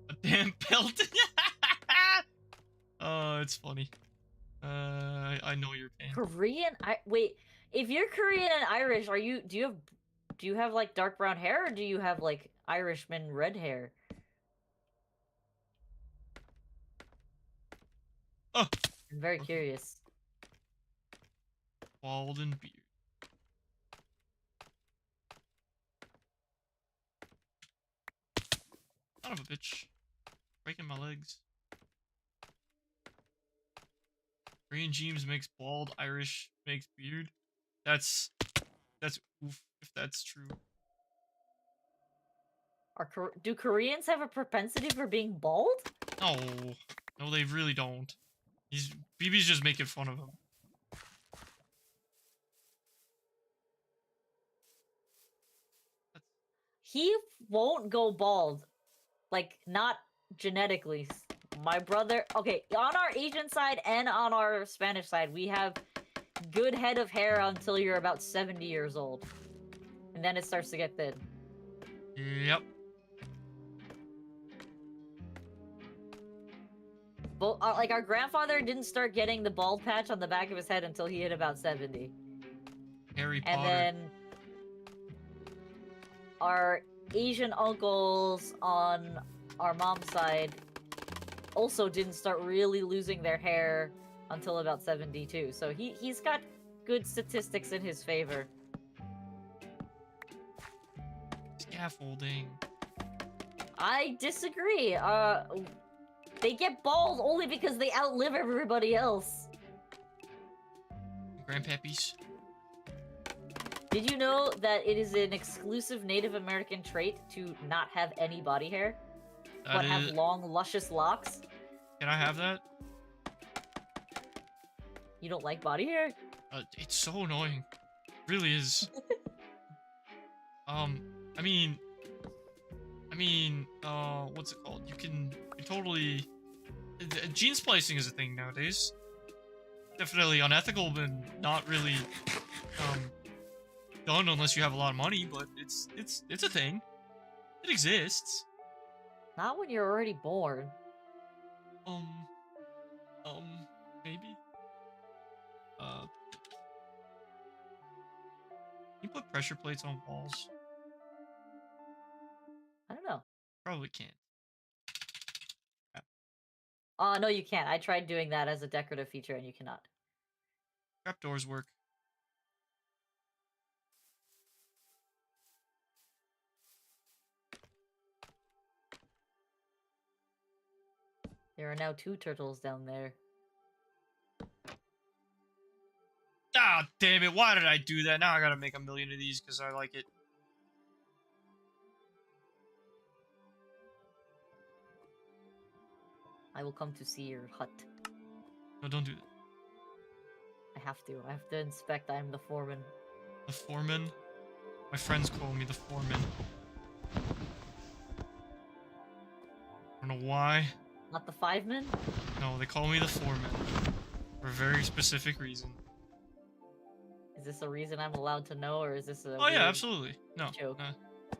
a damn pelt. Oh, it's funny. I know your pain. Korean? Wait. If you're Korean and Irish, do you have like dark brown hair, or do you have like Irishman red hair? Oh. I'm very curious. Bald and beard. Son of a bitch. Breaking my legs. Korean James makes bald, Irish makes beard. That's oof, if that's true. Do Koreans have a propensity for being bald? No. No, they really don't. BB's just making fun of him. He won't go bald. Like, not genetically. My brother... Okay, on our Asian side and on our Spanish side, we have good head of hair until you're about 70 years old. And then it starts to get thin. Yep. But, like, our grandfather didn't start getting the bald patch on the back of his head until he hit about 70. Harry Potter. And then... our Asian uncles on our mom's side also didn't start really losing their hair until about 72. So he's got good statistics in his favor. Scaffolding. I disagree. They get bald only because they outlive everybody else. Grandpappies. Did you know that it is an exclusive Native American trait to not have any body hair? But have long, luscious locks? Can I have that? You don't like body hair? It's so annoying. Really is. I mean, what's it called? You can totally... Gene splicing is a thing nowadays. Definitely unethical, but not really, done unless you have a lot of money, but it's a thing. It exists. Not when you're already born. Maybe? Can you put pressure plates on walls? I don't know. Probably can't. No, you can't. I tried doing that as a decorative feature, and you cannot. Trapdoors work. There are now 2 turtles down there. Ah, damn it. Why did I do that? Now I gotta make a million of these because I like it. I will come to see your hut. No, don't do that. I have to. I have to inspect. I am the foreman. The foreman? My friends call me the foreman. I don't know why. Not the 5-man? No, they call me the foreman. For a very specific reason. Is this a reason I'm allowed to know, or is this a Oh yeah, absolutely. No. joke?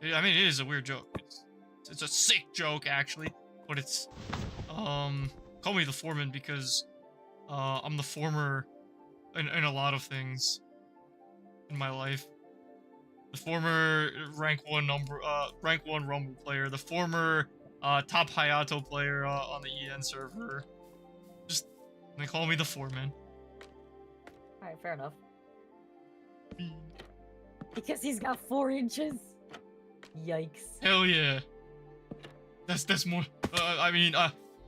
I mean, it is a weird joke. It's a sick joke, actually. But it's... Call me the foreman because... I'm the former... in a lot of things. In my life. The former rank 1 Rumble player. The former... top Hayato player on the EN server. Just, they call me the foreman. Alright, fair enough. Because he's got 4 inches. Yikes. Hell yeah. That's more,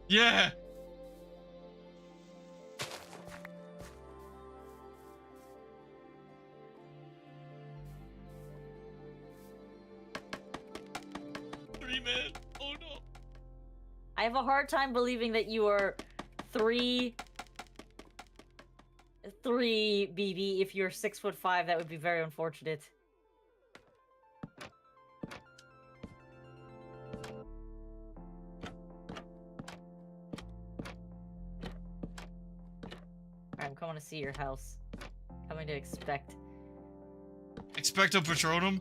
yeah. Man. Oh no. I have a hard time believing that you are 3 BB. If you're 6'5", that would be very unfortunate. Alright, I'm coming to see your house. Coming to expect. Expecto Patronum?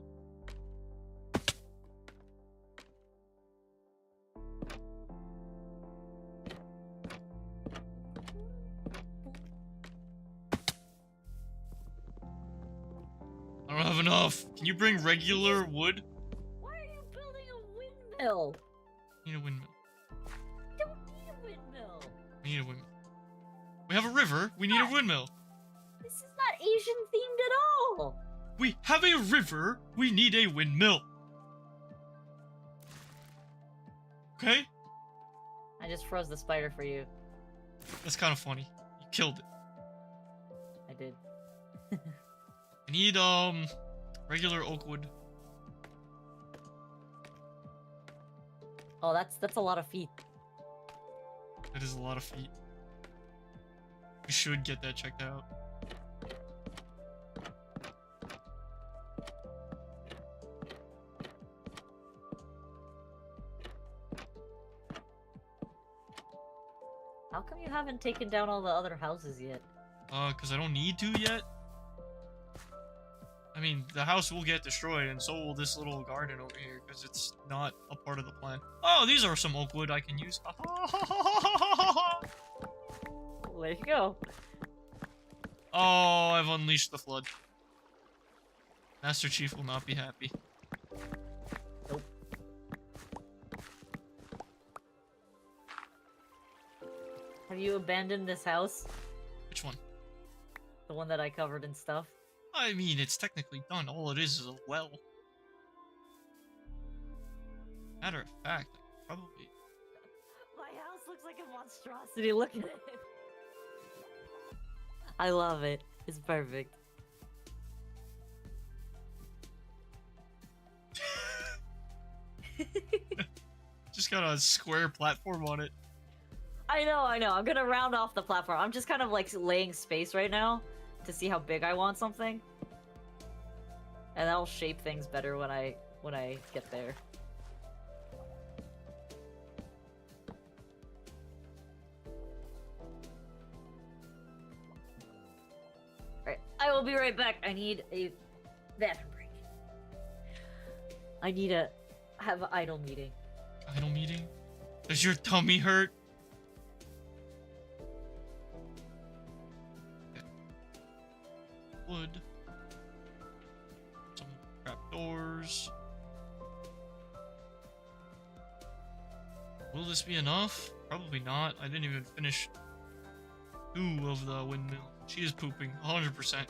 I don't have enough. Can you bring regular wood? Why are you building a windmill? I need a windmill. You don't need a windmill. We need a windmill. We have a river. We need a windmill. This is not Asian themed at all. We have a river. We need a windmill. Okay? I just froze the spider for you. That's kind of funny. You killed it. I did. I need, regular oak wood. Oh, that's a lot of feet. That is a lot of feet. We should get that checked out. How come you haven't taken down all the other houses yet? Cause I don't need to yet. I mean, the house will get destroyed, and so will this little garden over here, because it's not a part of the plan. Oh, these are some oak wood I can use. There you go. Oh, I've unleashed the flood. Master Chief will not be happy. Nope. Have you abandoned this house? Which one? The one that I covered in stuff? I mean, it's technically done. All it is a well. Matter of fact, probably... My house looks like a monstrosity. Look at it. I love it. It's perfect. Just got a square platform on it. I know. I'm gonna round off the platform. I'm just kind of like laying space right now to see how big I want something. And that'll shape things better when I get there. Alright, I will be right back. I need a bathroom break. I need to have an idle meeting. Idle meeting? Does your tummy hurt? Okay. Wood. Some trapdoors. Will this be enough? Probably not. I didn't even finish 2 of the windmill. She is pooping, 100%.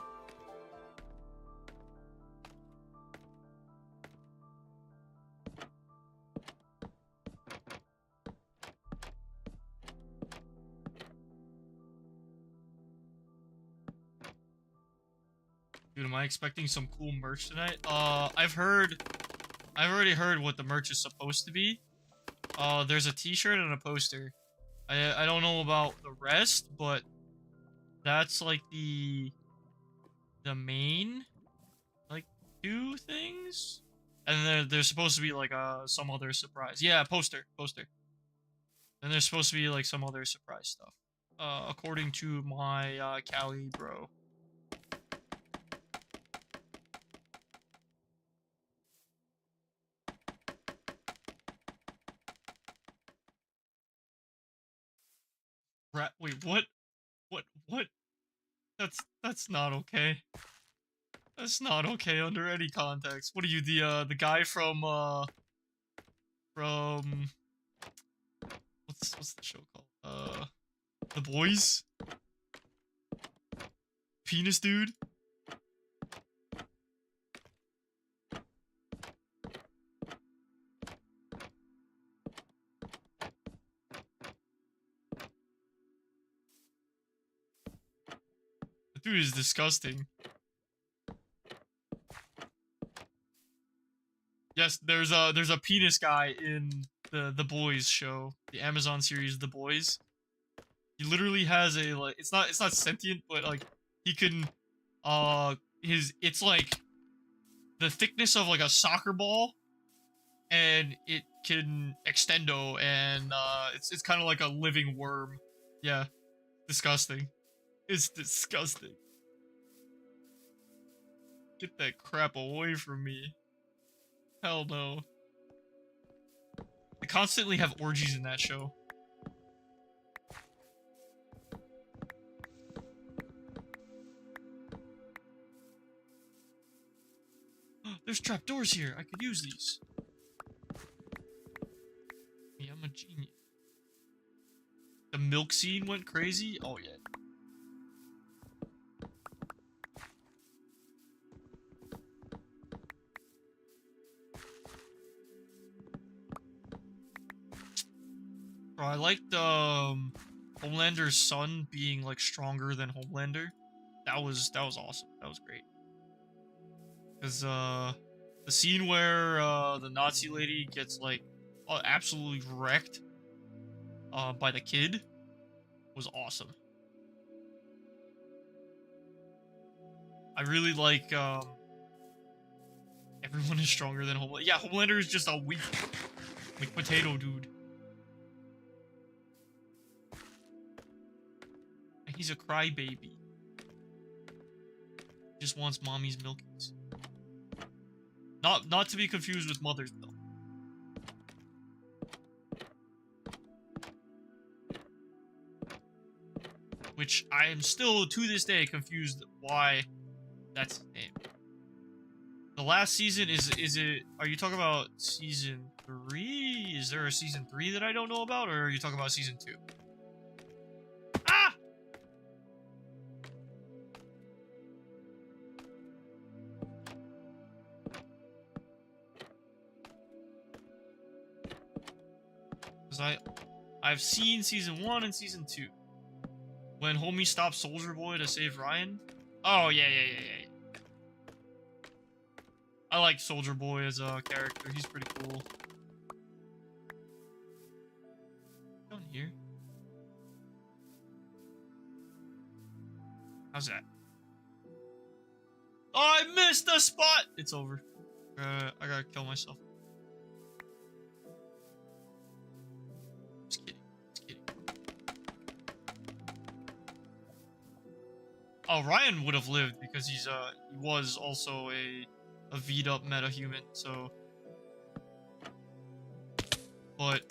Dude, am I expecting some cool merch tonight? I've already heard what the merch is supposed to be. There's a t-shirt and a poster. I don't know about the rest, but that's like the main, like, 2 things? And there's supposed to be like some other surprise. Yeah, poster. And there's supposed to be like some other surprise stuff. According to my Cali bro. Wait, what? What? That's not okay. That's not okay under any context. What are you, the guy from what's the show called? The Boys? Penis dude? The dude is disgusting. Yes, there's a penis guy in the Boys show, the Amazon series The Boys. He literally has a, like, it's not sentient, but like he can it's like the thickness of like a soccer ball, and it can extendo, and it's kind of like a living worm. Yeah, disgusting. It's disgusting. Get that crap away from me. Hell no. They constantly have orgies in that show. There's trapdoors here. I could use these. Me, I'm a genius. The milk scene went crazy? Oh, yeah. Bro, I liked Homelander's son being like stronger than Homelander. That was awesome. That was great. Cause the scene where the Nazi lady gets like absolutely wrecked by the kid was awesome. I really like everyone is stronger than Homelander. Yeah, Homelander is just a weak like potato dude. And he's a crybaby. Just wants mommy's milkies. Not to be confused with mother's milk. Which I am still to this day confused why that's his name. The last season is it? Are you talking about season 3? Is there a season 3 that I don't know about, or are you talking about season 2? Ah! Because I've seen season 1 and season 2. When homie stopped Soldier Boy to save Ryan. Oh yeah. I like Soldier Boy as a character. He's pretty cool. Down here. How's that? Oh, I missed the spot! It's over. I gotta kill myself. Just kidding. Just kidding. Oh, Ryan would have lived because he was also a V'd up meta human, so. But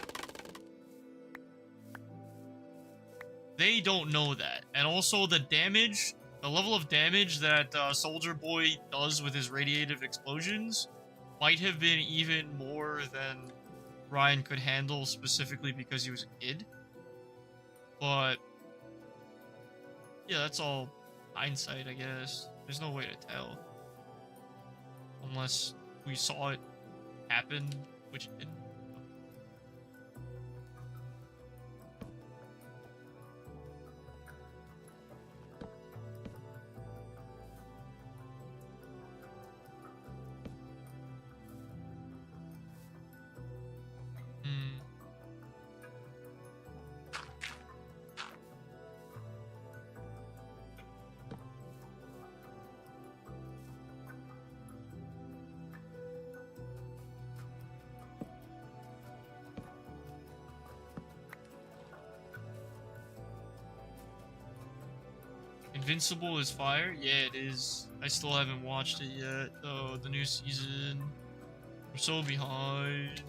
they don't know that. And also the damage, the level of damage that Soldier Boy does with his radiative explosions might have been even more than Ryan could handle, specifically because he was a kid. But yeah, that's all hindsight, I guess. There's no way to tell. Unless we saw it happen, which it didn't. Invincible is fire? Yeah, it is. I still haven't watched it yet. Oh, the new season. We're so behind.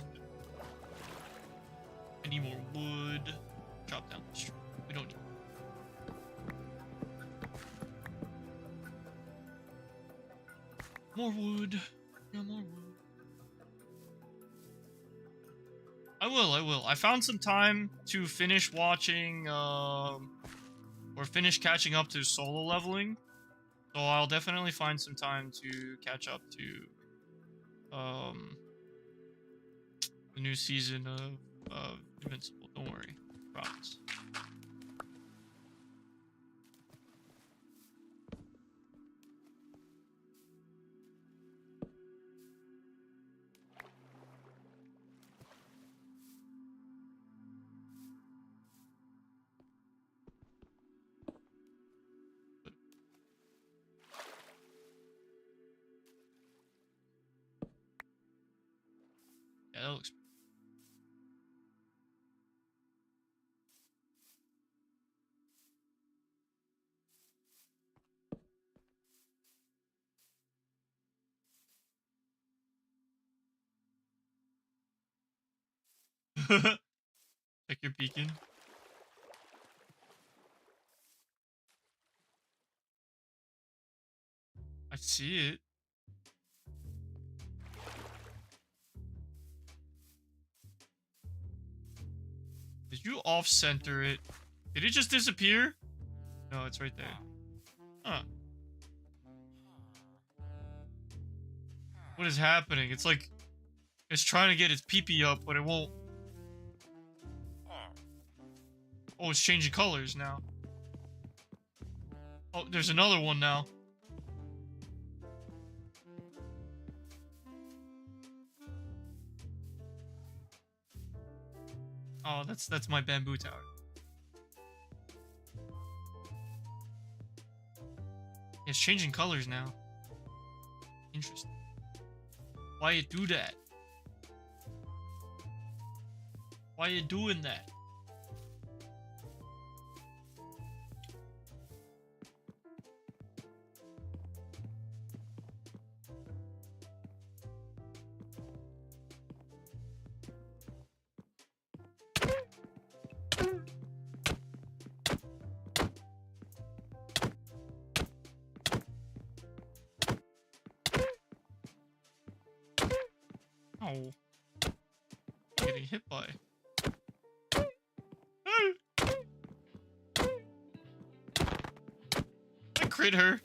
I need more wood. Drop down the street. We don't need. More wood. Yeah, more wood. I will. I found some time to finish watching, or finish catching up to solo leveling. So I'll definitely find some time to catch up to, the new season of Invincible. Don't worry. Promise. Yeah, that looks. Check your beacon. I see it. Did you off-center it? Did it just disappear? No, it's right there. Huh. What is happening? It's like it's trying to get its pee-pee up, but it won't. Oh, it's changing colors now. Oh, there's another one now. Oh, that's my bamboo tower. It's changing colors now. Interesting. Why you do that? Why you doing that? Oh. Getting hit by. I crit her.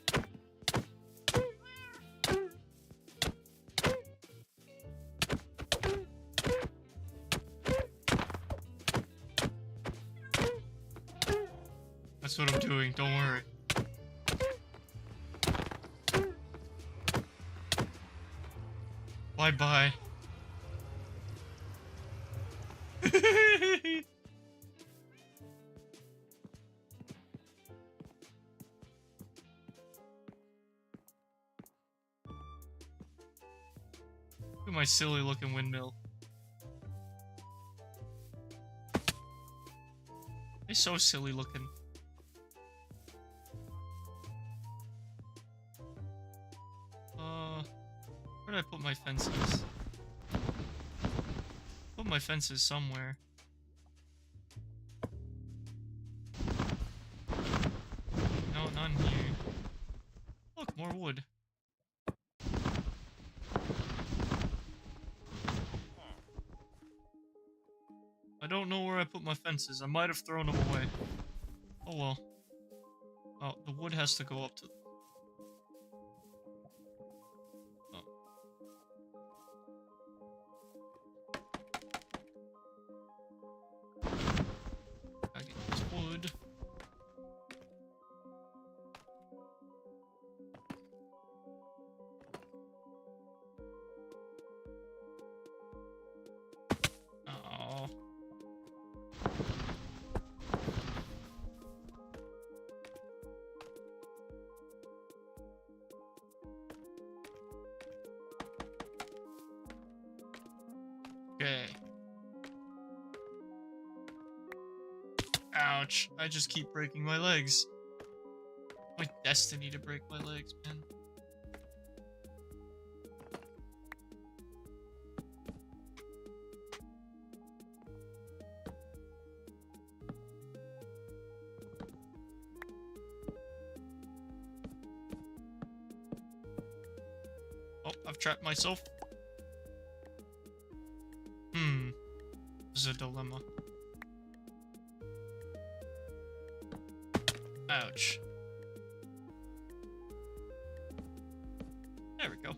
That's what I'm doing, don't worry. Bye-bye. Look at my silly looking windmill. It's so silly looking. Where did I put my fences? Put my fences somewhere. No, none here. Look, more wood. I don't know where I put my fences. I might have thrown them away. Oh well. Oh, the wood has to go up to... Oh. I get this wood. Oh. Okay. Ouch. I just keep breaking my legs. My destiny to break my legs, man. Oh, I've trapped myself. This is a dilemma. Ouch. There we go.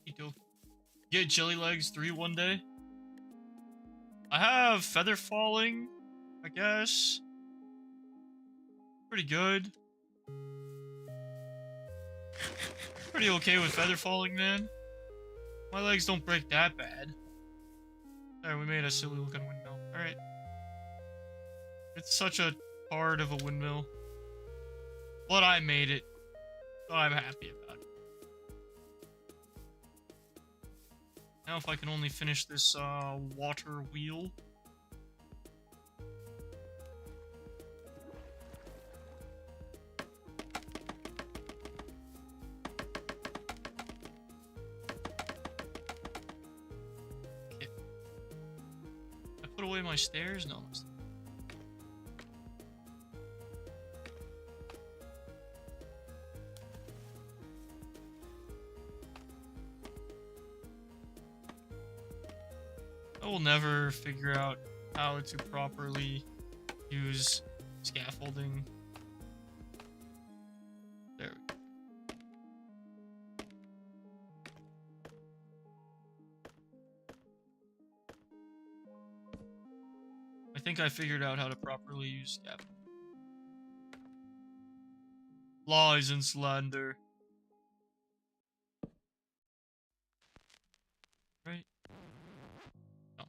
Ito. Get jelly legs 3 one day. I have feather falling, I guess. Pretty good. Pretty okay with feather falling, man. My legs don't break that bad. Alright, we made a silly looking windmill. Alright. It's such a part of a windmill. But I made it. So I'm happy about it. Now if I can only finish this water wheel. Put away my stairs? No. I will never figure out how to properly use scaffolding. There we go. I think I figured out how to properly use scaffolding. Lies and slander. Right? No.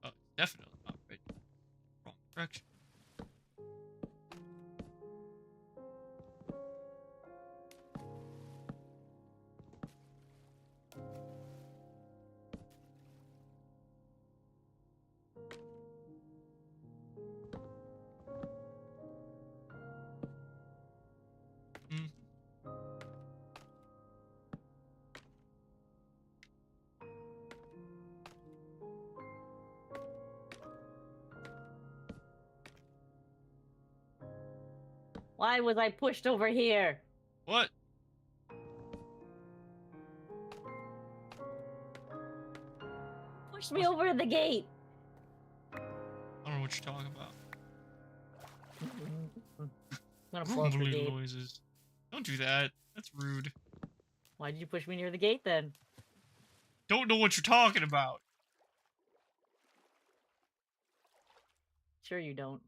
Oh, it's definitely not right. Wrong direction. Why was I pushed over here? What? Push me over to the gate. I don't know what you're talking about. I'm gonna blow up the Rumbling gate. noises. Don't do that. That's rude. Why did you push me near the gate then? Don't know what you're talking about. Sure you don't.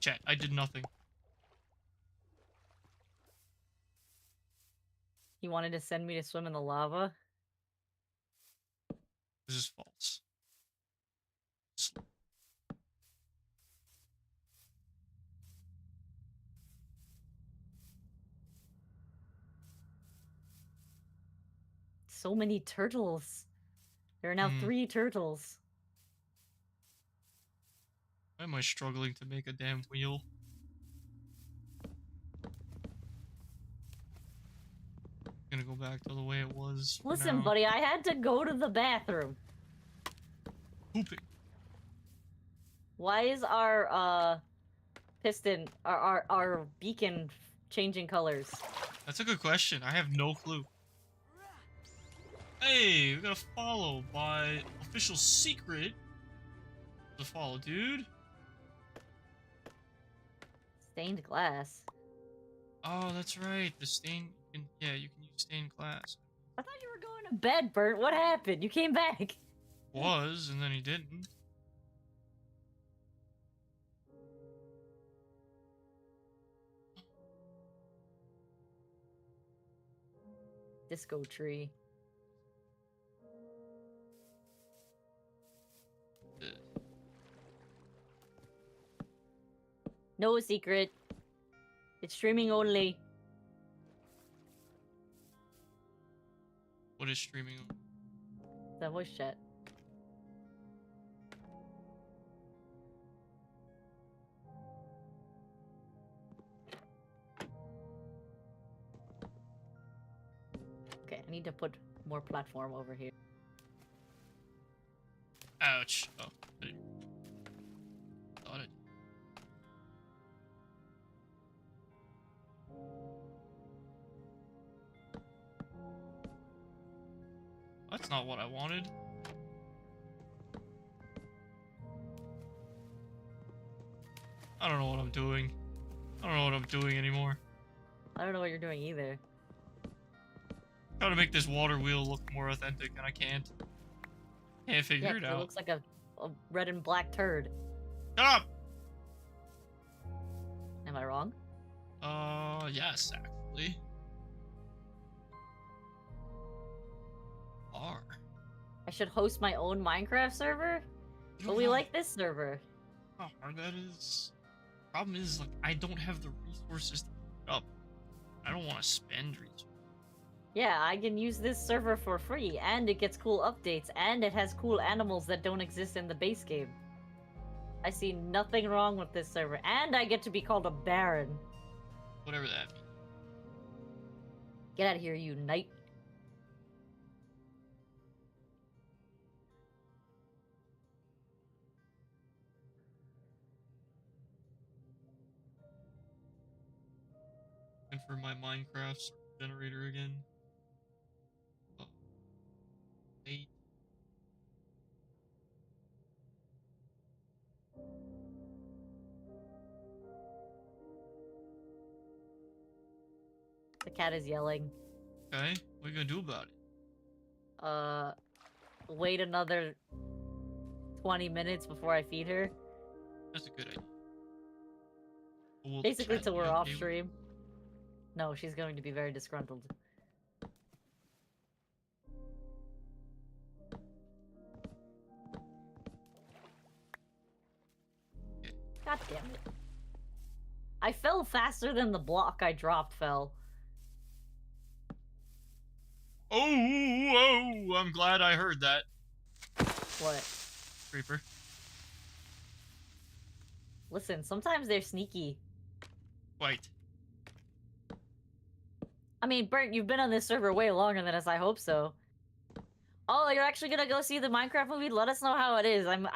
Chat, I did nothing. You wanted to send me to swim in the lava? This is false. So many turtles. There are now 3 turtles. Why am I struggling to make a damn wheel? Gonna go back to the way it was. Listen, buddy, I had to go to the bathroom. Pooping. Why is our piston, our beacon changing colors? That's a good question. I have no clue. Hey, we got a follow by official secret. The follow, dude. Stained glass. Oh, that's right. The stain. You can use stained glass. I thought you were going to bed, Bert. What happened? You came back. Was, and then he didn't. Disco tree. No secret. It's streaming only. What is streaming? The voice chat. Okay, I need to put more platform over here. Ouch. Oh. Thought it. That's not what I wanted. I don't know what I'm doing. I don't know what I'm doing anymore. I don't know what you're doing either. Trying to make this water wheel look more authentic, and I can't. Can't figure it out. It looks like a red and black turd. Shut up! Am I wrong? Yes, actually. Are. I should host my own Minecraft server? But we like this server. How hard that is. Problem is, like, I don't have the resources to keep it up. I don't want to spend resources. Yeah, I can use this server for free, and it gets cool updates, and it has cool animals that don't exist in the base game. I see nothing wrong with this server, and I get to be called a baron. Whatever that means. Get out of here, you knight. And for my Minecraft generator again. Oh. 8. The cat is yelling. Okay, what are you gonna do about it? Wait another 20 minutes before I feed her. That's a good idea. Will Basically chat till be we're okay off with- stream. No, she's going to be very disgruntled. God damn it. I fell faster than the block I dropped fell. Oh, I'm glad I heard that. What? Creeper. Listen, sometimes they're sneaky. Wait. I mean, Bert, you've been on this server way longer than us, I hope so. Oh, you're actually gonna go see the Minecraft movie? Let us know how it is. I'm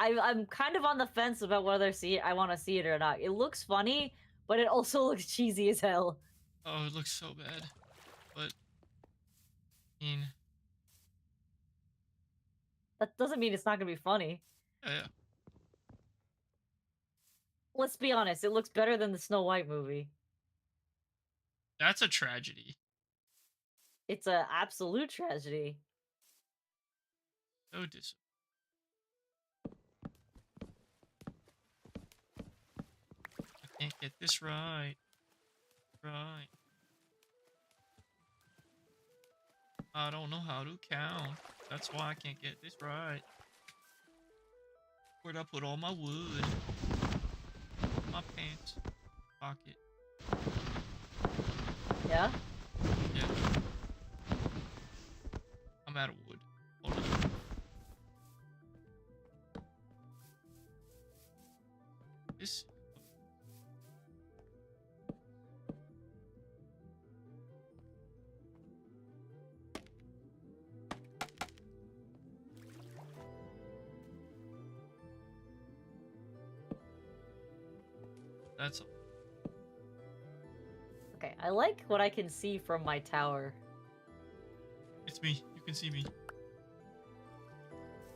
kind of on the fence about whether I want to see it or not. It looks funny, but it also looks cheesy as hell. Oh, it looks so bad. But I mean, That doesn't mean it's not gonna be funny. yeah. Let's be honest, it looks better than the Snow White movie. That's a tragedy. It's a absolute tragedy. So disappointing. I can't get this right. Right. I don't know how to count. That's why I can't get this right. Where'd I put all my wood? My pants. Pocket. Yeah? Yeah. I'm out of wood. Hold on. This. That's all. Okay, I like what I can see from my tower. It's me. You can see me.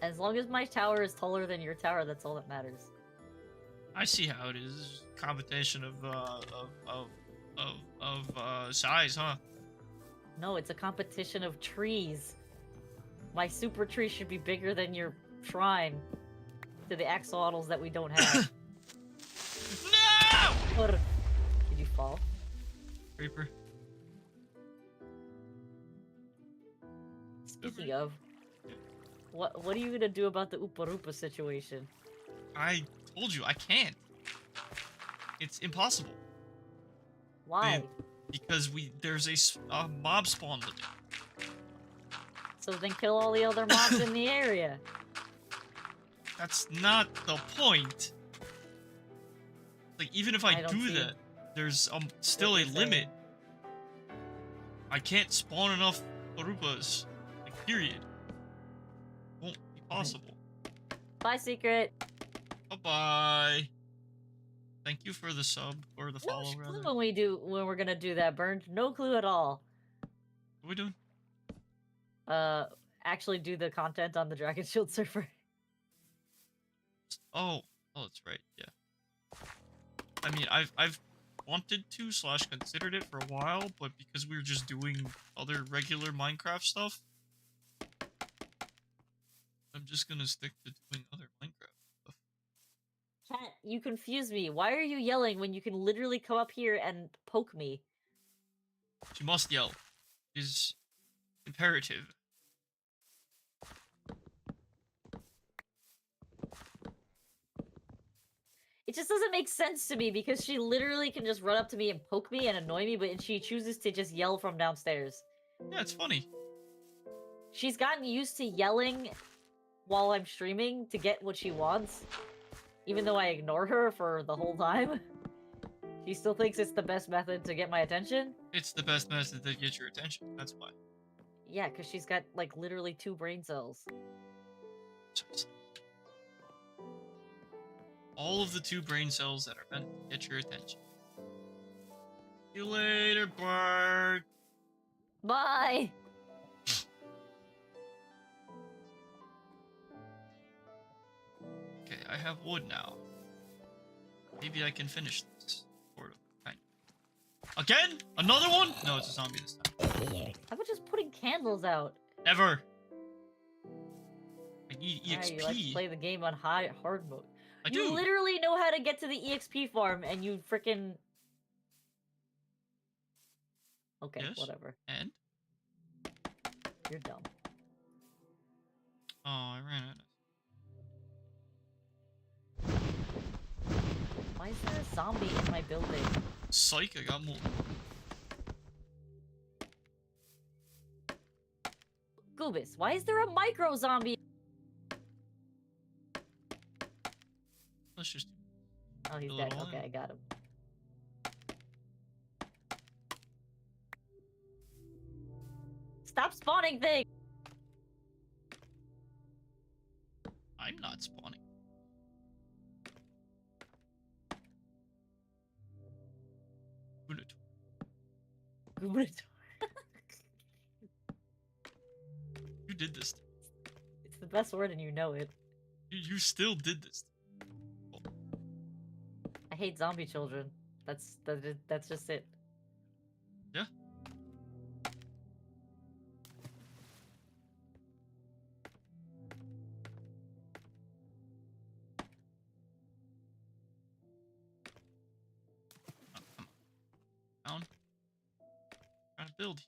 As long as my tower is taller than your tower, that's all that matters. I see how it is. This is a combination of size, huh? No, it's a competition of trees. My super tree should be bigger than your shrine to the axolotls that we don't have. No! Did you fall? Creeper. Speaking of, what are you gonna do about the Oopa Roopa situation? I told you I can't. It's impossible. Why? Because there's a mob spawn limit. So then kill all the other mobs in the area. That's not the point. Like, even if I don't do see that, there's still a you're limit. saying. I can't spawn enough Arupas. Like, period. Won't be possible. Bye, Secret. Bye-bye. Thank you for the sub, or the follow, No rather. clue when we're gonna do that, Burned. No clue at all. What are we doing? Actually do the content on the Dragon Shield server. Oh, that's right. Yeah. I mean, I've wanted to / considered it for a while, but because we were just doing other regular Minecraft stuff, I'm just gonna stick to doing other Minecraft stuff. Chat, you confuse me. Why are you yelling when you can literally come up here and poke me? She must yell. It is imperative. It just doesn't make sense to me because she literally can just run up to me and poke me and annoy me, but she chooses to just yell from downstairs. Yeah, it's funny. She's gotten used to yelling while I'm streaming to get what she wants. Even though I ignore her for the whole time. She still thinks it's the best method to get my attention. It's the best method to get your attention. That's why. Yeah, because she's got, like, literally 2 brain cells. All of the 2 brain cells that are meant to get your attention. See you later, bird. Bye! Okay, I have wood now. Maybe I can finish this. Sort of. Kind of. Again? Another one? No, it's a zombie this time. How about just putting candles out? Never. I need Ah, EXP. you like to play the game on hard mode. I You do. literally know how to get to the EXP farm, and you freaking. Okay, Yes. whatever. And? You're dumb. Oh, I ran out of... Why is there a zombie in my building? Psych, I got more. Goobus, why is there a micro zombie? Let's just... Oh, he's Fill dead. it all Okay, in. I got him. Stop spawning things! I'm not spawning. Gubernator. You did this. It's the best word and you know it. You still did this. I hate zombie children. That's just it. Yeah. Oh, come on. Down. Trying to build.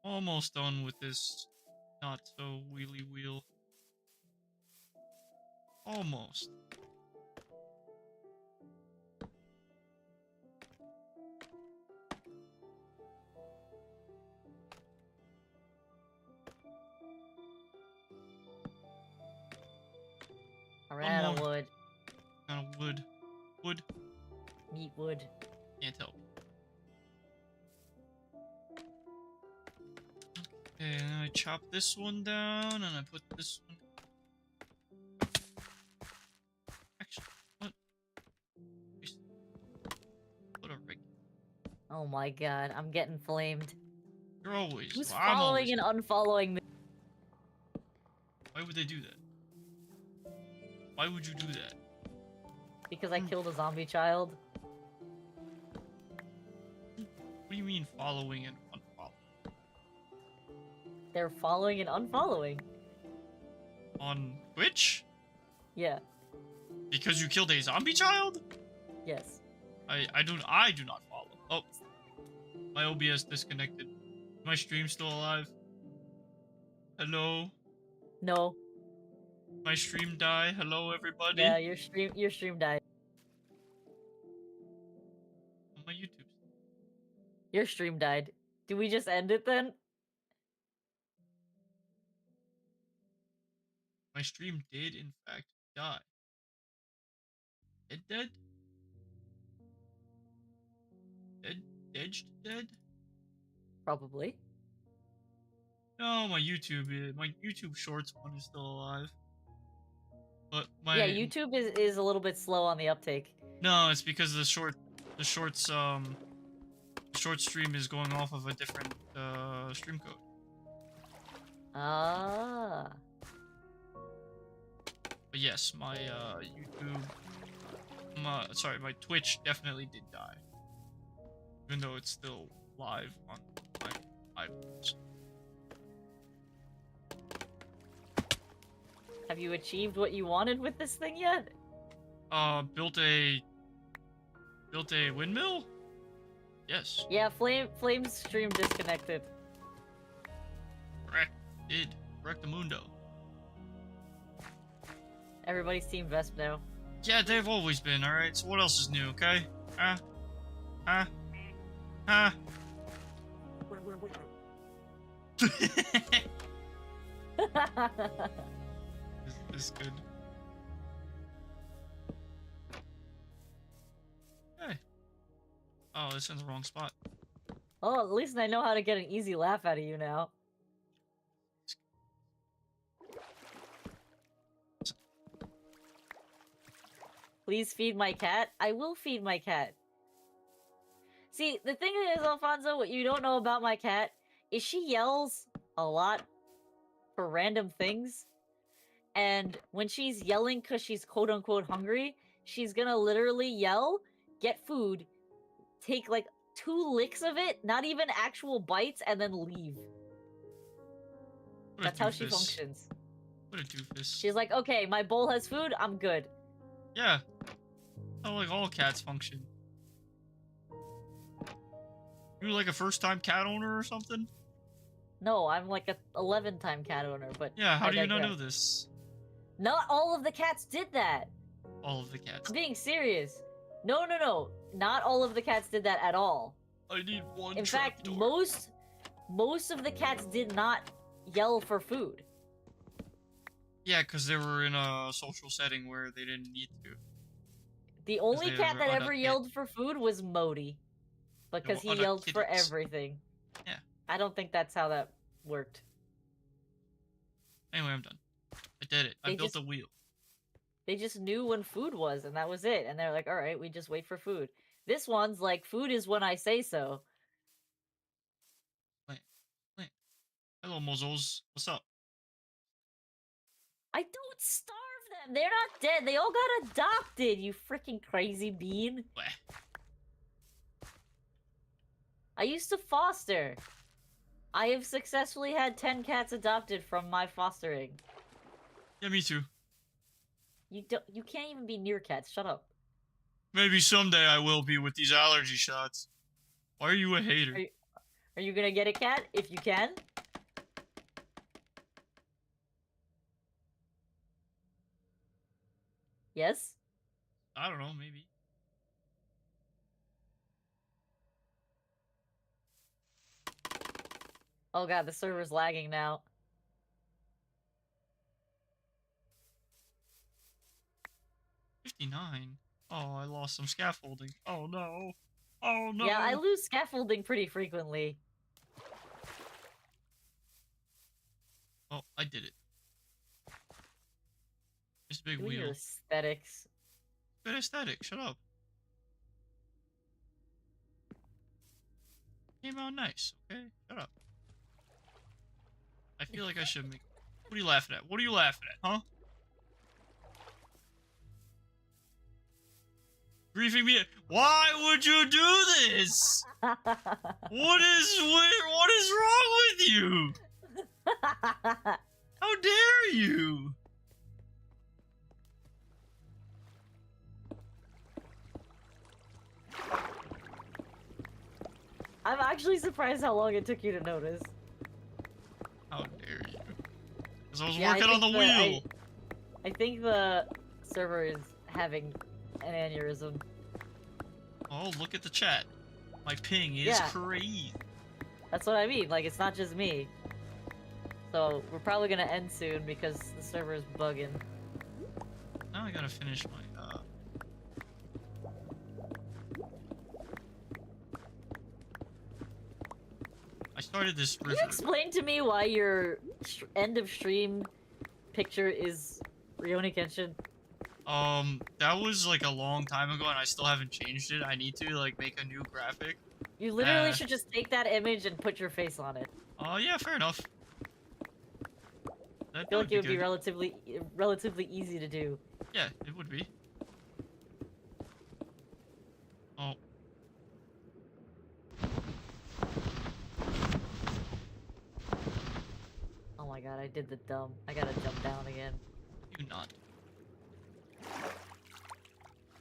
Almost done with this not so wheelie wheel. Almost. I ran out of more. wood. Kind of wood. Wood. Meat wood. Can't help. Okay, and then I chop this one down, and I put this one. Actually, what? Put a rig. Oh my god, I'm getting flamed. You're always. Who's Well, I'm always. following and unfollowing me? Why would they do that? Why would you do that? Because I killed a zombie child. What do you mean following and unfollowing? They're following and unfollowing. On Twitch? Yeah. Because you killed a zombie child? Yes. I do not follow. Oh. My OBS disconnected. Is my stream still alive? Hello? No. My stream die? Hello everybody? Yeah, your stream died. On my YouTube. Your stream died. Do we just end it then? My stream did in fact die. It dead? Dead? Probably. No, my YouTube Shorts one is still alive. But my Yeah, YouTube is a little bit slow on the uptake. No, it's because the short stream is going off of a different stream code. Ah. But yes, my my Twitch definitely did die. Even though it's still live on my eyeballs. Have you achieved what you wanted with this thing yet? Built a windmill? Yes. Yeah, Flame's stream disconnected. Wrecked the mundo. Everybody's Team Vesp now. Yeah, they've always been, alright? So what else is new, okay? Huh? This is good. Hey. Oh, this in the wrong spot. Oh, at least I know how to get an easy laugh out of you now. Please feed my cat. I will feed my cat. See, the thing is, Alfonso, what you don't know about my cat is she yells a lot for random things. And when she's yelling because she's quote-unquote hungry, she's gonna literally yell, get food, take like 2 licks of it, not even actual bites, and then leave. That's how she functions. What a doofus. She's like, okay, my bowl has food, I'm good. Yeah. How like all cats function. You like a first-time cat owner or something? No, I'm like a 11-time cat owner, but yeah, how I do you not digress. know this? Not all of the cats did that. All of the cats. I'm being serious. No. Not all of the cats did that at all. I need one. In fact, door. most of the cats did not yell for food. Yeah, because they were in a social setting where they didn't need to. The only cat that ever unadopted. yelled for food was Modi. Because he yelled for kitties. everything. Yeah. I don't think that's how that worked. Anyway, I'm done. I did it. I built a wheel. They just knew when food was, and that was it. And they're like, alright, we just wait for food. This one's like, food is when I say so. Plant. Hello, Mozzles. What's up? I don't starve them! They're not dead! They all got adopted, you freaking crazy bean! Bleh. I used to foster. I have successfully had 10 cats adopted from my fostering. Yeah, me too. You can't even be near cats, shut up. Maybe someday I will be with these allergy shots. Why are you a hater? Are you gonna get it, cat? If you can. Yes? I don't know, maybe. Oh god, the server's lagging now. $59. Oh, I lost some scaffolding. Oh no. Oh no. Yeah, I lose scaffolding pretty frequently. Oh, I did it. It's a big Do your wheel. aesthetics. Good aesthetic. Shut up. Came out nice. Okay, shut up. I feel like I should make. What are you laughing at? What are you laughing at, huh? Griefing me. Why would you do this? What is wrong with you? How dare you? I'm actually surprised how long it took you to notice. How dare you? Because I was Yeah, working on the wheel. I think the server is having an aneurysm. Oh, look at the chat. My ping is Yeah. crazy. That's what I mean, like, it's not just me. So, we're probably gonna end soon because the server is bugging. Now I gotta finish my, I started this river. Can you explain to me why your end of stream picture is Rurouni Kenshin? That was like a long time ago and I still haven't changed it. I need to, like, make a new graphic. You literally should just take that image and put your face on it. Oh, yeah, fair enough. I feel like it would be relatively easy to do. Yeah, it would be. Oh. Oh my god, I did the dumb. I gotta jump down again. You not.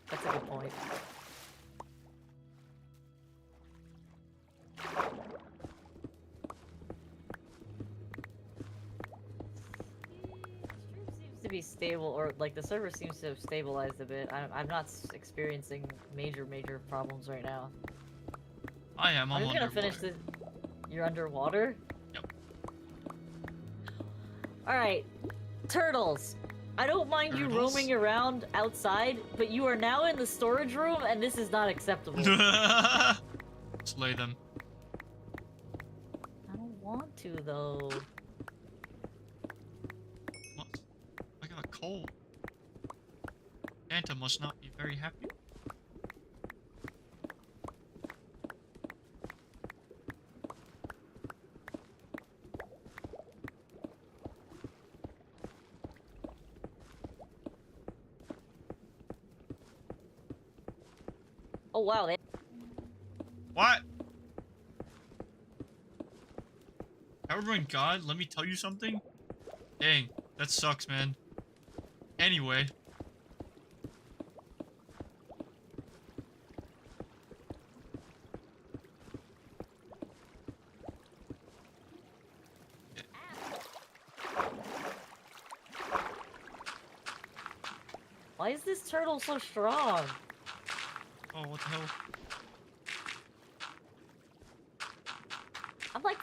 That's a good point. To be stable, or like the server seems to have stabilized a bit. I'm not experiencing major problems right now. I am. I'm gonna finish this. You're underwater? Yep. Alright. Turtles. I don't mind you roaming around outside, but you are now in the storage room and this is not acceptable. Slay them. I don't want to though. I got coal. Santa must not be very happy. Oh wow, What? Everyone, God, let me tell you something. Dang, that sucks, man. Anyway. why is this turtle so strong? Oh, what the hell? I'm like,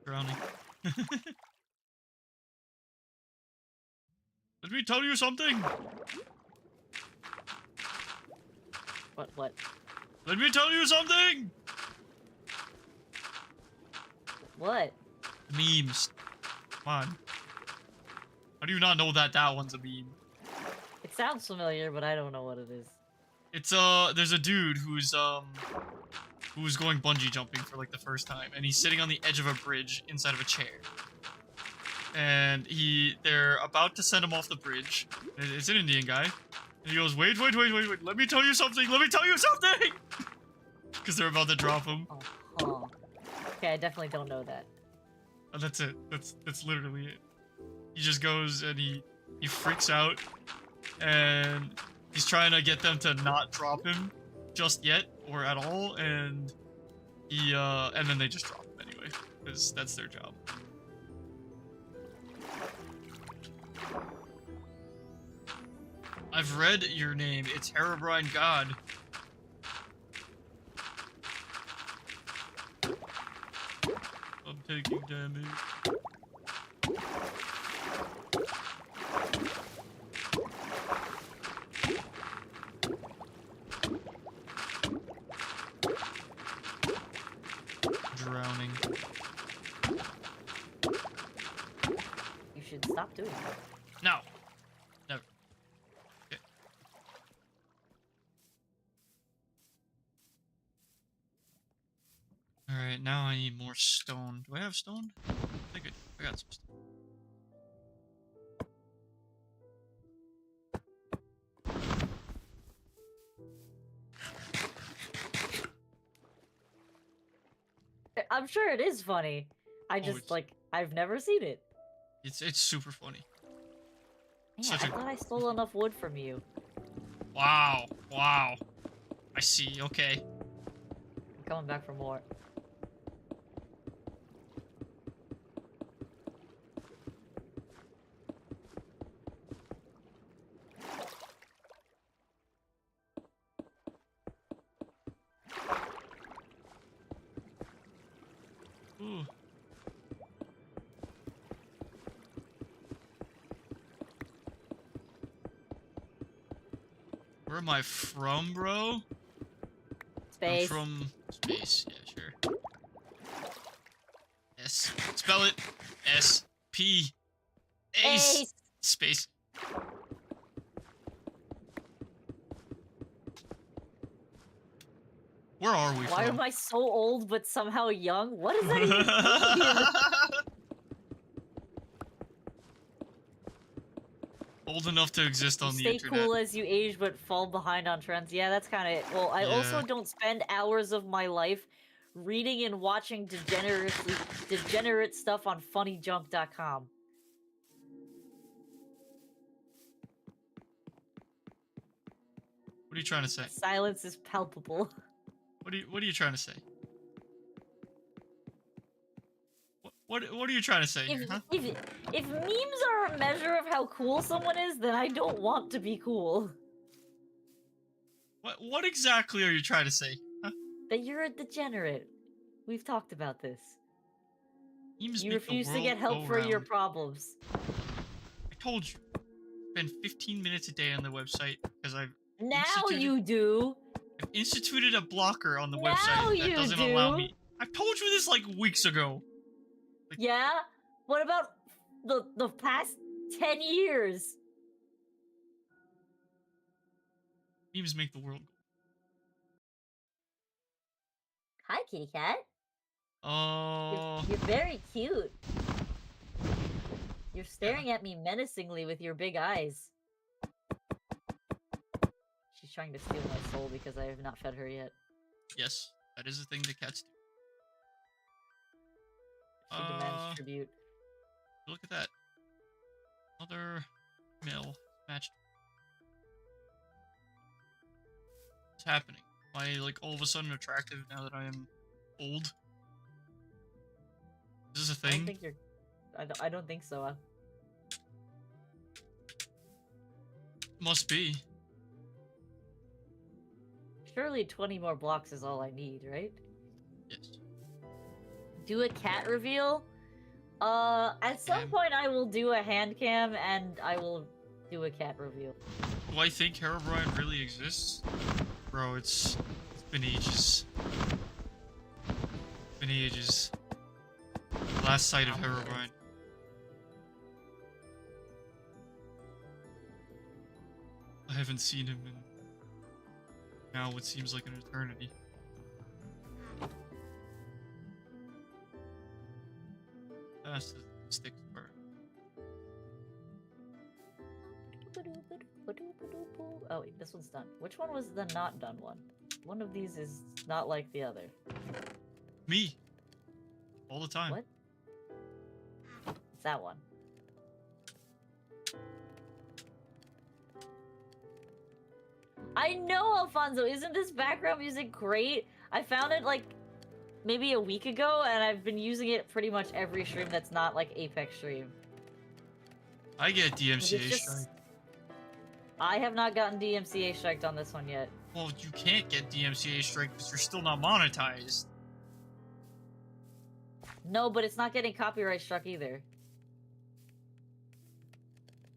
Drowning. Let me tell you something. what? Let me tell you something. What? Memes. Come on. How do you not know that that one's a meme? It sounds familiar, but I don't know what it is. It's there's a dude who's going bungee jumping for like the first time, and he's sitting on the edge of a bridge inside of a chair. And they're about to send him off the bridge. It's an Indian guy. And he goes, wait, let me tell you something, Because they're about to drop him. Oh, huh. Okay, I definitely don't know that. And that's it. That's literally it. He just goes and he freaks out, and He's trying to get them to not drop him just yet or at all, and and then they just drop him anyway, because that's their job. I've read your name. It's Herobrine God. I'm taking damage. Drowning. You should stop doing that. No. Never. Okay. Alright, now I need more stone. Do I have stone? I think I got some stone. I'm sure it is funny. I just, like, I've never seen it. It's super funny. Yeah, I thought I stole enough wood from you. Wow. Wow. I see. Okay. I'm coming back for more. Ooh. Where am I from, bro? Space. I'm from space. Yeah, sure. S. Spell it. S. P. Ace. Space. Where are we Why from? am I so old but somehow young? What does that even mean? Old enough to exist on the Stay internet. cool as you age but fall behind on trends. Yeah, that's kind of it. Well, I also don't spend hours of my life reading and watching degenerate stuff on funnyjunk.com. What are you trying to say? Silence is palpable. What are you trying to say? What are you trying to say here, huh? If memes are a measure of how cool someone is, then I don't want to be cool. What exactly are you trying to say? Huh? That you're a degenerate. We've talked about this. Memes You make the refuse to world get help go for your round. problems. I told you. Spend 15 minutes a day on the website because I've Now you do. I've instituted a blocker on the Now website that you doesn't do. allow me. I've told you this like weeks ago. Like, Yeah? What about the past 10 years? memes make the world go. Hi, kitty cat. Oh. You're very cute. You're staring at me menacingly with your big eyes. She's trying to steal my soul because I have not fed her yet. Yes, that is a thing that cats do. She demands tribute. Look at that. Another male matched. What's happening? Am I like all of a sudden attractive now that I am old? Is this a thing? I don't think you're. I don't think so. Must be. Surely 20 more blocks is all I need, right? Yes. Do a cat reveal? At some point I will do a hand cam and I will do a cat reveal. Do I think Herobrine really exists? Bro, it's been ages. Been ages. Last sight of Herobrine. I haven't seen him in now what seems like an eternity. Fast as the sticks burn. Oh wait, this one's done. Which one was the not done one? One of these is not like the other. Me. All the time. What? It's that one. I know, Alfonso. Isn't this background music great? I found it like maybe a week ago, and I've been using it pretty much every stream that's not like Apex stream. I get DMCA strike. I have not gotten DMCA striked on this one yet. Well, you can't get DMCA strike because you're still not monetized. No, but it's not getting copyright struck either.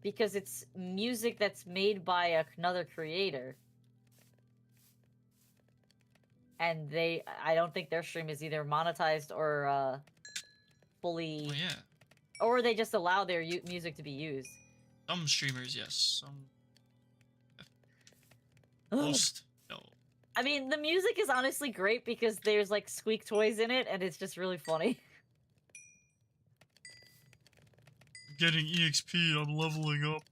Because it's music that's made by another creator. And I don't think their stream is either monetized or fully... Well, yeah. Or they just allow their music to be used. Some streamers, yes. Some... Most, no. I mean, the music is honestly great because there's like squeak toys in it, and it's just really funny. I'm getting EXP, I'm leveling up.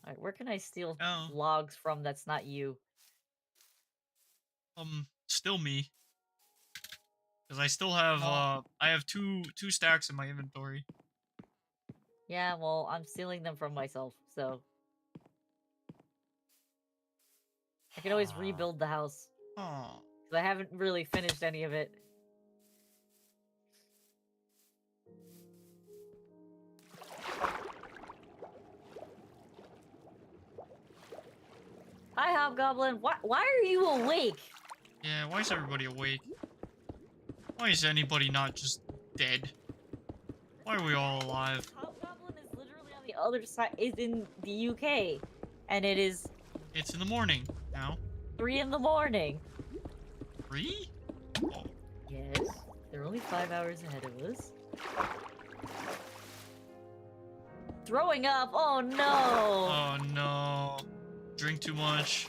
Alright, where can I steal Oh. logs from that's not you? Still me. Because I still have, I have two stacks in my inventory. Yeah, well, I'm stealing them from myself, so... I can always rebuild the house. Oh. Because I haven't really finished any of it. Hi, Hobgoblin. Why are you awake? Yeah, why is everybody awake? Why is anybody not just dead? Why are we all alive? Hobgoblin is literally on the other side, is in the UK. And it is... It's in the morning now. 3 in the morning. 3? Oh. Yes. They're only 5 hours ahead of us. Throwing up! Oh no! Oh no. Drink too much.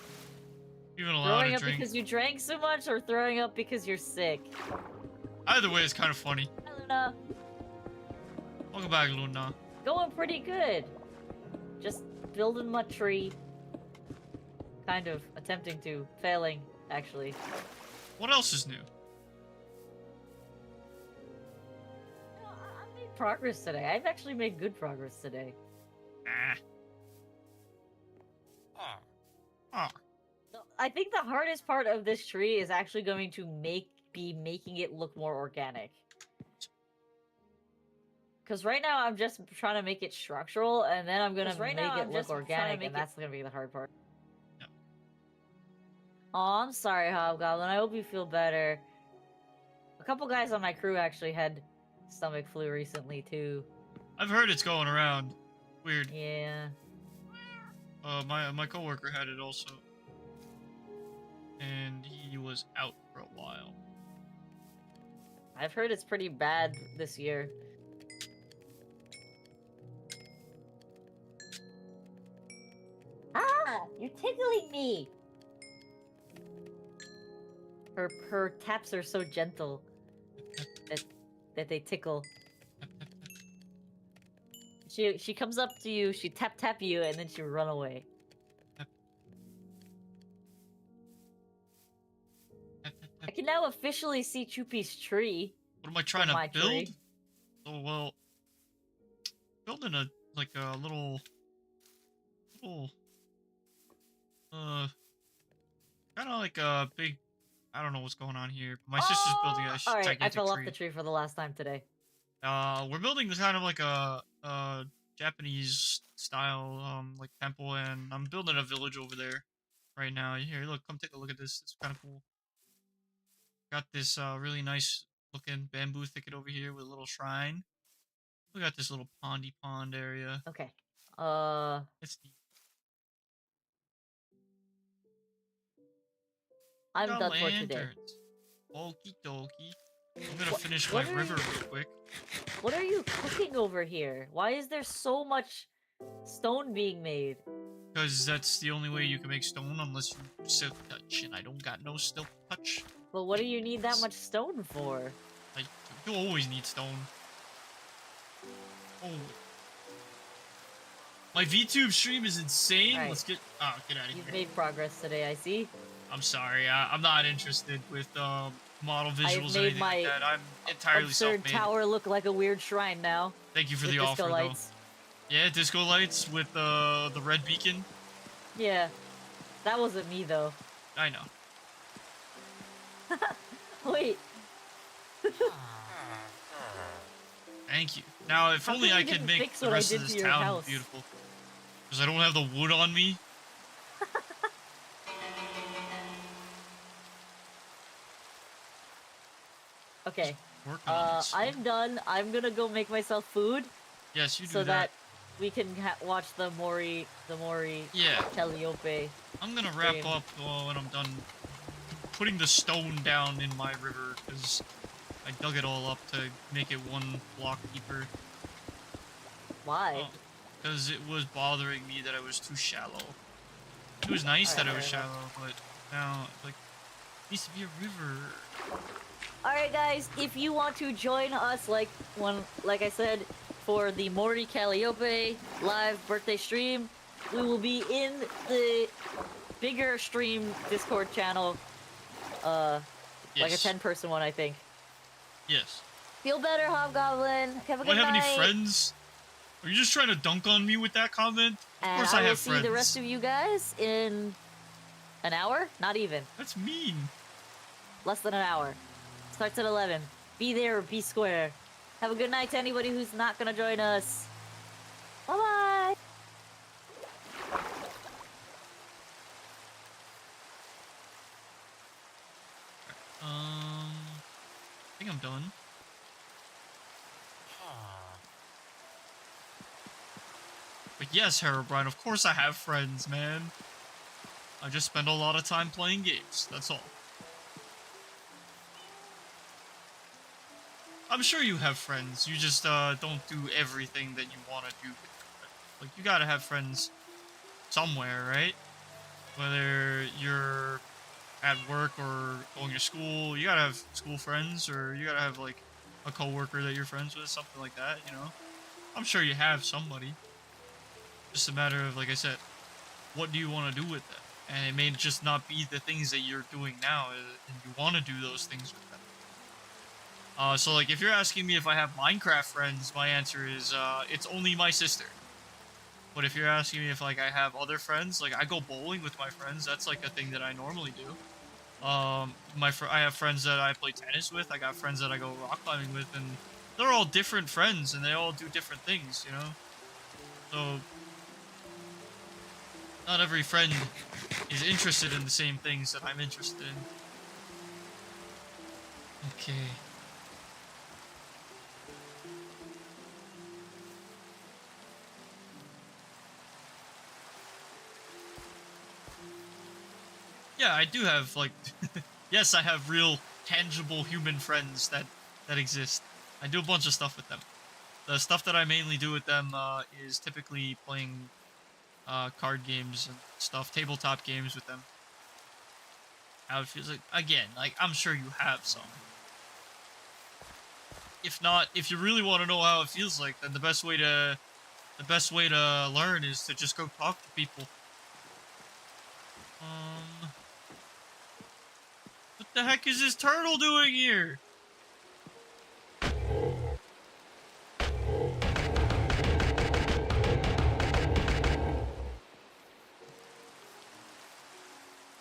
Even allowed Throwing to up drink. because you drank so much, or throwing up because you're sick? Either way, it's kind of funny. Hi, Luna. Welcome back, Luna. Going pretty good. Just building my tree. Kind of attempting to. Failing, actually. What else is new? No, I made progress today. I've actually made good progress today. Ah. Oh. I think the hardest part of this tree is actually going to be making it look more organic. Because right now I'm just trying to make it structural, and then I'm gonna make it look organic, and that's gonna be the hard part. No. Oh, I'm sorry, Hobgoblin. I hope you feel better. A couple guys on my crew actually had stomach flu recently too. I've heard it's going around. Weird. Yeah. My coworker had it also. And he was out for a while. I've heard it's pretty bad this year. Ah! You're tickling me! Her taps are so gentle that they tickle. She comes up to you, she tap you, and then she run away. I can now officially see Choopy's tree. What am I trying to build? Tree. Oh well, building a little kind of like a big. I don't know what's going on here. My sister's building a Alright, gigantic I fell off tree. the tree for the last time today. We're building kind of like a Japanese style like temple, and I'm building a village over there right now. Here, look, come take a look at this. It's kind of cool. Got this really nice looking bamboo thicket over here with a little shrine. We got this little pondy pond area. Okay. It's neat. I'm Got done for today. lanterns. Okie dokie. I'm gonna finish my river real quick. What are you cooking over here? Why is there so much stone being made? Because that's the only way you can make stone unless you silk touch, and I don't got no silk touch. But what do you need that much stone for? Like, you always need stone. Oh. My VTube stream is insane. Right. Let's get out of here. You've made progress today, I see. I'm sorry. I'm not interested with model visuals or made anything like that. I'm entirely absurd self-made. tower look like a weird shrine now. Thank you for With the disco offer, lights. though. Yeah, disco lights with the red beacon. Yeah. That wasn't me, though. I know. Wait. Thank you. Now, if How only come I you could didn't make fix the what I rest of did this to your town house? beautiful. Because I don't have the wood on me. Okay. Working on it. I'm done. I'm gonna go make myself food. Yes, you do So that. that we can watch the Mori Yeah. Calliope. I'm gonna wrap stream. up when I'm done putting the stone down in my river, because I dug it all up to make it one block deeper. Why? Because it was bothering me that I was too shallow. It was nice that it was shallow, but now, like, it needs to be a river. Alright guys, if you want to join us, like I said, for the Mori Calliope live birthday stream, we will be in the bigger stream Discord channel. Like a 10-person one, I think. Yes. Feel better, Hobgoblin. Have a good night. Do I have any friends? Are you just trying to dunk on me with that comment? Of course I have friends. I will see the rest of you guys in an hour? Not even. That's mean. Less than an hour. Starts at 11. Be there or be square. Have a good night to anybody who's not gonna join us. Bye-bye! I think I'm done. But yes, Herobrine, of course I have friends, man. I just spend a lot of time playing games, that's all. I'm sure you have friends, you just don't do everything that you want to do. Like, you gotta have friends somewhere, right? Whether you're at work or going to school, you gotta have school friends, or you gotta have, like, a coworker that you're friends with, something like that, you know? I'm sure you have somebody. Just a matter of, like I said, what do you want to do with them? And it may just not be the things that you're doing now, and you want to do those things with them. So, like, if you're asking me if I have Minecraft friends, my answer is, it's only my sister. But if you're asking me if, like, I have other friends, like, I go bowling with my friends, that's, like, a thing that I normally do. I have friends that I play tennis with, I got friends that I go rock climbing with, and they're all different friends, and they all do different things, you know? So, not every friend is interested in the same things that I'm interested in. Okay. Yeah, I do have, like, yes, I have real, tangible human friends that exist. I do a bunch of stuff with them. The stuff that I mainly do with them is typically playing card games and stuff, tabletop games with them. How it feels like, again, like, I'm sure you have some. If not, if you really want to know how it feels like, then the best way to learn is to just go talk to people. What the heck is this turtle doing here?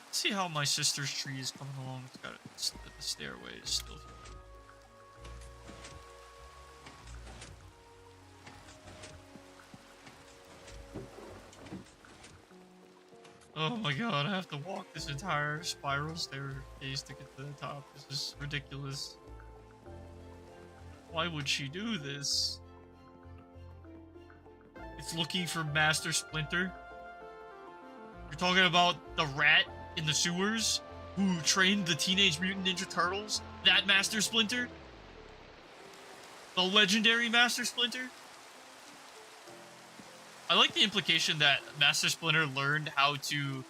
Let's see how my sister's tree is coming along. It's got the stairway is still. Oh my god, I have to walk this entire spiral staircase to get to the top. This is ridiculous. Why would she do this? It's looking for Master Splinter. You're talking about the rat in the sewers who trained the Teenage Mutant Ninja Turtles? That Master Splinter? The legendary Master Splinter? I like the implication that Master Splinter learned how to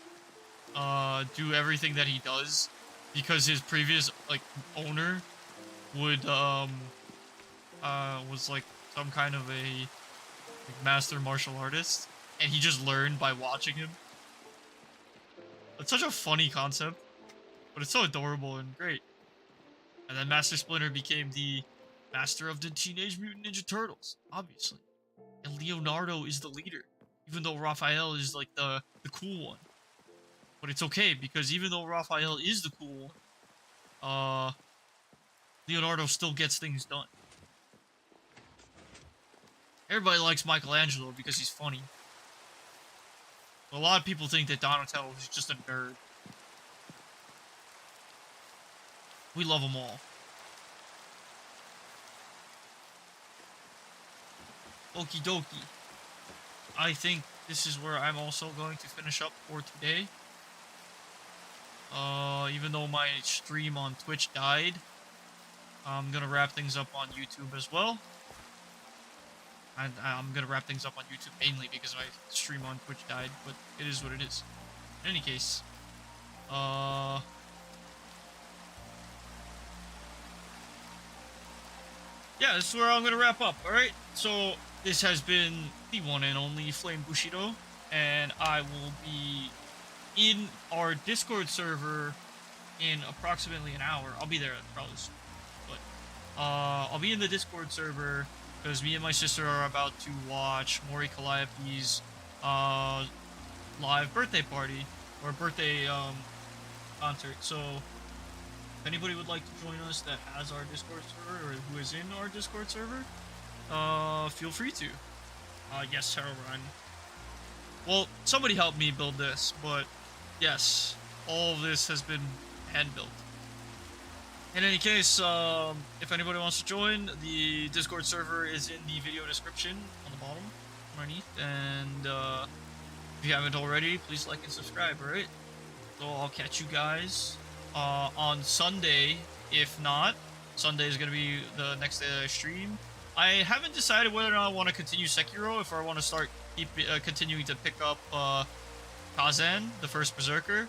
do everything that he does because his previous, like, owner would was like some kind of a, like, master martial artist, and he just learned by watching him. It's such a funny concept, but it's so adorable and great. And then Master Splinter became the master of the Teenage Mutant Ninja Turtles, obviously. And Leonardo is the leader, Even though Raphael is like the cool one. But it's okay, because even though Raphael is the cool one, Leonardo still gets things done. Everybody likes Michelangelo because he's funny. But a lot of people think that Donatello is just a nerd. We love them all. Okie dokie. I think this is where I'm also going to finish up for today. Even though my stream on Twitch died, I'm gonna wrap things up on YouTube as well. I'm gonna wrap things up on YouTube mainly because my stream on Twitch died, but it is what it is. In any case, yeah, this is where I'm gonna wrap up. All right, so this has been the one and only Flame Bushido, and I will be in our Discord server in approximately an hour. I'll be there probably soon, but I'll be in the Discord server because me and my sister are about to watch Mori Calliope's live birthday party or birthday concert. So if anybody would like to join us that has our Discord server or who is in our Discord server, feel free to. Yes, Herobrine. Well, somebody helped me build this, but yes, all of this has been hand-built. In any case, if anybody wants to join, the Discord server is in the video description on the bottom, underneath, and if you haven't already, please like and subscribe, alright? So I'll catch you guys on Sunday. If not, Sunday is going to be the next day that I stream. I haven't decided whether or not I want to continue Sekiro, if I want to start continuing to pick up Kazan, the first Berserker.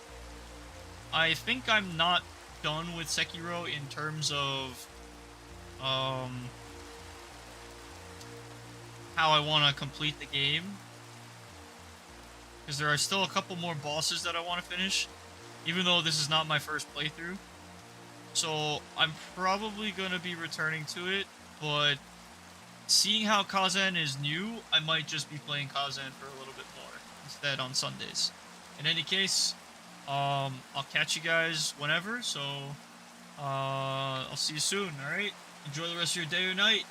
I think I'm not done with Sekiro in terms of how I want to complete the game, because there are still a couple more bosses that I want to finish, even though this is not my first playthrough. So I'm probably going to be returning to it, but seeing how Kazan is new, I might just be playing Kazan for a little bit more instead on Sundays. In any case, I'll catch you guys whenever, so I'll see you soon, alright? Enjoy the rest of your day or night.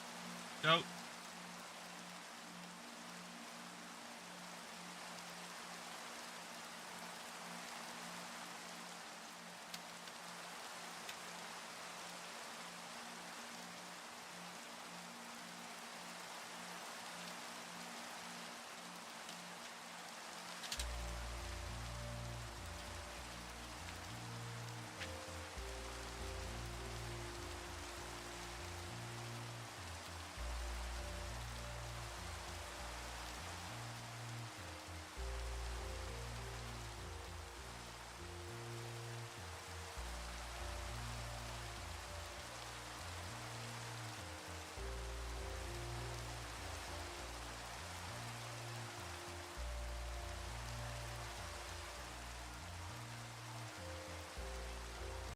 Ciao.